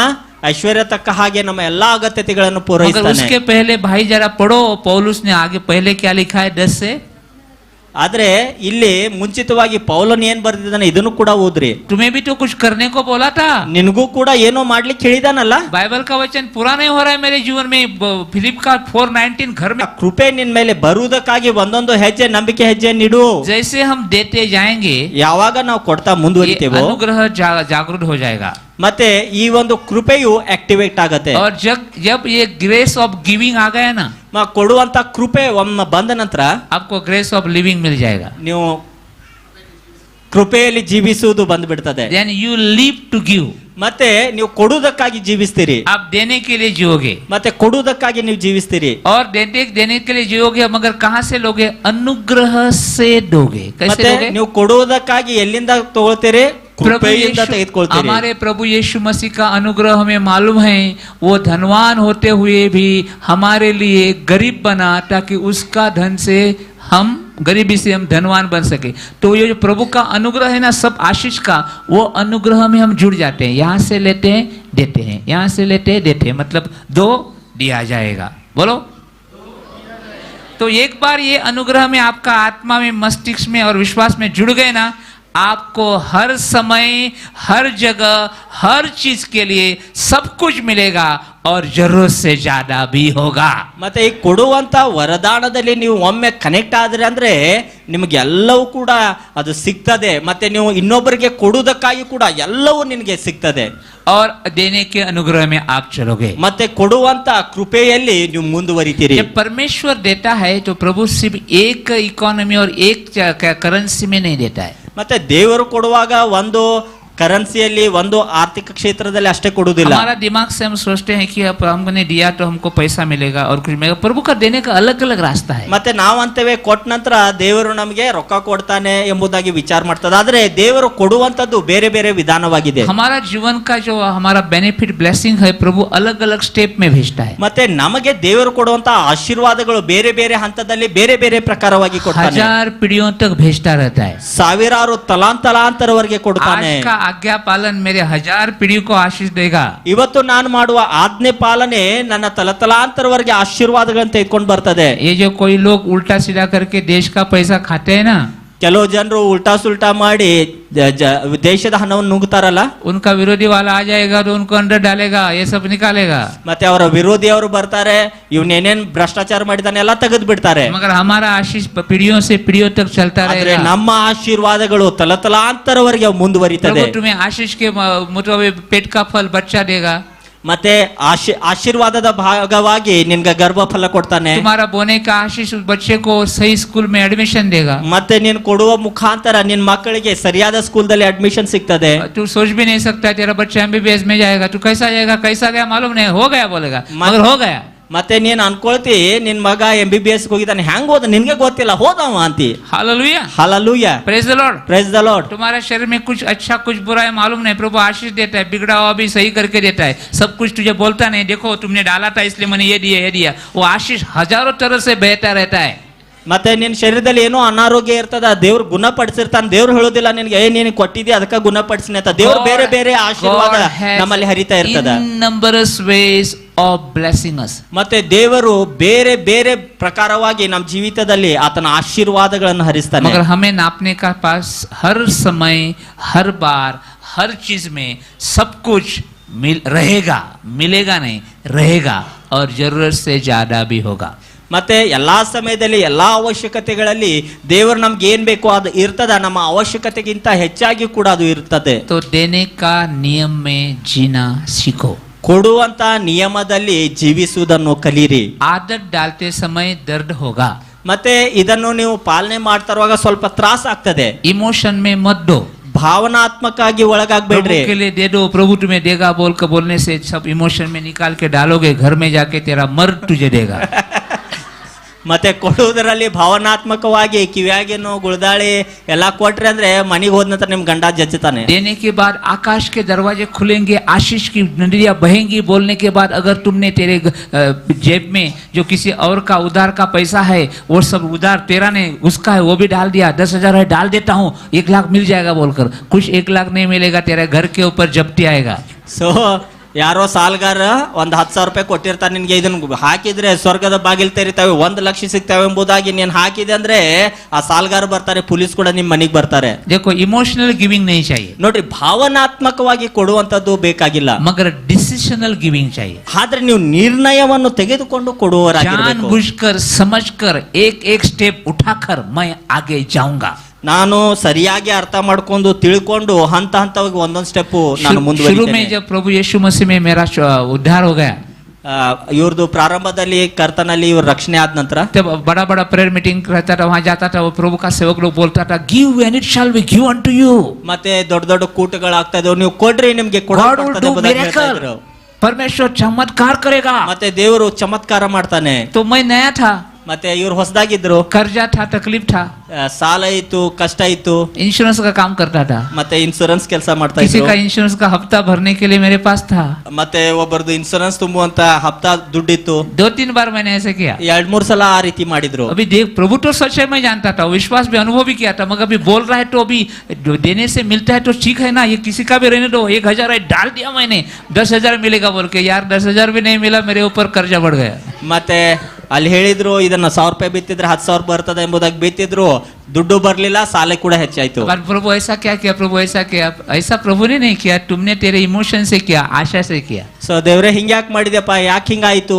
ಐಶ್ವರ್ಯ ತಕ್ಕ ಹಾಗೆ ನಮ್ಮ ಎಲ್ಲಾ ಅಗತ್ಯತೆಗಳನ್ನು मगर ಪೂರೈಸ್ತಾನೆ. उसके पहले भाई जरा पढ़ो, पौलुस ने आगे पहले क्या लिखा है 10 से। ಆದ್ರೆ ಇಲ್ಲಿ ಮುಂಚಿತವಾಗಿ ಪೌಲನ್ ಏನ್ ಬರ್ದಿದ್ದಾನೆ ಇದನ್ನು ಕೂಡ ಓದ್ರಿ. तुम्हें भी तो कुछ करने को बोला था, ನಿನಗೂ ಕೂಡ ಏನೋ ಮಾಡ್ಲಿಕ್ಕೆ ಹೇಳಿದಾನಲ್ಲ. बाइबल का वचन पूरा नहीं हो रहा है मेरे जीवन में। फिलिप का 4:19 घर में ಕೃಪೆ ನಿನ್ ಮೇಲೆ ಬರುವುದಕ್ಕಾಗಿ ಒಂದೊಂದು ಹೆಜ್ಜೆ ನಂಬಿಕೆ ಹೆಜ್ಜೆ ನೀಡು. जैसे हम देते जाएंगे ಯಾವಾಗ ನಾವು ಕೊಡ್ತಾ ये ಮುಂದುವರಿತೇವೋ अनुग्रह जागृत हो जाएगा। ಮತ್ತೆ ಈ ಒಂದು ಕೃಪೆಯು ಆಕ್ಟಿವೇಟ್ ಆಗತ್ತೆ. और जब ये ग्रेस ऑफ गिविंग आ गया ना, ಕೊಡುವಂತ ಕೃಪೆ ಒಮ್ಮೆ ಬಂದ ನಂತರ आपको ग्रेस ऑफ लिविंग मिल जाएगा। ನೀವು ಕೃಪೆಯಲ್ಲಿ ಜೀವಿಸುವುದು ಬಂದ್ಬಿಡ್ತದೆ. Then you live to give, ಮತ್ತೆ ನೀವು ಕೊಡುವುದಕ್ಕಾಗಿ ಜೀವಿಸ್ತೀರಿ, आप देने के लिए जियोगे ಮತ್ತೆ ಕೊಡುವುದಕ್ಕಾಗಿ ನೀವು ಜೀವಿಸ್ತೀರಿ. और देने के लिए जियोगे, मगर कहाँ से लोगे? अनुग्रह से दोगे। कैसे ಮತ್ತೆ दोगे? ನೀವು ಕೊಡುವುದಕ್ಕಾಗಿ ಎಲ್ಲಿಂದ ತಗೊಳ್ತೀರಿ? प्रभु ಕೃಪೆಯಿಂದ यीशु, ತೆಗೆದುಕೊಳ್ತೀರಿ. हमारे प्रभु यीशु मसीह का अनुग्रह हमें मालूम है, वो धनवान होते हुए भी हमारे लिए गरीब बना ताकि उसका धन से हम गरीबी से हम धनवान बन सके। तो ये जो प्रभु का अनुग्रह है ना, सब आशीष का, वो अनुग्रह में हम जुड़ जाते हैं। यहाँ से लेते हैं देते हैं, यहाँ से लेते हैं देते हैं, मतलब दो दिया जाएगा। बोलो। तो एक बार ये अनुग्रह में आपका आत्मा में, मस्तिष्क में और विश्वास में जुड़ गए ना, आपको हर समय, हर जगह, हर चीज के लिए सब कुछ मिलेगा और जरूरत से ज्यादा भी होगा। ಮತ್ತೆ ಈ ಕೊಡುವಂತ ವರದಾನದಲ್ಲಿ ನೀವು ಒಮ್ಮೆ ಕನೆಕ್ಟ್ ಆದ್ರೆ ಅಂದ್ರೆ ನಿಮಗೆ ಎಲ್ಲವೂ ಕೂಡ ಅದು ಸಿಗ್ತದೆ. ಮತ್ತೆ ನೀವು ಇನ್ನೊಬ್ಬರಿಗೆ ಕೊಡುವುದಕ್ಕಾಗಿ ಕೂಡ ಎಲ್ಲವೂ ನಿನಗೆ ಸಿಗ್ತದೆ. और देने के अनुग्रह में आप चलोगे। ಮತ್ತೆ ಕೊಡುವಂತ ಕೃಪೆಯಲ್ಲಿ ನೀವು ಮುಂದುವರಿತೀರಿ. जब परमेश्वर देता है तो प्रभु सिर्फ एक इकोनॉमी और एक करेंसी में नहीं देता है। ಮತ್ತೆ ದೇವರು ಕೊಡುವಾಗ ಒಂದು ಕರೆನ್ಸಿಯಲ್ಲಿ, ಒಂದು ಆರ್ಥಿಕ ಕ್ಷೇತ್ರದಲ್ಲಿ ಅಷ್ಟೇ ಕೊಡುವುದಿಲ್ಲ. हमारा दिमाग से हम सोचते हैं कि अब हमने दिया तो हमको पैसा मिलेगा और कुछ मिलेगा। प्रभु का देने का अलग अलग रास्ता है। ಮತ್ತೆ ನಾವು ಅಂತೇವೆ ಕೊಟ್ಟ ನಂತರ ದೇವರು ನಮಗೆ ರೊಕ್ಕ ಕೊಡ್ತಾನೆ ಎಂಬುದಾಗಿ ವಿಚಾರ ಮಾಡ್ತದೆ. ಆದ್ರೆ ದೇವರು ಕೊಡುವಂತದ್ದು ಬೇರೆ ಬೇರೆ ವಿಧಾನವಾಗಿದೆ. हमारा जीवन का जो हमारा बेनिफिट ब्लेसिंग है, प्रभु अलग अलग स्टेप में भेजता है। ಮತ್ತೆ ನಮಗೆ ದೇವರು ಕೊಡುವಂತ ಆಶೀರ್ವಾದಗಳು ಬೇರೆ ಬೇರೆ ಹಂತದಲ್ಲಿ ಬೇರೆ ಬೇರೆ ಪ್ರಕಾರವಾಗಿ ಕೊಡ್ತಾನೆ. 1000 पीढ़ियों तक भेजता रहता है। ಸಾವಿರಾರು ತಲಾಂತರವರೆಗೆ ಕೊಡ್ತಾನೆ. आज का आज्ञा पालन मेरे 1000 पीढ़ियों को आशीष देगा। ಇವತ್ತು ನಾನು ಮಾಡುವ ಆಜ್ಞೆ ಪಾಲನೆ ನನ್ನ ತಲಾಂತರವರೆಗೆ ಆಶೀರ್ವಾದಗಳನ್ನು ತೆಗೆದುಕೊಂಡು ಬರ್ತದೆ. ये जो कोई लोग उल्टा सीधा करके देश का पैसा खाते हैं ना, ಕೆಲವು ಜನರು ಉಲ್ಟಾ ಸುಲ್ಟಾ ಮಾಡಿ ದೇಶದ ಹಣವನ್ನು ನುಂಗ್ತಾರಲ್ಲ, उनका विरोधी वाला आ जाएगा तो उनको अंदर डालेगा, ये सब निकालेगा। ಮತ್ತೆ ಅವರ ವಿರೋಧಿಯವರು ಬರ್ತಾರೆ, ಇವನೇನೇನ್ ಭ್ರಷ್ಟಾಚಾರ ಮಾಡಿದಾನೆ ಎಲ್ಲ ತೆಗೆದು ಬಿಡ್ತಾರೆ. मगर हमारा आशीष पीढ़ियों से पीढ़ियों तक चलता ಆದ್ರೆ रहेगा। ನಮ್ಮ ಆಶೀರ್ವಾದಗಳು ತಲಾಂತರವರೆಗೆ ಮುಂದುವರಿತದೆ. प्रभु तुम्हें आशीष के मुताबिक पेट का फल बच्चा देगा। ಮತ್ತೆ ಆಶೀರ್ವಾದದ ಭಾಗವಾಗಿ ನಿನ್ಗೆ ಗರ್ಭಫಲ ಕೊಡ್ತಾನೆ. तुम्हारा बोने का आशीष उस बच्चे को सही स्कूल में एडमिशन देगा। ಮತ್ತೆ ನೀನು ಕೊಡುವ ಮುಖಾಂತರ ನಿನ್ ಮಕ್ಕಳಿಗೆ ಸರಿಯಾದ ಸ್ಕೂಲ್ದಲ್ಲಿ ಅಡ್ಮಿಷನ್ ಸಿಗ್ತದೆ. तू सोच भी नहीं सकता तेरा बच्चा MBBS में जाएगा, तू कैसा जाएगा, कैसा गया मालूम नहीं, हो गया बोलेगा, मगर हो गया। ಮತ್ತೆ ನೀನ್ ಅನ್ಕೊಳ್ತಿ ನಿನ್ ಮಗ MBBS ಹೋಗಿದ್ದಾನೆ, ಹ್ಯಾಂಗ ಹೋದ ನಿನ್ಗೆ ಗೊತ್ತಿಲ್ಲ, ಹೋದವ ಅಂತಿ. Hallelujah, hallelujah, praise the Lord. Praise the Lord. तुम्हारे शरीर में कुछ अच्छा कुछ बुरा है मालूम नहीं, प्रभु आशीष देता है, बिगड़ा हुआ भी सही करके देता है। सब कुछ तुझे बोलता नहीं, देखो तुमने डाला था इसलिए मैंने ये दिया। वो आशीष हजारों तरह से बहता रहता है। ಮತ್ತೆ ನಿನ್ ಶರೀರದಲ್ಲಿ ಏನೋ ಅನಾರೋಗ್ಯ ಇರ್ತದ, ದೇವ್ರು ಗುಣಪಡಿಸಿರ್ತಾನೆ. ದೇವ್ರು ಹೇಳೋದಿಲ್ಲ ನಿನ್ಗೆ ನೀನು ಕೊಟ್ಟಿದ್ದಿ ಅದಕ್ಕೆ ಗುಣಪಡಿಸಿನ ಅಂತ. ದೇವ್ರು ಬೇರೆ ಬೇರೆ ಆಶೀರ್ವಾದ ನಮ್ಮಲ್ಲಿ ಹರಿತಾ ಇರ್ತದ. Numberless ways of blessing us. ಮತ್ತೆ ದೇವರು ಬೇರೆ ಬೇರೆ ಪ್ರಕಾರವಾಗಿ ನಮ್ಮ ಜೀವಿತದಲ್ಲಿ ಆತನ ಆಶೀರ್ವಾದಗಳನ್ನು ಹರಿಸ್ತಾನೆ. मगर हमें नापने का पास हर समय, हर बार, हर चीज में सब कुछ मिलेगा नहीं, रहेगा और जरूरत से ज्यादा भी होगा. ಮತ್ತೆ ಎಲ್ಲಾ ಸಮಯದಲ್ಲಿ ಎಲ್ಲಾ ಅವಶ್ಯಕತೆಗಳಲ್ಲಿ ದೇವರು ನಮ್ಗೆ ಏನ್ ಬೇಕು ಅದು ಇರ್ತದ, ನಮ್ಮ ಅವಶ್ಯಕತೆಗಿಂತ ಹೆಚ್ಚಾಗಿ ಕೂಡ ಅದು ಇರ್ತದೆ. तो देने का नियम में जीना सीखो. ಕೊಡುವಂತ ನಿಯಮದಲ್ಲಿ ಜೀವಿಸುವುದನ್ನು ಕಲೀರಿ. आदत डालते समय दर्द होगा. ಮತ್ತೆ ಇದನ್ನು ನೀವು ಪಾಲನೆ ಮಾಡ್ತಾ ಇರುವಾಗ ಸ್ವಲ್ಪ ತ್ರಾಸ ಆಗ್ತದೆ. इमोशन में मत दो. ಭಾವನಾತ್ಮಕವಾಗಿ ಒಳಗಾಗ್ಬೇಡ್ರಿ. प्रभु के लिए दे दो, प्रभु तुम्हें देगा बोल कर बोलने से सब इमोशन में निकाल के डालोगे, घर में जाके तेरा मर्द तुझे देगा. ಮತ್ತೆ ಕೊಡುವುದರಲ್ಲಿ ಭಾವನಾತ್ಮಕವಾಗಿ ಕಿವಿಯಾಗೇನು ಗುಳದಾಳಿ ಎಲ್ಲಾ ಕೊಟ್ರಿ ಅಂದ್ರೆ ಮನೆಗೆ ಹೋದ ನಂತರ ನಿಮ್ ಗಂಡ ಜಜ್ಜತಾನೆ. देने के बाद आकाश के दरवाजे खुलेंगे, आशीष की नदियां बहेंगी. बोलने के बाद अगर तुमने तेरे जेब में जो किसी और का उधार का पैसा है वो सब उधार तेरा ने उसका है वो भी डाल दिया, 10,000 है डाल देता हूँ, 1 लाख मिल जाएगा बोलकर, कुछ 1 लाख नहीं मिलेगा, तेरे घर के ऊपर जब्ती आएगा. ಸೊ ಯಾರೋ ಸಾಲ್ಗಾರ ಒಂದ್ 10,000 ರೂಪಾಯಿ ಕೊಟ್ಟಿರ್ತಾನೆ ನಿನ್ಗೆ, ಇದನ್ನ ಹಾಕಿದ್ರೆ ಸ್ವರ್ಗದ ಬಾಗಿಲು ತೆರಿತಾವೆ, 1 ಲಕ್ಷ ಸಿಗ್ತಾವೆ ಎಂಬುದಾಗಿ ನೀನ್ ಹಾಕಿದೆ ಅಂದ್ರೆ ಆ ಸಾಲ್ಗಾರ ಬರ್ತಾರೆ, ಪೊಲೀಸ್ ಕೂಡ ನಿಮ್ ಮನೆಗ್ ಬರ್ತಾರೆ. देखो इमोशनल गिविंग नहीं चाहिए, ನೋಡ್ರಿ ಭಾವನಾತ್ಮಕವಾಗಿ ಕೊಡುವಂತದ್ದು ಬೇಕಾಗಿಲ್ಲ, मगर डिसिशनल गिविंग चाहिए. ಆದ್ರೆ ನೀವು ನಿರ್ಣಯವನ್ನು ತೆಗೆದುಕೊಂಡು ಕೊಡುವವರಾಗಿರ್ಬೇಕು. जानबूझकर समझकर एक एक स्टेप उठाकर मैं आगे जाऊंगा. ನಾನು ಸರಿಯಾಗಿ ಅರ್ಥ ಮಾಡ್ಕೊಂಡು ತಿಳ್ಕೊಂಡು ಹಂತ ಹಂತವಾಗಿ ಒಂದೊಂದು ಸ್ಟೆಪ್ ನಾನು शुरू में ಮುಂದುವರಿತೇನೆ. जब प्रभु यीशु मसीह में मेरा उद्धार हो गया, ಇವ್ರದ್ದು ಪ್ರಾರಂಭದಲ್ಲಿ ಕರ್ತನಲ್ಲಿ ಇವ್ರ ರಕ್ಷಣೆ ಆದ ನಂತರ तब बड़ा बड़ा प्रेयर मीटिंग रहता था, वहां जाता था, वो प्रभु का सेवक लोग बोलता था give and it shall be given to you. ಮತ್ತೆ ದೊಡ್ಡ ದೊಡ್ಡ ಕೂಟಗಳಾಗ್ತಾ ಇದಾವೆ, ನೀವು ಕೊಡ್ರಿ ನಿಮ್ಗೆ God will ಕೊಡಲ್ಪಡ್ತದೆ do ಎಂಬುದಾಗಿ ಹೇಳ್ತಾ miracle. ಇದ್ರು. परमेश्वर चमत्कार करेगा. ಮತ್ತೆ ದೇವರು ಚಮತ್ಕಾರ ಮಾಡ್ತಾನೆ. तो मैं नया था, ಮತ್ತೆ ಇವ್ರು ಹೊಸದಾಗಿದ್ರು, कर्जा था, तकलीफ था, ಸಾಲ ಇತ್ತು, ಕಷ್ಟ ಇತ್ತು, इंश्योरेंस का काम करता था, ಮತ್ತೆ ಇನ್ಶೂರೆನ್ಸ್ ಕೆಲಸ ಮಾಡ್ತಾ किसी ಇದ್ರು. का इंश्योरेंस का हफ्ता भरने के लिए मेरे पास था. ಮತ್ತೆ ಒಬ್ಬರದು ಇನ್ಶೂರೆನ್ಸ್ ತುಂಬುವಂತ ಹಪ್ತಾ ದುಡ್ಡಿತ್ತು. 2-3 बार मैंने ऐसे किया. 2-3 ಸಲ ಆ ರೀತಿ ಮಾಡಿದ್ರು. अभी देख प्रभु तो सच है, मैं जानता था, विश्वास भी अनुभव भी किया था, मगर अभी बोल रहा है तो अभी देने से मिलता है तो ठीक है ना, ये किसी का भी रहने दो. 1,000 है डाल दिया मैंने, 10,000 मिलेगा बोल के, यार 10,000 भी नहीं मिला, मेरे ऊपर कर्जा बढ़ गया. ಮತ್ತೆ ಅಲ್ಲಿ ಹೇಳಿದ್ರು ಇದನ್ನ 1,000 ರೂಪಾಯಿ ಬಿತ್ತಿದ್ರೆ 10,000 ಬರ್ತದೆ ಎಂಬುದಾಗಿ ಬಿತ್ತಿದ್ರು, ದುಡ್ಡು ಬರ್ಲಿಲ್ಲ, ಸಾಲ ಕೂಡ ಹೆಚ್ಚಾಯ್ತು. पर प्रभु ऐसा क्या किया, प्रभु ऐसा किया, ऐसा प्रभु ने नहीं किया, तुमने तेरे इमोशन से किया, आशा से किया. ಸೊ ದೇವ್ರೆ ಹಿಂಗ್ಯಾಕ್ ಮಾಡಿದ್ಯಪ್ಪ, ಯಾಕೆ ಹಿಂಗಾಯ್ತು?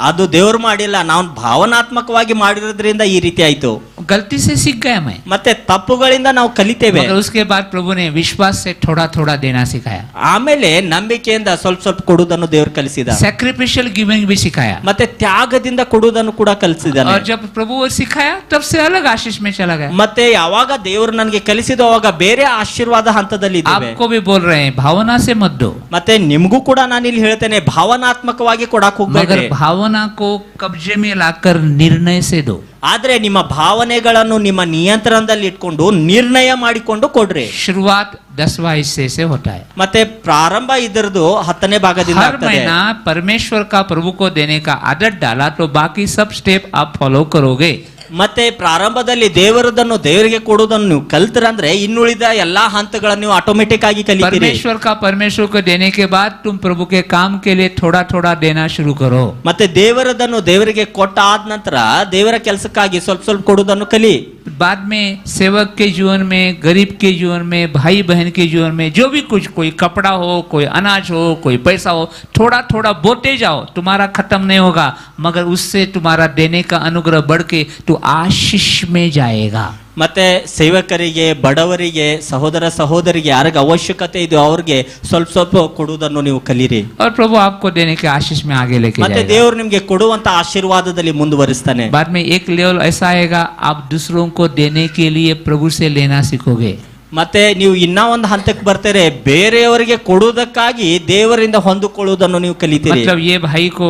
ಅದು ದೇವ್ರು ಮಾಡಿಲ್ಲ, ನಾವು ಭಾವನಾತ್ಮಕವಾಗಿ ಮಾಡಿರೋದ್ರಿಂದ ಈ ರೀತಿ ಆಯ್ತು. गलती से सीख गया मैं, ಮತ್ತೆ ತಪ್ಪುಗಳಿಂದ ನಾವು ಕಲಿತೇವೆ. मगर उसके बाद प्रभु ने विश्वास से थोड़ा थोड़ा देना सिखाया, ಆಮೇಲೆ ನಂಬಿಕೆಯಿಂದ ಸ್ವಲ್ಪ ಸ್ವಲ್ಪ ಕೊಡುವುದನ್ನು ದೇವ್ರು ಕಲಿಸಿದ. सैक्रिफिशियल गिविंग भी सिखाया. ಮತ್ತೆ ತ್ಯಾಗದಿಂದ ಕೊಡುವುದನ್ನು ಕೂಡ ಕಲಿಸಿದಾನೆ. और जब प्रभु वो सिखाया तब से अलग आशीष में चला गया. ಮತ್ತೆ ಯಾವಾಗ ದೇವ್ರು ನನಗೆ ಕಲಿಸಿದ ಅವಾಗ ಬೇರೆ ಆಶೀರ್ವಾದ ಹಂತದಲ್ಲಿ ಇದ್ದೇವೆ. आपको भी बोल रहे हैं भावना से मत दो, ಮತ್ತೆ ನಿಮ್ಗೂ ಕೂಡ ನಾನು ಇಲ್ಲಿ ಹೇಳ್ತೇನೆ, ಭಾವನಾತ್ಮಕವಾಗಿ ಕೊಡಾಕ್ मगर ಹೋಗ್ಬೇಡ್ರಿ, भावना को कब्जे में लाकर निर्णय से दो. ಆದ್ರೆ ನಿಮ್ಮ ಭಾವನೆಗಳನ್ನು ನಿಮ್ಮ ನಿಯಂತ್ರಣದಲ್ಲಿ ಇಟ್ಕೊಂಡು ನಿರ್ಣಯ ಮಾಡಿಕೊಂಡು ಕೊಡ್ರಿ. शुरुआत 10वां हिस्से से होता है. ಮತ್ತೆ ಪ್ರಾರಂಭ ಇದರದು 10ನೇ ಭಾಗದಿಂದ हर ಆಗ್ತದೆ. महीना परमेश्वर का प्रभु को देने का आदत डाला तो बाकी सब स्टेप आप फॉलो करोगे. ಮತ್ತೆ ಪ್ರಾರಂಭದಲ್ಲಿ ದೇವರದನ್ನು ದೇವರಿಗೆ ಕೊಡುವುದನ್ನು ನೀವು ಕಲ್ತಿರಂದ್ರೆ ಇನ್ನುಳಿದ ಎಲ್ಲಾ ಹಂತಗಳನ್ನು ನೀವು ಆಟೋಮೆಟಿಕ್ ಆಗಿ ಕಲಿತೀರಿ. परमेश्वर का परमेश्वर को देने के बाद तुम प्रभु के काम के लिए थोड़ा थोड़ा देना शुरू करो. ಮತ್ತೆ ದೇವರದನ್ನು ದೇವರಿಗೆ ಕೊಟ್ಟ ಆದ ನಂತರ ದೇವರ ಕೆಲಸಕ್ಕಾಗಿ ಸ್ವಲ್ಪ ಸ್ವಲ್ಪ ಕೊಡುವುದನ್ನು ಕಲಿ. बाद में सेवक के जीवन में, गरीब के जीवन में, भाई बहन के जीवन में जो भी कुछ, कोई कपड़ा हो, कोई अनाज हो, कोई पैसा हो, थोड़ा थोड़ा बोते जाओ, तुम्हारा खत्म नहीं होगा, मगर उससे तुम्हारा देने का अनुग्रह बढ़ के तू आशीष में जाएगा. ಮತ್ತೆ ಸೇವಕರಿಗೆ, ಬಡವರಿಗೆ, ಸಹೋದರ ಸಹೋದರಿಗೆ ಯಾರಿಗೆ ಅವಶ್ಯಕತೆ ಇದೆಯೋ ಅವ್ರಿಗೆ ಸ್ವಲ್ಪ ಸ್ವಲ್ಪ ಕೊಡುವುದನ್ನು ನೀವು ಕಲೀರಿ. और प्रभु आपको देने के आशीष में आगे लेके ಮತ್ತೆ जाएगा. ದೇವರು ನಿಮ್ಗೆ ಕೊಡುವಂತ ಆಶೀರ್ವಾದದಲ್ಲಿ ಮುಂದುವರಿಸ್ತಾನೆ. बाद में एक लेवल ऐसा आएगा, आप दूसरों को देने के लिए प्रभु से लेना सीखोगे. ಮತ್ತೆ ನೀವು ಇನ್ನ ಒಂದು ಹಂತಕ್ಕೆ ಬರ್ತಾರೆ, ಬೇರೆಯವರಿಗೆ ಕೊಡುವುದಕ್ಕಾಗಿ ದೇವರಿಂದ ಹೊಂದಿಕೊಳ್ಳುವುದನ್ನು ನೀವು ಕಲಿತೀರಿ. मतलब ये भाई को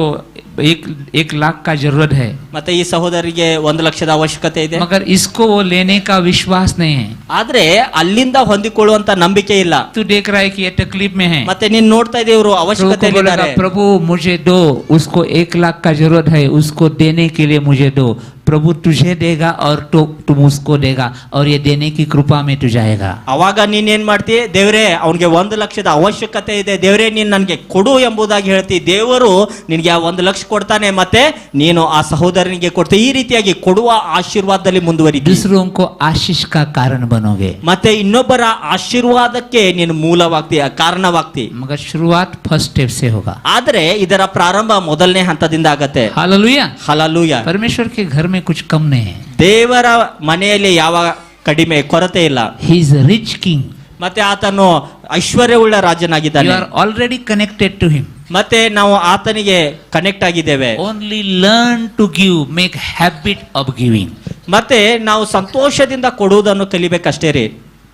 1 लाख का जरूरत है, ಮತ್ತೆ ಈ ಸಹೋದರಿಗೆ 1 ಲಕ್ಷದ ಅವಶ್ಯಕತೆ ಇದೆ, मगर इसको वो लेने का विश्वास नहीं है. ಆದ್ರೆ ಅಲ್ಲಿಂದ ಹೊಂದಿಕೊಳ್ಳುವಂತ ನಂಬಿಕೆ ಇಲ್ಲ. तू देख रहा है कि ये तकलीफ में है, ಮತ್ತೆ ನೀನ್ ನೋಡ್ತಾ ಇದ್ದೇವರು प्रभु को ಅವಶ್ಯಕತೆ बोलेगा प्रभु मुझे दो, उसको 1 लाख का जरूरत है, उसको देने के लिए मुझे दो. प्रभु तुझे देगा और तो तुम उसको देगा, और ये देने की कृपा में तू जाएगा. ಅವಾಗ ನೀನ್ ಏನ್ ಮಾಡ್ತಿ, ದೇವರೇ ಅವನಿಗೆ 1 ಲಕ್ಷದ ಅವಶ್ಯಕತೆ ಇದೆ, ದೇವರೇ ನೀನ್ ನನ್ಗೆ ಕೊಡು ಎಂಬುದಾಗಿ ಹೇಳ್ತಿ. ದೇವರು ನಿನ್ಗೆ ಆ 1 ಲಕ್ಷ ಕೊಡ್ತಾನೆ, ಮತ್ತೆ ನೀನು ಆ ಸಹೋದರನಿಗೆ ಕೊಡ್ತೀಯ. ಈ ರೀತಿಯಾಗಿ ಕೊಡುವ ಆಶೀರ್ವಾದದಲ್ಲಿ ಮುಂದುವರಿದಿ, दूसरों को आशीष का कारण बनोगे, ಮತ್ತೆ ಇನ್ನೊಬ್ಬರ ಆಶೀರ್ವಾದಕ್ಕೆ ನೀನು ಮೂಲವಾಗ್ತೀಯ, ಕಾರಣವಾಗ್ತಿ. मगर शुरुआत फर्स्ट स्टेप से होगा. ಆದ್ರೆ ಇದರ ಪ್ರಾರಂಭ ಮೊದಲನೇ ಹಂತದಿಂದ ಆಗತ್ತೆ. हालेलुया. ಹಲ್ಲೆಲೂಯ. परमेश्वर के घर में कुछ कम नहीं है. ದೇವರ ಮನೆಯಲ್ಲಿ ಯಾವ ಕಡಿಮೆ ಕೊರತೆ ಇಲ್ಲ. He is a rich king. ಮತ್ತೆ ಆತನು ಐಶ್ವರ್ಯವುಳ್ಳ You ರಾಜನಾಗಿದ್ದಾನೆ. are already connected to him. ಮತ್ತೆ ನಾವು ಆತನಿಗೆ ಕನೆಕ್ಟ್ ಆಗಿದ್ದೇವೆ. Only learn to give, make habit of giving. ಮತ್ತೆ ನಾವು ಸಂತೋಷದಿಂದ ಕೊಡುವುದನ್ನು ಕಲಿಬೇಕಷ್ಟೇ ರೀ.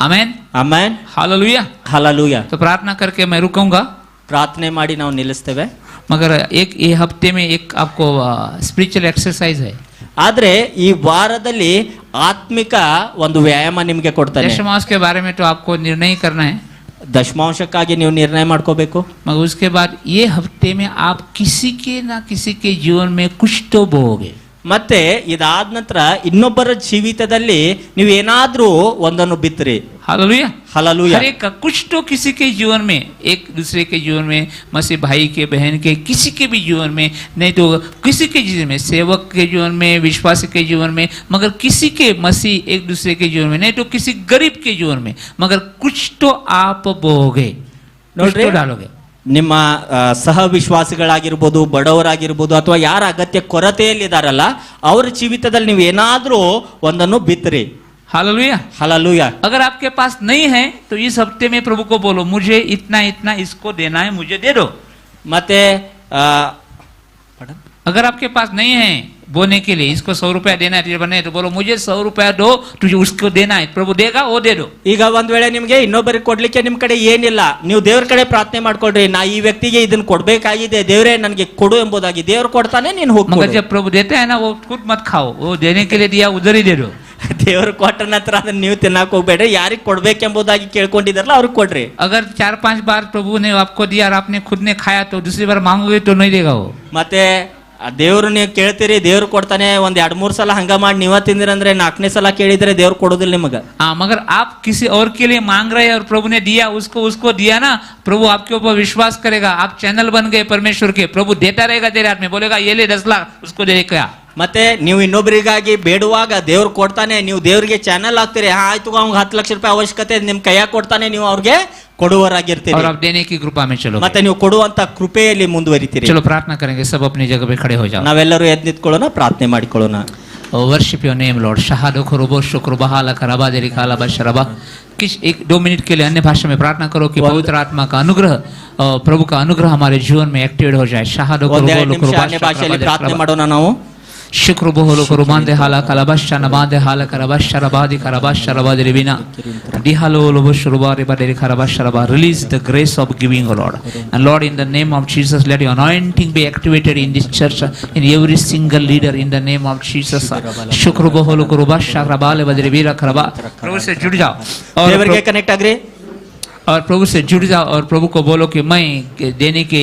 Amen. ಆಮೆನ್. हालेलुया. ಹಲ್ಲೆಲೂಯ. तो प्रार्थना करके मैं रुकूंगा, ಪ್ರಾರ್ಥನೆ ಮಾಡಿ ನಾವು ನಿಲ್ಲಿಸ್ತೇವೆ. मगर एक ये हफ्ते में एक आपको स्पिरिचुअल एक्सरसाइज है. ಆದ್ರೆ ಈ ವಾರದಲ್ಲಿ ಆತ್ಮಿಕ ಒಂದು ವ್ಯಾಯಾಮ ನಿಮ್ಗೆ ಕೊಡ್ತಾನೆ. दशमांश के बारे में तो आपको निर्णय करना है, ದಶಮಾಂಶಕ್ಕಾಗಿ ನೀವು ನಿರ್ಣಯ ಮಾಡ್ಕೋಬೇಕು. मगर उसके बाद ये हफ्ते में आप किसी के ना किसी के जीवन में कुछ तो बोओगे. ಮತ್ತೆ ಇದಾದ ನಂತರ ಇನ್ನೊಬ್ಬರ ಜೀವಿತದಲ್ಲಿ ನೀವು ಏನಾದ್ರೂ ಒಂದನ್ನು ಬಿತ್ತರಿ. हालेलुया. ಹಲ್ಲೆಲೂಯ. हर एक का कुछ तो किसी के जीवन में, एक दूसरे के जीवन में, मसीह भाई के, बहन के, किसी के भी जीवन में, नहीं तो किसी के जीवन में, सेवक के जीवन में, विश्वासी के जीवन में, मगर किसी के मसीह एक दूसरे के जीवन में, नहीं तो किसी गरीब के जीवन में, मगर कुछ तो आप बोओगे, कुछ तो डालोगे. ನಿಮ್ಮ ಸಹ ವಿಶ್ವಾಸಿಗಳಾಗಿರ್ಬೋದು, ಬಡವರಾಗಿರ್ಬೋದು, ಅಥವಾ ಯಾರ ಅಗತ್ಯ ಕೊರತೆಯಲ್ಲಿದ್ದಾರಲ್ಲ ಅವ್ರ ಜೀವಿತದಲ್ಲಿ ನೀವು ಏನಾದ್ರೂ ಒಂದನ್ನು ಬಿತ್ತರಿ. हालेलुया. ಹಲ್ಲೆಲೂಯ. अगर आपके पास नहीं है तो इस हफ्ते में प्रभु को बोलो, मुझे इतना इतना इसको देना है, मुझे दे दो. ಮತ್ತೆ अगर आपके पास नहीं है बोने के लिए, इसको 100 रुपया देना है, बने तो बोलो मुझे 100 रुपया दो, तुझे उसको देना है, प्रभु देगा, वो दे दो. ಈಗ ಒಂದ್ ವೇಳೆ ನಿಮ್ಗೆ ಇನ್ನೊಬ್ಬರಿಗೆ ಕೊಡ್ಲಿಕ್ಕೆ ನಿಮ್ ಕಡೆ ಏನಿಲ್ಲ, ನೀವು ದೇವ್ರ ಕಡೆ ಪ್ರಾರ್ಥನೆ ಮಾಡ್ಕೊಳ್ರಿ, ನಾ ಈ ವ್ಯಕ್ತಿಗೆ ಇದನ್ನ ಕೊಡ್ಬೇಕಾಗಿದೆ, ದೇವ್ರೇ ನನ್ಗೆ ಕೊಡು ಎಂಬುದಾಗಿ. ದೇವ್ರು ಕೊಡ್ತಾನೆ, ನೀನು ಹೋಗಿ. मगर जब प्रभु देते हैं ना, वो खुद मत खाओ, वो देने के लिए दिया उधर ही दे दो. ದೇವ್ರು ಕೊಟ್ಟ ನಂತರ ಅದನ್ನ ನೀವು ತಿನ್ನಕ್ ಹೋಗ್ಬೇಡ್ರಿ, ಯಾರಿಗೆ ಕೊಡ್ಬೇಕೆಂಬುದಾಗಿ ಕೇಳ್ಕೊಂಡಿದಾರಲ್ಲ ಅವ್ರಿಗೆ ಕೊಡ್ರಿ. अगर 4-5 बार प्रभु ने आपको दिया और आपने खुद ने खाया तो दूसरी बार मांगोगे तो नहीं देगा वो. ಮತ್ತೆ ದೇವ್ರು ನೀವು ಕೇಳ್ತೀರಿ, ದೇವ್ರು ಕೊಡ್ತಾನೆ. ಒಂದ್ 2-3 ಸಲ ಹಂಗ ಮಾಡಿ ನೀವ ತಿಂದಿರಂದ್ರೆ 4ನೇ ಸಲ ಕೇಳಿದ್ರೆ ದೇವ್ರು ಕೊಡೋದಿಲ್ಲ ನಿಮಗ. हाँ, मगर आप किसी और के लिए मांग रहे हैं और प्रभु ने दिया, उसको दिया ना, प्रभु आपके ऊपर विश्वास करेगा. आप चैनल बन गए परमेश्वर के, प्रभु देता रहेगा तेरे हाथ में, बोलेगा ये ले 10 लाख, उसको दे क्या. ಮತ್ತೆ ನೀವು ಇನ್ನೊಬ್ಬರಿಗಾಗಿ ಬೇಡುವಾಗ ದೇವ್ರು ಕೊಡ್ತಾನೆ, ನೀವು ದೇವ್ರಿಗೆ ಚಾನಲ್ ಆಗ್ತೀರಿ. ಆಯ್ತು, ಅವ್ನಿಗೆ 10 ಲಕ್ಷ ರೂಪಾಯಿ ಅವಶ್ಯಕತೆ ನಿಮ್ ಕೈಯಾಗ ಕೊಡ್ತಾನೆ, ನೀವು ಅವ್ರಿಗೆ ಕೊಡುವರಾಗಿರ್ತೀರಿ. और आप देने की कृपा में चलो. ಮತ್ತೆ ನೀವು ಕೊಡುವಂತ ಕೃಪೆಯಲ್ಲಿ ಮುಂದುವರಿತೀರಿ. चलो प्रार्थना करेंगे, सब अपनी जगह पे खड़े हो जाओ. ನಾವೆಲ್ಲರೂ ಎದ್ದು ನಿಂತ್ಕೊಳ್ಳೋಣ, ಪ್ರಾರ್ಥನೆ ಮಾಡಿಕೊಳ್ಳೋಣ. Worship your name Lord. शहादो खरुबो शुक्र बहाला करबा देरी काला बशरबा. किस 1-2 मिनट के लिए अन्य भाषा में प्रार्थना करो कि पवित्र आत्मा का अनुग्रह, प्रभु का अनुग्रह हमारे जीवन में एक्टिवेट हो जाए. शहादो ಒಂದೆರಡು ನಿಮಿಷ अन्य ಭಾಷೆಯಲ್ಲಿ ಪ್ರಾರ್ಥನೆ ಮಾಡೋಣ ನಾವು. शुक्र बोलो करो बांधे हाला कलाबश्चा न बांधे हाला करबश्चा रबादी करबश्चा रबादी Ribena दिहालो Lobo शुरुबारी बदेरी करबश्चा rava. Release the grace of giving, O Lord. And Lord, in the name of Jesus, let your anointing be activated in this church, in every single leader, in the name of Jesus. शुक्र बोलो करो बश्चा रबाले बदेरी बिरा करबा. प्रभु से जुड़ जाओ ದೇವರಿಗೆ ಕನೆಕ್ಟ್ ಆಗ್ರಿ. और प्रभु से जुड़ जाओ और प्रभु को बोलो कि मैं देने के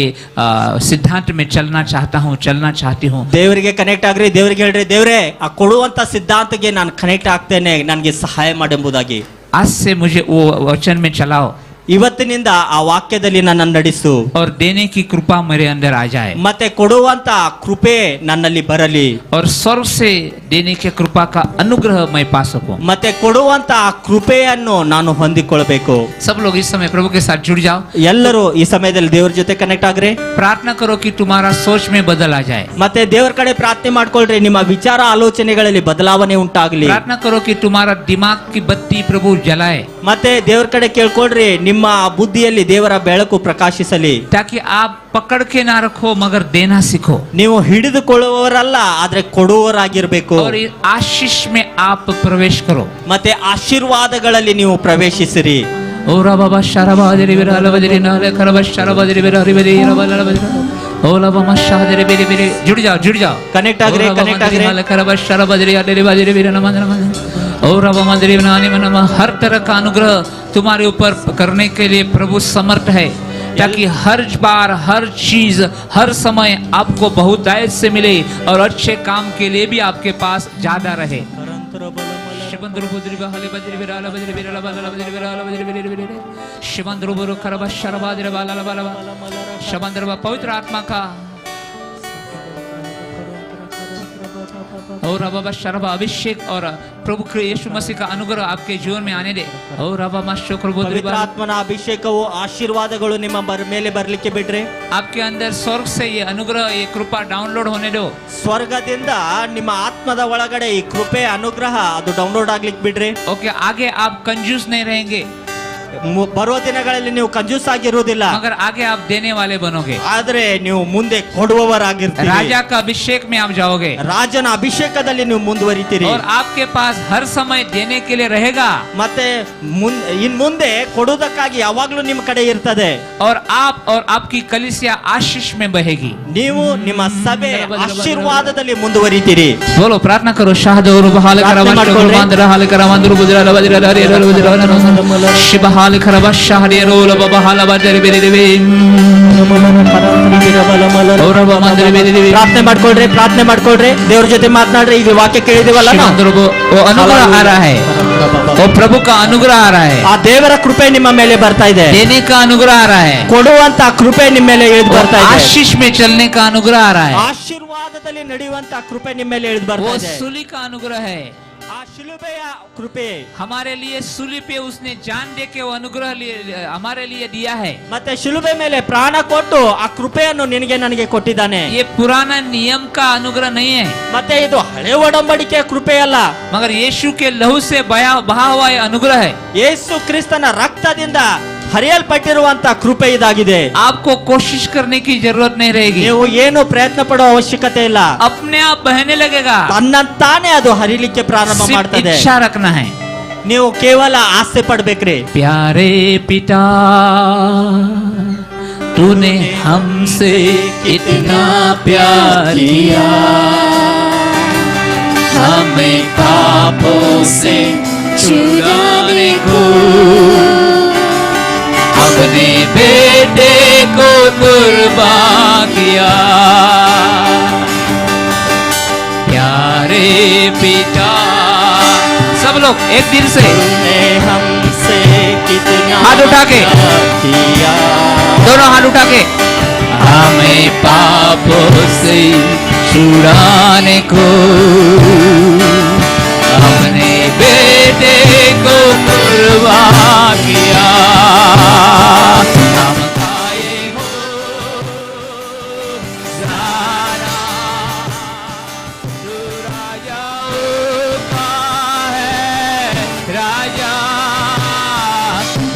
सिद्धांत में चलना चाहता हूँ, चलना चाहती हूँ. ದೇವರಿಗೆ ಕನೆಕ್ಟ್ ಆಗ್ರಿ. ದೇವರಿಗೆ ಹೇಳ್ರಿ, ದೇವ್ರೆ ಆ ಕೊಡುವಂತ ಸಿದ್ಧಾಂತಕ್ಕೆ ನಾನು ಕನೆಕ್ಟ್ ಆಗ್ತೇನೆ, ನನಗೆ ಸಹಾಯ ಮಾಡೆಂಬುದಾಗಿ. आज से मुझे वो वचन में चलाओ. ಇವತ್ತಿನಿಂದ ಆ ವಾಕ್ಯದಲ್ಲಿ ನನ್ನನ್ನು ನಡೆಸು. और देने की कृपा मेरे अंदर आ जाए. ಮತ್ತೆ ಕೊಡುವಂತ ಕೃಪೆ ನನ್ನಲ್ಲಿ ಬರಲಿ. और स्वर्ग से देने के कृपा का अनुग्रह मैं पा सकूं. ಮತ್ತೆ ಕೊಡುವಂತ ಕೃಪೆಯನ್ನು ನಾನು ಹೊಂದಿಕೊಳ್ಳಬೇಕು. सब लोग इस समय प्रभु के साथ जुड़ जाओ. ಎಲ್ಲರೂ ಈ ಸಮಯದಲ್ಲಿ ದೇವರ ಜೊತೆ ಕನೆಕ್ಟ್ ಆಗ್ರಿ. प्रार्थना करो कि तुम्हारा सोच में बदल आ जाए. ಮತ್ತೆ ದೇವರ ಕಡೆ ಪ್ರಾರ್ಥನೆ ಮಾಡ್ಕೊಳ್ರಿ, ನಿಮ್ಮ ವಿಚಾರ ಆಲೋಚನೆಗಳಲ್ಲಿ ಬದಲಾವಣೆ ಉಂಟಾಗಲಿ. प्रार्थना करो कि तुम्हारा दिमाग की बत्ती प्रभु जलाए. ಮತ್ತೆ ದೇವರ ಕಡೆ ಕೇಳ್ಕೊಳ್ರಿ, ನಿಮ್ಮ ಬುದ್ಧಿಯಲ್ಲಿ ದೇವರ ಬೆಳಕು ಪ್ರಕಾಶಿಸಲಿ. ताकि आप पकड़ के ना रखो मगर देना सीखो. ನೀವು ಹಿಡಿದುಕೊಳ್ಳುವವರಲ್ಲ, ಆದ್ರೆ ಕೊಡುವವರಾಗಿರ್ಬೇಕು. और इस आशीष में आप प्रवेश करो. ಮತ್ತೆ ಆಶೀರ್ವಾದಗಳಲ್ಲಿ ನೀವು ಪ್ರವೇಶಿಸಿರಿ. ओरा बाबा शरबादरी बिरहल बदरी नाले करब शरबादरी बिरहरी बदरी रबल बदरी ओला बाबा शादरी बिरे बिरे. जुड़ जाओ ಕನೆಕ್ಟ್ ಆಗ್ರಿ, ಕನೆಕ್ಟ್ ಆಗ್ರಿ. नाले करब शरबादरी अदरी बदरी बिरे नमन नमन ओरा बाबा मंदिर बनाने में नमः. हर तरह का अनुग्रह तुम्हारे ऊपर करने के लिए प्रभु समर्थ है, ताकि हर बार हर चीज हर समय आपको बहुतायत से मिले और अच्छे काम के लिए भी आपके पास ज्यादा रहे. शिवंद्रो बुद्री बहले बद्री बिराला बद्री बिराला बाला बद्री बिराला बद्री बिरे बिरे शिवंद्रो बुरो करबा शरबादरे बाला बाला शिवंद्रो पवित्र आत्मा का और अब शरभ अभिषेक और प्रभु यीशु मसीह का अनुग्रह आपके जीवन में आने दे और अब ಪವಿತ್ರ ಆತ್ಮನ ಅಭಿಷೇಕವು ಆಶೀರ್ವಾದಗಳು ನಿಮ್ಮ ಮೇಲೆ ಬರ್ಲಿಕ್ಕೆ ಬಿಡ್ರಿ. आपके अंदर स्वर्ग से ये अनुग्रह ये कृपा डाउनलोड होने दो. ಸ್ವರ್ಗದಿಂದ ನಿಮ್ಮ ಆತ್ಮದ ಒಳಗಡೆ ಈ ಕೃಪೆ ಅನುಗ್ರಹ ಅದು ಡೌನ್ಲೋಡ್ ಆಗ್ಲಿಕ್ಕೆ ಬಿಡ್ರಿ. ओके आगे आप कंजूस नहीं रहेंगे. ಬರುವ ದಿನಗಳಲ್ಲಿ ನೀವು ಕಂಜೂಸ್ ಆಗಿರುವುದಿಲ್ಲ, मगर आगे आप देने वाले बनोगे. ಆದ್ರೆ ನೀವು ಮುಂದೆ ಕೊಡುವವರಾಗಿರ್ತೀರಿ. राजा का अभिषेक में आप जाओगे. ರಾಜನ ಅಭಿಷೇಕದಲ್ಲಿ ನೀವು ಮುಂದುವರಿತೀರಿ. और आपके पास हर समय देने के लिए रहेगा. ಮತ್ತೆ ಇನ್ ಮುಂದೆ ಕೊಡುವುದಕ್ಕಾಗಿ ಯಾವಾಗಲೂ ನಿಮ್ಮ ಕಡೆ ಇರ್ತದೆ. और आप और आपकी कलीसिया आशीष में बहेगी. ನೀವು ನಿಮ್ಮ ಸಭೆ ಆಶೀರ್ವಾದದಲ್ಲಿ ಮುಂದುವರಿತೀರಿ. बोलो प्रार्थना करो. शाहदौर बहाल करवांदर मंदर हाल करवांदर बुजरा बजरा शिव हाल करवा शाहरी रोल बहाल बजर बेरिवे और मंदिर बेरिवे. ಪ್ರಾರ್ಥನೆ ಮಾಡ್ಕೊಳ್ರಿ ದೇವ್ರ ಜೊತೆ ಮಾತನಾಡ್ರಿ. ಈಗ ವಾಕ್ಯ ಕೇಳಿದಿವಲ್ಲ, वो अनुग्रह आ रहा है, वो प्रभु का अनुग्रह आ रहा है. ಆ ದೇವರ ಕೃಪೆ ನಿಮ್ಮ ಮೇಲೆ ಬರ್ತಾ ಇದೆ. देने का अनुग्रह आ रहा है, ಕೊಡುವಂತ ಕೃಪೆ ನಿಮ್ಮ ಮೇಲೆ ಇಳಿದು ಬರ್ತಾ ಇದೆ. आशीष में चलने का अनुग्रह आ रहा है. ಆಶೀರ್ವಾದದಲ್ಲಿ ನಡೆಯುವಂತ ಕೃಪೆ ನಿಮ್ಮ ಮೇಲೆ ಇಳಿದು ಬರ್ತಾ वो ಇದೆ. सूली का अनुग्रह है. ಆ ಶಿಲುಬೆಯ ಕೃಪೆ हमारे लिए सूली पे उसने जान दे के वो अनुग्रह हमारे लिए दिया है. ಮತ್ತೆ ಶಿಲುಬೆ ಮೇಲೆ ಪ್ರಾಣ ಕೊಟ್ಟು ಆ ಕೃಪೆಯನ್ನು ನಿನಗೆ ನನಗೆ ಕೊಟ್ಟಿದ್ದಾನೆ. ये पुराना नियम का अनुग्रह नहीं है, ಮತ್ತೆ ಇದು ಹಳೆ ಒಡಂಬಡಿಕೆಯ ಕೃಪೆ ಅಲ್ಲ, मगर यीशु के लहू से बहा हुआ ये अनुग्रह है. ಯೇಸು ಕ್ರಿಸ್ತನ ರಕ್ತದಿಂದ ಹರಿಯಲ್ಪಟ್ಟಿರುವಂತ ಕೃಪೆ ಇದಾಗಿದೆ. आपको कोशिश करने की जरूरत नहीं रहेगी. ನೀವು ಏನು ಪ್ರಯತ್ನ ಪಡೋ ಅವಶ್ಯಕತೆ ಇಲ್ಲ. अपने आप बहने लगेगा. ತನ್ನಂತಾನೆ ಅದು ಹರಿಲಿಕ್ಕೆ ಪ್ರಾರಂಭ सिर्फ ಮಾಡ್ತದೆ. इच्छा रखना है. ನೀವು ಕೇವಲ ಆಸೆ ಪಡ್ಬೇಕ್ರಿ. प्यारे पिता तूने हमसे कितना प्यार किया, हमें पापों से छुड़ाने को अपने बेटे को कुर्बान किया. प्यारे पिता, सब लोग एक दिल से हमसे कितना हाथ उठा के, किया, दोनों हाथ उठा के, हमें पापों से छुड़ाने को अपने बेटे को कुर्बान किया. हम खाए हो ज़ारा, तू राजाओं का है राजा.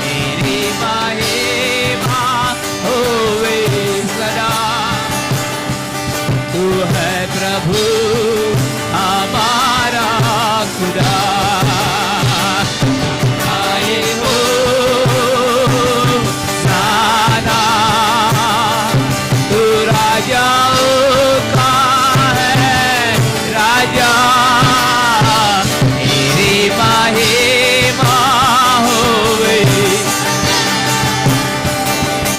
तेरी महिमा होवे सदा. तू है प्रभु हमारा खुदा. आए हो सादा, तू राजाओं का है राजा. तेरी महिमा होवे.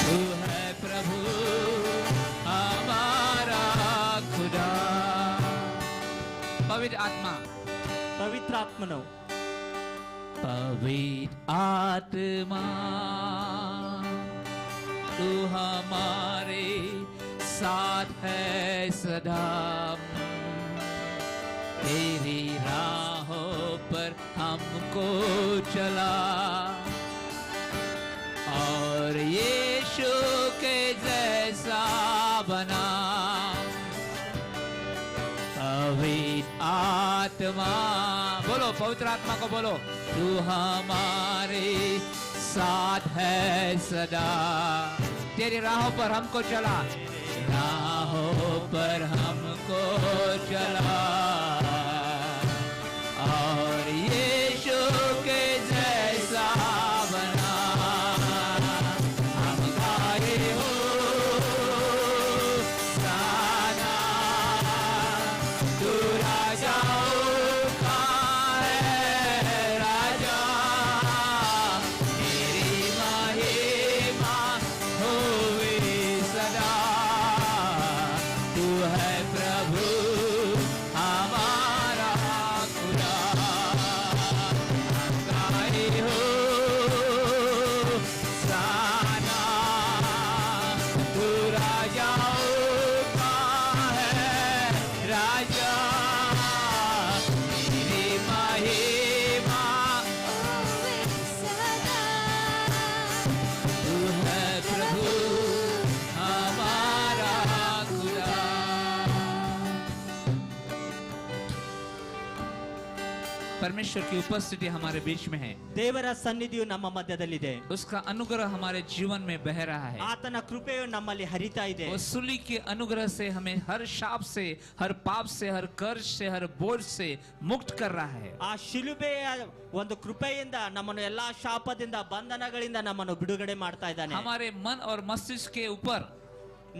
तू है प्रभु हमारा खुदा. पवित्र आत्मा, ಪವಿತ್ರ ಆತ್ಮನು, पवित्र आत्मा तू हमारे साथ है सदा. तेरी राहों पर हमको चला और यीशु के जैसा बना. पवित्र आत्मा, बोलो पवित्र आत्मा को बोलो. तू हमारे साथ है सदा. तेरी राहों पर हमको चला, राहों पर हमको चला और यीशु के जैसा बना. हम गाए हो सादा, तू राजाओं का है राजा. तेरी महिमा होवे सदा. तू है प्रभु हमारा खुदा. परमेश्वर की उपस्थिति हमारे बीच में है, ದೇವರ ಸನ್ನಿಧಿಯು ನಮ್ಮ ಮಧ್ಯದಲ್ಲಿದೆ. उसका अनुग्रह हमारे जीवन में बह रहा है. ಆತನ ಕೃಪೆಯು ನಮ್ಮಲ್ಲಿ ಹರಿತಾ ಇದೆ. वो सूली के अनुग्रह से हमें हर शाप से, हर पाप से, हर कर्ज से, हर बोझ से मुक्त कर रहा है. ಆ ಶಿಲುಬೆಯ ಒಂದು ಕೃಪೆಯಿಂದ ನಮ್ಮನ್ನು ಎಲ್ಲಾ ಶಾಪದಿಂದ ಬಂಧನಗಳಿಂದ ನಮ್ಮನ್ನು ಬಿಡುಗಡೆ ಮಾಡ್ತಾ ಇದ್ದಾನೆ. हमारे मन और मस्तिष्क के ऊपर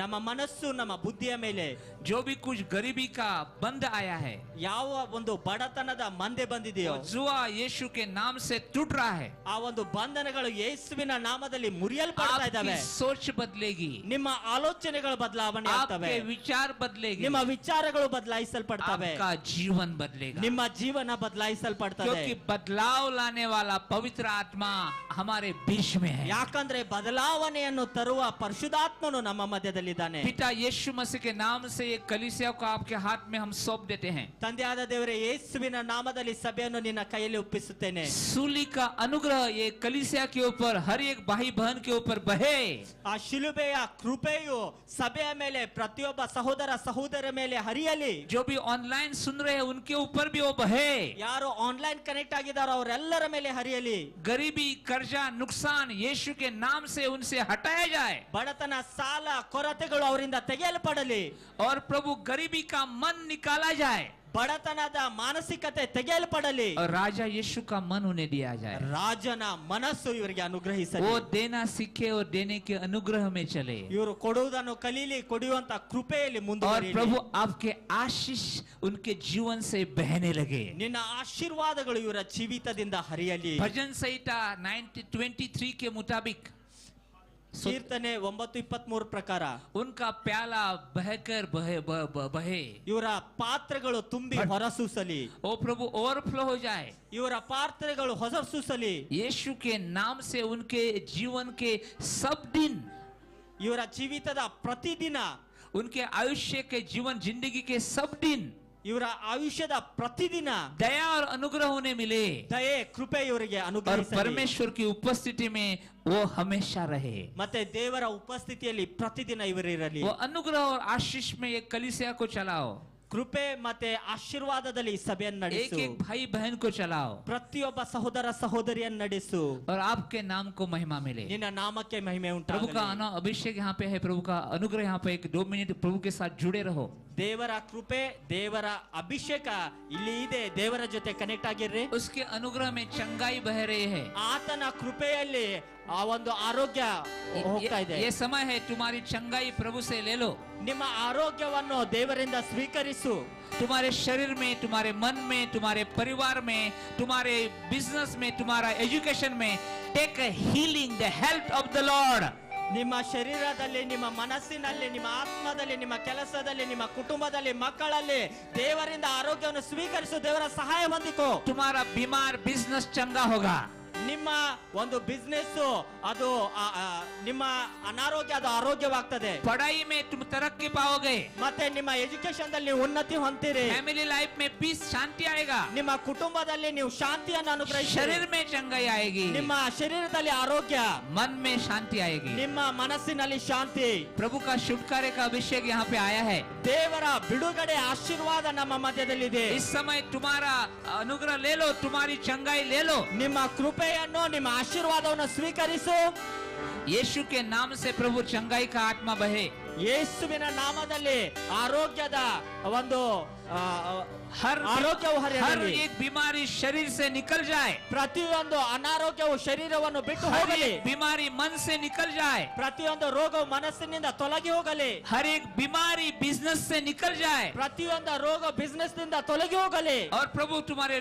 ನಮ್ಮ ಮನಸ್ಸು ನಮ್ಮ ಬುದ್ಧಿಯ ಮೇಲೆ जो भी कुछ गरीबी का बंध आया है, ಯಾವ ಒಂದು ಬಡತನದ ಮಂದೆ ಬಂದಿದೆಯೋ वो जुआ यीशु के नाम से टूट रहा है. ಆ ಒಂದು ಬಂಧನಗಳು ಯೇಸುವಿನ ನಾಮದಲ್ಲಿ ಮುರಿಯಲ್ಪಡ್ತಾ ಇದ್ದಾವೆ. आपकी सोच बदलेगी, ನಿಮ್ಮ ಆಲೋಚನೆಗಳು ಬದಲಾವಣೆ ಆಗ್ತವೆ. आपके विचार बदलेगी, ನಿಮ್ಮ ವಿಚಾರಗಳು ಬದಲಾಯಿಸಲ್ಪಡ್ತವೆ. आपका जीवन बदलेगा. ನಿಮ್ಮ ಜೀವನ ಬದಲಾಯಿಸಲ್ಪಡ್ತದೆ. क्योंकि बदलाव लाने वाला पवित्र आत्मा हमारे बीच में है. ಯಾಕಂದ್ರೆ ಬದಲಾವಣೆಯನ್ನು ತರುವ ಪರಿಶುದ್ಧಾತ್ಮನು ನಮ್ಮ ಮಧ್ಯದಲ್ಲಿದ್ದಾನೆ. पिता यीशु मसीह के नाम से ये कलीसिया को आपके हाथ में हम सौंप देते हैं. ತಂದೆಯಾದ ದೇವರೇ, ಯೇಸುವಿನ ನಾಮದಲ್ಲಿ ಸಭೆಯನ್ನು ನಿನ್ನ ಕೈಯಲ್ಲಿ ಒಪ್ಪಿಸುತ್ತೇನೆ. सूली का अनुग्रह ये कलीसिया के ऊपर, हर एक भाई बहन के ऊपर बहे. ಆ ಶಿಲುಬೆಯ ಕೃಪೆಯು ಸಭೆಯ ಮೇಲೆ, ಪ್ರತಿಯೊಬ್ಬ ಸಹೋದರ ಸಹೋದರ ಮೇಲೆ ಹರಿಯಲಿ. जो भी ऑनलाइन सुन रहे हैं उनके ऊपर भी वो बहे. ಯಾರು ಆನ್ಲೈನ್ ಕನೆಕ್ಟ್ ಆಗಿದ್ದಾರೋ ಅವರೆಲ್ಲರ ಮೇಲೆ ಹರಿಯಲಿ. गरीबी, कर्जा, नुकसान यीशु के नाम से उनसे हटाया जाए. ಬಡತನ, ಸಾಲ, ಕೊರತೆಗಳು ಅವರಿಂದ ತೆಗೆಯಲ್ಪಡಲಿ. और प्रभु गरीबी का मन निकाला जाए. ಬಡತನದ ಮಾನಸಿಕತೆ ತೆಗೆಯಲ್ಪಡಲಿ. और राजा यीशु का मन उन्हें दिया जाए. ರಾಜನ ಮನಸ್ಸು ಇವರಿಗೆ ಅನುಗ್ರಹಿಸಲಿ. वो देना सीखे और देने के अनुग्रह में चले. ಇವರು ಕೊಡುವುದನ್ನು ಕಲೀಲಿ, ಕೊಡುವಂತ ಕೃಪೆಯಲ್ಲಿ और ಮುಂದುವರಿಯಲಿ. प्रभु आपके आशीष उनके जीवन से बहने लगे. ನಿನ್ನ ಆಶೀರ್ವಾದಗಳು ಇವರ ಜೀವಿತದಿಂದ ಹರಿಯಲಿ. भजन संहिता 23 के मुताबिक ಕೀರ್ತನೆ 9:23 ಪ್ರಕಾರ उनका प्याला बहकर बहे. ಇವರ ಪಾತ್ರೆಗಳು ತುಂಬಿ ಹೊರಸೂಸಲಿ. ओ प्रभु ओवरफ्लो हो जाए. ಇವರ ಪಾತ್ರೆಗಳು ಹೊರಸೂಸಲಿ. यीशु के नाम से उनके जीवन के सब दिन, ಇವರ ಜೀವಿತದ ಪ್ರತಿದಿನ, उनके आयुष्य के जीवन जिंदगी के सब दिन ಇವರ ಆಯುಷ್ಯದ ಪ್ರತಿದಿನ दया और अनुग्रह उन्हें मिले. ದಯೆ, ಕೃಪೆ ಇವರಿಗೆ और ಅನುಗ್ರಹಿಸಲಿ. परमेश्वर की उपस्थिति में वो हमेशा रहे. ಮತ್ತೆ ದೇವರ ಉಪಸ್ಥಿತಿಯಲ್ಲಿ ಪ್ರತಿದಿನ ಇವರಿರಲಿ. वो अनुग्रह और आशीष में एक कलीसिया को चलाओ. ಕೃಪೆ ಮತ್ತೆ ಆಶೀರ್ವಾದದಲ್ಲಿ ಸಭೆಯನ್ನು एक ನಡೆಸು. एक भाई बहन को चलाओ. ಪ್ರತಿಯೊಬ್ಬ ಸಹೋದರ ಸಹೋದರಿಯನ್ನು ನಡೆಸು. और आपके नाम को महिमा मिले. ನಿನ್ನ ನಾಮಕ್ಕೆ ಮಹಿಮೆ प्रभु का ಉಂಟಾಗಲಿ. अभिषेक यहाँ पे है, प्रभु का अनुग्रह यहाँ पे. 2 मिनट प्रभु के साथ जुड़े रहो. ದೇವರ ಕೃಪೆ, ದೇವರ ಅಭಿಷೇಕ ಇಲ್ಲಿ ಇದೆ. ದೇವರ ಜೊತೆ ಕನೆಕ್ಟ್ ಆಗಿರ್ರಿ. उसके अनुग्रह में चंगाई बह रही है. ಆತನ ಕೃಪೆಯಲ್ಲಿ ಆ ಒಂದು ಆರೋಗ್ಯ ಹೋಗ್ತಾ ಇದೆ. ये समय है, तुम्हारी चंगाई प्रभु से ले लो. ನಿಮ್ಮ ಆರೋಗ್ಯವನ್ನು ದೇವರಿಂದ ಸ್ವೀಕರಿಸು. तुम्हारे शरीर में, तुम्हारे मन में, तुम्हारे परिवार में, तुम्हारे बिजनेस में, तुम्हारा एजुकेशन में, take a healing the help of the Lord. ನಿಮ್ಮ ಶರೀರದಲ್ಲಿ, ನಿಮ್ಮ ಮನಸ್ಸಿನಲ್ಲಿ, ನಿಮ್ಮ ಆತ್ಮದಲ್ಲಿ, ನಿಮ್ಮ ಕೆಲಸದಲ್ಲಿ, ನಿಮ್ಮ ಕುಟುಂಬದಲ್ಲಿ, ಮಕ್ಕಳಲ್ಲಿ ದೇವರಿಂದ ಆರೋಗ್ಯವನ್ನು ಸ್ವೀಕರಿಸು. ದೇವರ ಸಹಾಯ ಹೊಂದಿಕೋ. तुम्हारा बीमार बिजनेस चंगा होगा. ನಿಮ್ಮ ಒಂದು ಬಿಸ್ನೆಸ್ ಅದು ನಿಮ್ಮ ಅನಾರೋಗ್ಯ ಅದು ಆರೋಗ್ಯವಾಗ್ತದೆ. पढ़ाई में तुम तरक्की पाओगे. ಮತ್ತೆ ನಿಮ್ಮ ಎಜುಕೇಶನ್ ದಲ್ಲಿ ಉನ್ನತಿ ಹೊಂದಿರಿ. फैमिली लाइफ में पीस, शांति आएगा. ನಿಮ್ಮ ಕುಟುಂಬದಲ್ಲಿ ನೀವು ಶಾಂತಿಯನ್ನು ಅನುಗ್ರಹಿಸಿ. शरीर में चंगाई आएगी. ನಿಮ್ಮ ಶರೀರದಲ್ಲಿ ಆರೋಗ್ಯ, मन में शांति आएगी. ನಿಮ್ಮ ಮನಸ್ಸಿನಲ್ಲಿ ಶಾಂತಿ. प्रभु का शुभ कार्य का अभिषेक यहाँ पे आया है. ದೇವರ ಬಿಡುಗಡೆ ಆಶೀರ್ವಾದ ನಮ್ಮ ಮಧ್ಯದಲ್ಲಿದೆ. इस समय तुम्हारा अनुग्रह ले लो, तुम्हारी चंगाई ले लो. ನಿಮ್ಮ ಕೃಪೆಯನ್ನು, ನಿಮ್ಮ ಆಶೀರ್ವಾದವನ್ನು ಸ್ವೀಕರಿಸು. यीशु के नाम से प्रभु चंगाई का आत्मा बहे. ಯೇಸುವಿನ ನಾಮದಲ್ಲಿ ಆರೋಗ್ಯದ ಒಂದು हर ಆರೋಗ್ಯವು हर ಹರಿಯಲಿ. एक बीमारी शरीर से निकल जाए. ಪ್ರತಿಯೊಂದು ಅನಾರೋಗ್ಯವು ಶರೀರವನ್ನು ಬಿಟ್ಟು हर ಹೋಗಲಿ. एक बीमारी मन से निकल जाए. ಪ್ರತಿಯೊಂದು ರೋಗವು ಮನಸ್ಸಿನಿಂದ ತೊಲಗಿ ಹೋಗಲಿ. हर एक बीमारी बिजनेस से निकल जाए. ಪ್ರತಿಯೊಂದು ರೋಗ ಬಿಸ್ನೆಸ್ ನಿಂದ ತೊಲಗಿ ಹೋಗಲಿ. और प्रभु तुम्हारे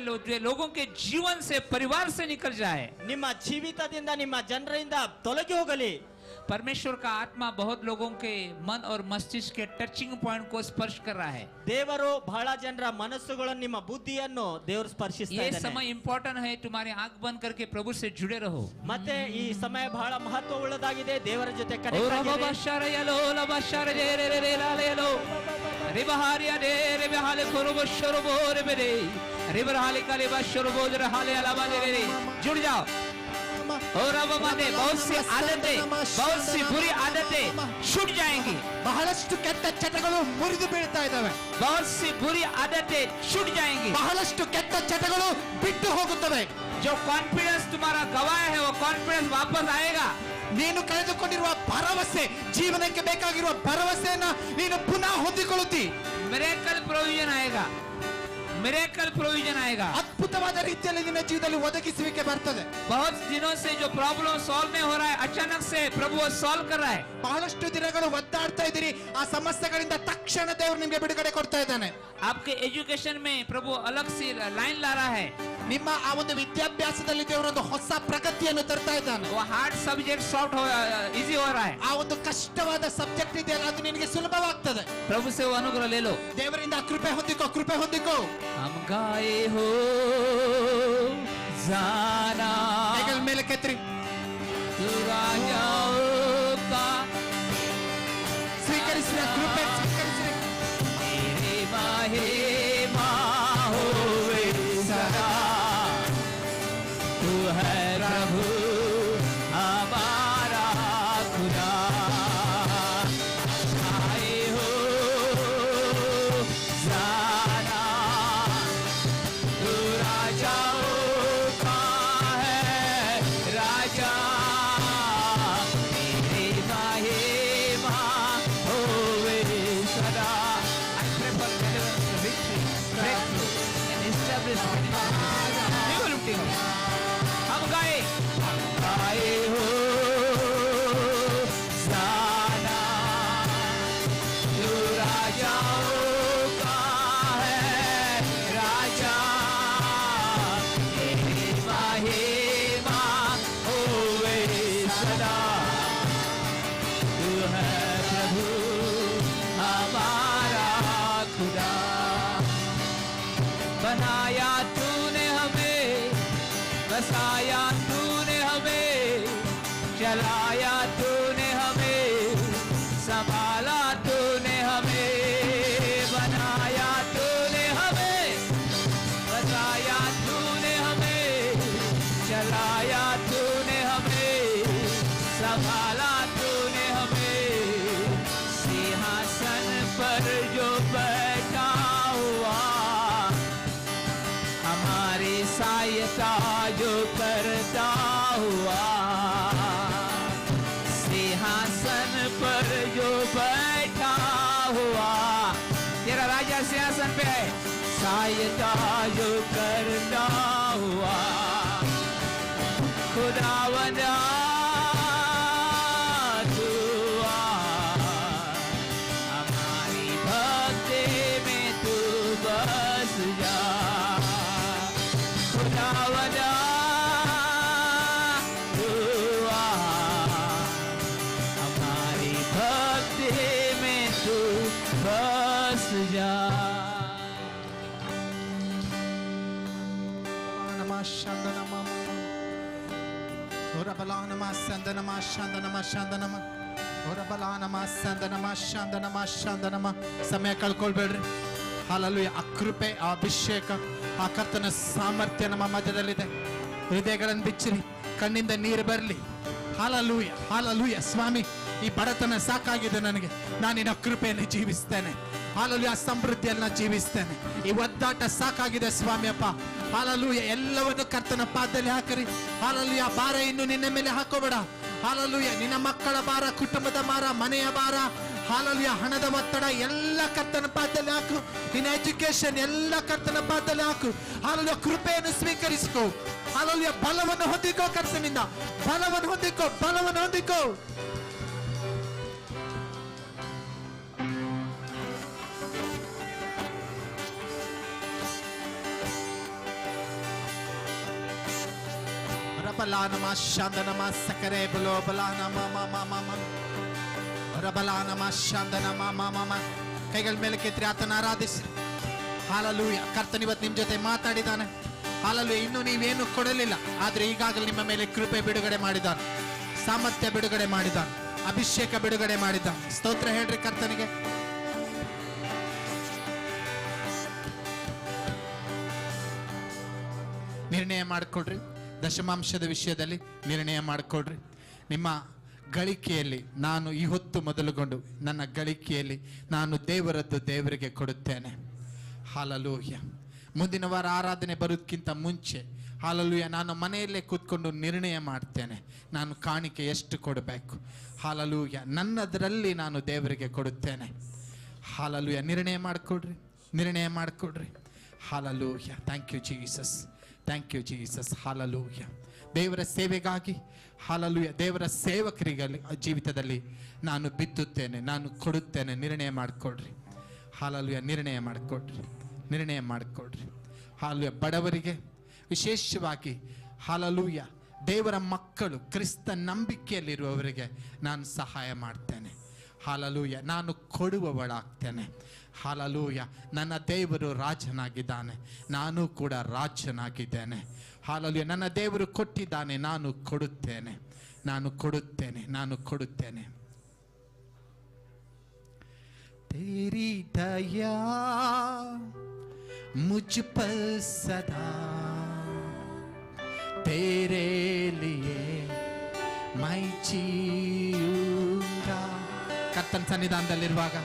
लोगों के जीवन से, परिवार से निकल जाए. ನಿಮ್ಮ ಜೀವಿತದಿಂದ, ನಿಮ್ಮ ಜನರಿಂದ ತೊಲಗಿ ಹೋಗಲಿ. परमेश्वर का आत्मा बहुत लोगों के मन और मस्तिष्क के टचिंग पॉइंट को स्पर्श कर रहा है. ದೇವರು ಬಹಳ ಜನರ ಮನಸ್ಸುಗಳನ್ನು, ನಿಮ್ಮ ಬುದ್ಧಿಯನ್ನು ದೇವರು ಸ್ಪರ್ಶಿಸ್ತಾ ये ಇದ್ದಾನೆ. समय इंपॉर्टेंट है, तुम्हारी आंख बंद करके प्रभु से जुड़े रहो. ಮತ್ತೆ ಈ ಸಮಯ ಬಹಳ ಮಹತ್ವವುಳ್ಳದಾಗಿದೆ. ದೇವರ ಜೊತೆ ओ ಕನೆಕ್ಟ್ रबा ಆಗಿರಿ. बशार यलो लबा शार जे रे रे रे लाले यलो रे बहारिया रे रे बहाले कोरो शोरबो रे बेरे रे बहाले काले बा शोरबो रे हाले अलावा रे रे जुड़ जाओ. और अब हमारे बहुत सी आदतें, बहुत सी बुरी आदतें छूट जाएंगी। ಬಹಳಷ್ಟು ಕೆಟ್ಟ ಚಟಗಳು ಮುರಿದು ಬೀಳ್ತಾ ಇದ್ದಾವೆ. बहुत सी बुरी आदतें छूट जाएंगी। ಬಹಳಷ್ಟು ಕೆಟ್ಟ ಚಟಗಳು ಬಿಟ್ಟು ಹೋಗುತ್ತವೆ. जो कॉन्फिडेंस तुम्हारा गवाया है वो कॉन्फिडेंस वापस आएगा। ನೀನು ಕಳೆದುಕೊಂಡಿರುವ ಭರವಸೆ, ಜೀವನಕ್ಕೆ ಬೇಕಾಗಿರುವ ಭರವಸೆಯನ್ನ ನೀನು ಪುನಃ ಹೊಂದಿಕೊಳ್ಳುತ್ತಿ. मिरेकल प्रोविजन आएगा, मिरेकल प्रोविजन आएगा। ಅದ್ಭುತವಾದ ರೀತಿಯಲ್ಲಿ ನಿನ್ನ ಜೀವನದಲ್ಲಿ ಒದಗಿಸುವಿಕೆ ಬರ್ತದೆ. बहुत दिनों से जो प्रॉब्लम सॉल्व नहीं हो रहा है अचानक से प्रभु वो सॉल्व कर रहा है। ಬಹಳಷ್ಟು ದಿನಗಳು ಒದ್ದಾಡ್ತಾ ಇದ್ದೀರಿ, ಆ ಸಮಸ್ಯೆಗಳಿಂದ ತಕ್ಷಣ ದೇವರು ನಿಮಗೆ ಬಿಡುಗಡೆ ಕೊಡ್ತಾ ಇದ್ದಾನೆ. आपके एजुकेशन में प्रभु अलग सी लाइन ला रहा है। ನಿಮ್ಮ ಆ ಒಂದು ವಿದ್ಯಾಭ್ಯಾಸದಲ್ಲಿ ದೇವರೊಂದು ಹೊಸ ಪ್ರಗತಿಯನ್ನು ತರ್ತಾ ಇದ್ದಾನೆ. वो हार्ड सब्जेक्ट सॉफ्ट हो इजी हो रहा है। ಆ ಒಂದು ಕಷ್ಟವಾದ ಸಬ್ಜೆಕ್ಟ್ ಇದೆಯಲ್ಲ ಅದು ನಿನಗೆ ಸುಲಭವಾಗ್ತದೆ. प्रभु से वो अनुग्रह ले लो। ದೇವರಿಂದ ಕೃಪೆ ಹೊಂದಿಕೋ, ಕೃಪೆ ಹೊಂದಿಕೋ. हम गाए हो जाना ಕೈಗಳ ಮೇಲೆ ಕೆತ್ರಿ, तू राजाओं का ಸ್ವೀಕರಿಸಿದ ಕೃಪೆ ಸ್ವೀಕರಿಸಿರಿ. तेरे माहे होवे सदा तू है प्रभु हमारा खुदा। आए हो जाना तू राजाओं का है राजा। तेरे महिमा होवे सदा। I pray for deliverance, victory, breakthrough, and establishment. Never looking. हम गाए हो जाना तू राजाओं का है राजा। तेरी महिमा होवे सदा तू है प्रभु हमारा खुदा। बनाया तूने हमें, बसाया तूने हमें, चलाया तूने हमें, संभाला तूने हमें। बनाया तूने हमें, बसाया तूने हमें, चलाया तूने हमें, संभाला तूने हमें। सिंहासन पर जो बैठा हुआ हमारी सहायता जो करता हुआ। सिंहासन पर जो बैठा हुआ, तेरा राजा सिंहासन पे है, सहायता जो करता हुआ। खुदावंदा तू आ, हमारी भक्ति में तू बस जा। खुदावंदा तू आ, हमारी भक्ति में तू बस जा। ನಮಃ ಶಾಂತನಮ ಹೊರಬಲಾನಮ ಸಂದನಮ ಶಾಂತನಮ ಶಾಂತನಮ ಹೊರಬಲಾನಮ ಸಂದನಮ ಶಾಂತನಮ ಶಾಂತನಮ. ಸಮಯ ಕಳ್ಕೊಳ್ಬೇಡ್ರಿ. ಹಾಲೆಲೂಯ. ಆ ಕೃಪೆ, ಆ ಅಭಿಷೇಕ, ಆ ಕರ್ತನ ಸಾಮರ್ಥ್ಯ ನಮ್ಮ ಮಧ್ಯದಲ್ಲಿದೆ. ಹೃದಯಗಳನ್ನು ಬಿಚ್ಚಿರಿ, ಕಣ್ಣಿಂದ ನೀರು ಬರಲಿ. Hallelujah, hallelujah. ಸ್ವಾಮಿ, ಈ ಬಡತನ ಸಾಕಾಗಿದೆ ನನಗೆ, ನಾನು ನಿನ್ನ ಕೃಪೆಯಲ್ಲಿ ಜೀವಿಸ್ತೇನೆ. ಹಾಲೆಲೂಯ. ಸಮೃದ್ಧಿಯಲ್ಲಿ ನಾನು ಜೀವಿಸ್ತೇನೆ. ಈ ಒದ್ದಾಟ ಸಾಕಾಗಿದೆ ಸ್ವಾಮಿಯಪ್ಪ. ಹಾಲೆಲೂಯ. ಎಲ್ಲವನ್ನು ಕರ್ತನ ಪಾದದಲ್ಲಿ ಹಾಕಿರಿ. ಹಾಲೆಲೂಯ. ಭಾರ ಇನ್ನು ನಿನ್ನ ಮೇಲೆ ಹಾಕೋಬೇಡ. ಹಾಲೆಲೂಯ. ನಿನ್ನ ಮಕ್ಕಳ ಭಾರ, ಕುಟುಂಬದ ಭಾರ, ಮನೆಯ ಭಾರ, ಹಾಲೆಲೂಯ, ಹಣದ ಒತ್ತಡ ಎಲ್ಲ ಕರ್ತನ ಪಾದದಲ್ಲಿ ಹಾಕು. ನಿನ್ನ ಎಜುಕೇಶನ್ ಎಲ್ಲ ಕರ್ತನ ಪಾದದಲ್ಲಿ ಹಾಕು. ಹಾಲೆಲೂಯ. ಕೃಪೆಯನ್ನು ಸ್ವೀಕರಿಸಿಕೋ. ಹಾಲೆಲೂಯ. ಬಲವನ್ನು ಹೊಂದಿಕೋ, ಕರ್ತನಿಂದ ಬಲವನ್ನು ಹೊಂದಿಕೋ, ಬಲವನ್ನು ಹೊಂದಿಕೋ. ರಬಲಾನಮ ಶಾಂತನಮ ಸಕರೆ ಬಲೋ ಬಲಾನಮ ಮಮ ರಬಲಾನಮ ಶಾಂತನಮ ಮಮ. ಕೈಗಳ ಮೇಲೆ ಕೆತ್ತಿ ಆತನ ಆರಾಧಿಸಿ. ಹಾಲೆಲೂಯ. ಕರ್ತನ ಇವತ್ತು ನಿಮ್ಮ ಜೊತೆ ಮಾತಾಡಿದ್ದಾನೆ. ಹಾಲೆಲೂಯ. ಇನ್ನೂ ನೀವೇನು ಕೊಡಲಿಲ್ಲ, ಆದ್ರೆ ಈಗಾಗಲೇ ನಿಮ್ಮ ಮೇಲೆ ಕೃಪೆ ಬಿಡುಗಡೆ ಮಾಡಿದ್ದಾನೆ, ಸಾಮರ್ಥ್ಯ ಬಿಡುಗಡೆ ಮಾಡಿದ್ದಾನೆ, ಅಭಿಷೇಕ ಬಿಡುಗಡೆ ಮಾಡಿದ್ದಾನೆ. ಸ್ತೋತ್ರ ಹೇಳ್ರಿ ಕರ್ತನಿಗೆ. ನಿರ್ಣಯ ಮಾಡಿಕೊಡ್ರಿ. ದಶಮಾಂಶದ ವಿಷಯದಲ್ಲಿ ನಿರ್ಣಯ ಮಾಡಿಕೊಡ್ರಿ. ನಿಮ್ಮ ಗಳಿಕೆಯಲ್ಲಿ ನಾನು ಈ ಹೊತ್ತು ಮೊದಲುಗೊಂಡು ನನ್ನ ಗಳಿಕೆಯಲ್ಲಿ ನಾನು ದೇವರದ್ದು ದೇವರಿಗೆ ಕೊಡುತ್ತೇನೆ. ಹಾಲೆಲೂಯ. ಮುಂದಿನ ವಾರ ಆರಾಧನೆ ಬರೋದಕ್ಕಿಂತ ಮುಂಚೆ ಹಾಲೆಲೂಯ ನಾನು ಮನೆಯಲ್ಲೇ ಕೂತ್ಕೊಂಡು ನಿರ್ಣಯ ಮಾಡ್ತೇನೆ, ನಾನು ಕಾಣಿಕೆ ಎಷ್ಟು ಕೊಡಬೇಕು. ಹಾಲೆಲೂಯ. ನನ್ನದರಲ್ಲಿ ನಾನು ದೇವರಿಗೆ ಕೊಡುತ್ತೇನೆ. ಹಾಲೆಲೂಯ. ನಿರ್ಣಯ ಮಾಡಿಕೊಡ್ರಿ, ನಿರ್ಣಯ ಮಾಡಿಕೊಡ್ರಿ. Hallelujah. Thank you Jesus, thank you Jesus. Hallelujah. ದೇವರ ಸೇವೆಗಾಗಿ ಹಾಲೆಲೂಯ, ದೇವರ ಸೇವಕರಿಗೆ ಜೀವಿತದಲ್ಲಿ ನಾನು ಬಿತ್ತುತ್ತೇನೆ, ನಾನು ಕೊಡುತ್ತೇನೆ. ನಿರ್ಣಯ ಮಾಡಿಕೊಡ್ರಿ. ಹಾಲೆಲೂಯ. ನಿರ್ಣಯ ಮಾಡಿಕೊಡ್ರಿ, ನಿರ್ಣಯ ಮಾಡಿಕೊಡ್ರಿ. ಹಾಲೆಲೂಯ. ಬಡವರಿಗೆ ವಿಶೇಷವಾಗಿ ಹಾಲೆಲೂಯ, ದೇವರ ಮಕ್ಕಳು ಕ್ರಿಸ್ತ ನಂಬಿಕೆಯಲ್ಲಿರುವವರಿಗೆ ನಾನು ಸಹಾಯ ಮಾಡ್ತೇನೆ. ಹಾಲೆಲೂಯ. ನಾನು ಕೊಡುವವಳಾಗ್ತೇನೆ. ಹಾಲೆಲೂಯ. ನನ್ನ ದೇವರು ರಾಜನಾಗಿದ್ದಾನೆ, ನಾನು ಕೂಡ ರಾಜನಾಗಿದ್ದೇನೆ. ಹಾಲೆಲೂಯ. ನನ್ನ ದೇವರು ಕೊಟ್ಟಿದ್ದಾನೆ, ನಾನು ಕೊಡುತ್ತೇನೆ, ನಾನು ಕೊಡುತ್ತೇನೆ, ನಾನು ಕೊಡುತ್ತೇನೆ. तेरी दया मुझ पर सदा, तेरे लिए मैं ಜೀಯೂಂಗಾ. ಕರ್ತನ ಸನ್ನಿಧಾನದಲ್ಲಿರುವಾಗ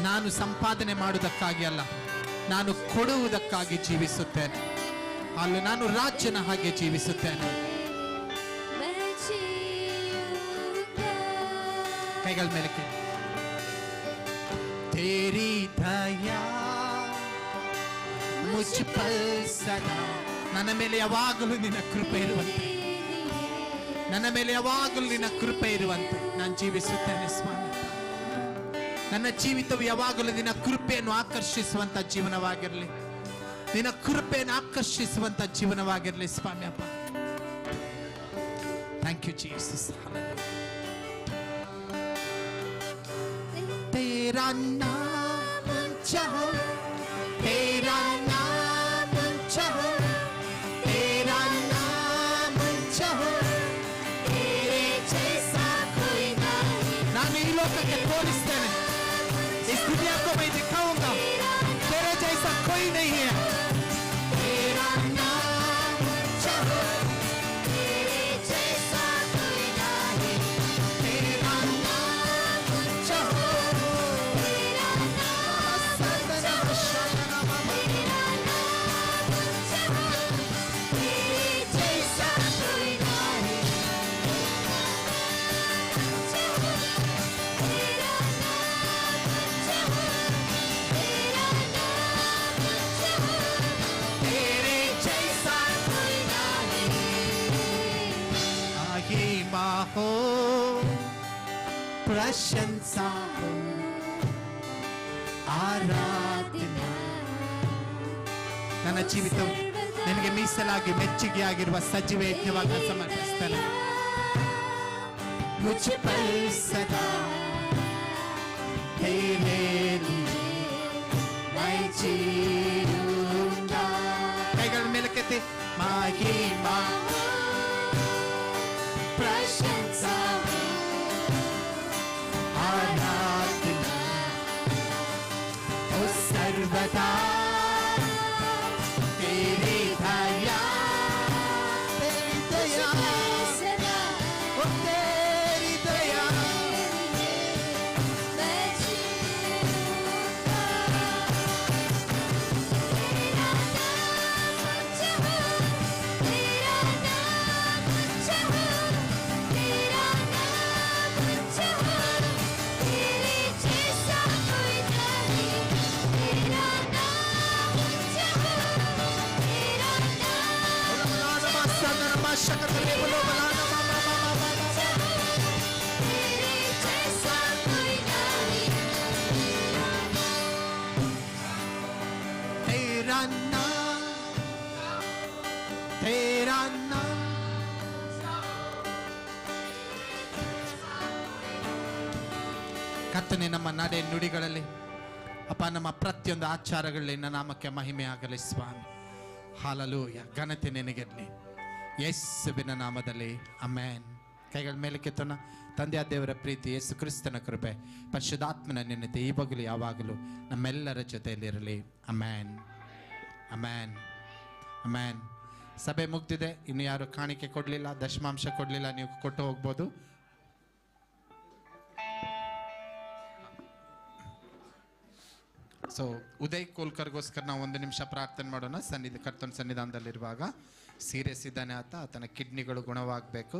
ನಾನು ಸಂಪಾದನೆ ಮಾಡುವುದಕ್ಕಾಗಿ ಅಲ್ಲ, ನಾನು ಕೊಡುವುದಕ್ಕಾಗಿ ಜೀವಿಸುತ್ತೇನೆ. ಅಲ್ಲಿ ನಾನು ರಾಜನ ಹಾಗೆ ಜೀವಿಸುತ್ತೇನೆ. ಕೈಗಳ ಮೇಲಕ್ಕೆ. तेरी दया मुझ पर सदा, ನನ್ನ ಮೇಲೆ ಯಾವಾಗಲೂ ನಿನ್ನ ಕೃಪೆ ಇರುವಂತೆ, ನನ್ನ ಮೇಲೆ ಯಾವಾಗಲೂ ನಿನ್ನ ಕೃಪೆ ಇರುವಂತೆ ನಾನು ಜೀವಿಸುತ್ತೇನೆ ಸ್ವಾಮಿ. ನನ್ನ ಜೀವಿತವು ಯಾವಾಗಲೂ ನಿನ್ನ ಕೃಪೆಯನ್ನು ಆಕರ್ಷಿಸುವಂತ ಜೀವನವಾಗಿರಲಿ, ನಿನ್ನ ಕೃಪೆಯನ್ನು ಆಕರ್ಷಿಸುವಂತ ಜೀವನವಾಗಿರಲಿ ಸ್ವಾಮಿ ಅಪ್ಪ. Thank you Jesus. तेरा नाम चाहो, तेरा नाम चाहो, तेरा नाम चाहो, तेरे जैसा कोई नहीं. ನಾನು ಈ ಲೋಕಕ್ಕೆ ತೋರಿಸ್ತೇನೆ, इस दुनिया को मैं दिखाऊंगा, तेरे जैसा कोई नहीं है. तेरा नाम चाहो, तेरे जैसा कोई नहीं. तेरा नाम चाहो, हो प्रशंसा हो ಆರಾಧನೆ. ನನ್ನ ಜೀವಿತವು ನಿನಗೆ ಮೀಸಲಾಗಿ ಮೆಚ್ಚುಗೆ ಆಗಿರುವ ಸಜೀವ ಯಜ್ಞವಾಗಿ ಸಮರ್ಪಿಸ್ತೇನೆ. ಮುझ पर सदा तेरे लिए मैं जीऊंगा. ಕೈಗಳ ಮೇಲಕ್ಕೆತ್ತಿ. ಮಹಿಮಾ प्रशंसा आराधना ओ सर्वदा तेरी दया, तेरी दया ओ तेरी दया. ಕರ್ತನೆ, ನಮ್ಮ ನಡೆ ನುಡಿಗಳಲ್ಲಿ ಅಪ್ಪ, ನಮ್ಮ ಪ್ರತಿಯೊಂದು ಆಚಾರಗಳಲ್ಲಿ ನಿನ್ನ ನಾಮಕ್ಕೆ ಮಹಿಮೆ ಆಗಲಿ ಸ್ವಾಮಿ. ಹಾಲೆಲೂಯ. ಘನತೆ ನಿನಗಿರಲಿ ಯೇಸುವಿನ ನಾಮದಲ್ಲಿ ಆಮೆನ್. ಕೈಗಳ ಮೇಲೆ ಕೆತ್ತೋಣ. ತಂದೆಯ ದೇವರ ಪ್ರೀತಿ, ಯೇಸು ಕ್ರಿಸ್ತನ ಕೃಪೆ, ಪರಿಶುದ್ಧಾತ್ಮನ ನೆನತೆ ಈವಾಗಲೂ ಯಾವಾಗಲೂ ನಮ್ಮೆಲ್ಲರ ಜೊತೆಯಲ್ಲಿರಲಿ. Amen, amen, amen. ಸಭೆ ಮುಗ್ದಿದೆ. ಇನ್ನು ಯಾರು ಕಾಣಿಕೆ ಕೊಡಲಿಲ್ಲ, ದಶಮಾಂಶ ಕೊಡಲಿಲ್ಲ, ನೀವು ಕೊಟ್ಟು ಹೋಗ್ಬೋದು. ಸೊ ಉದಯ್ ಕೋಲ್ಕರ್ಗೋಸ್ಕರ ನಾವು 1 ನಿಮಿಷ ಪ್ರಾರ್ಥನೆ ಮಾಡೋಣ. ಕರ್ತನ ಸನ್ನಿಧಾನದಲ್ಲಿರುವಾಗ ಸೀರಿಯಸ್ ಇದ್ದಾನೆ ಆತ, ಆತನ ಕಿಡ್ನಿಗಳು ಗುಣವಾಗಬೇಕು.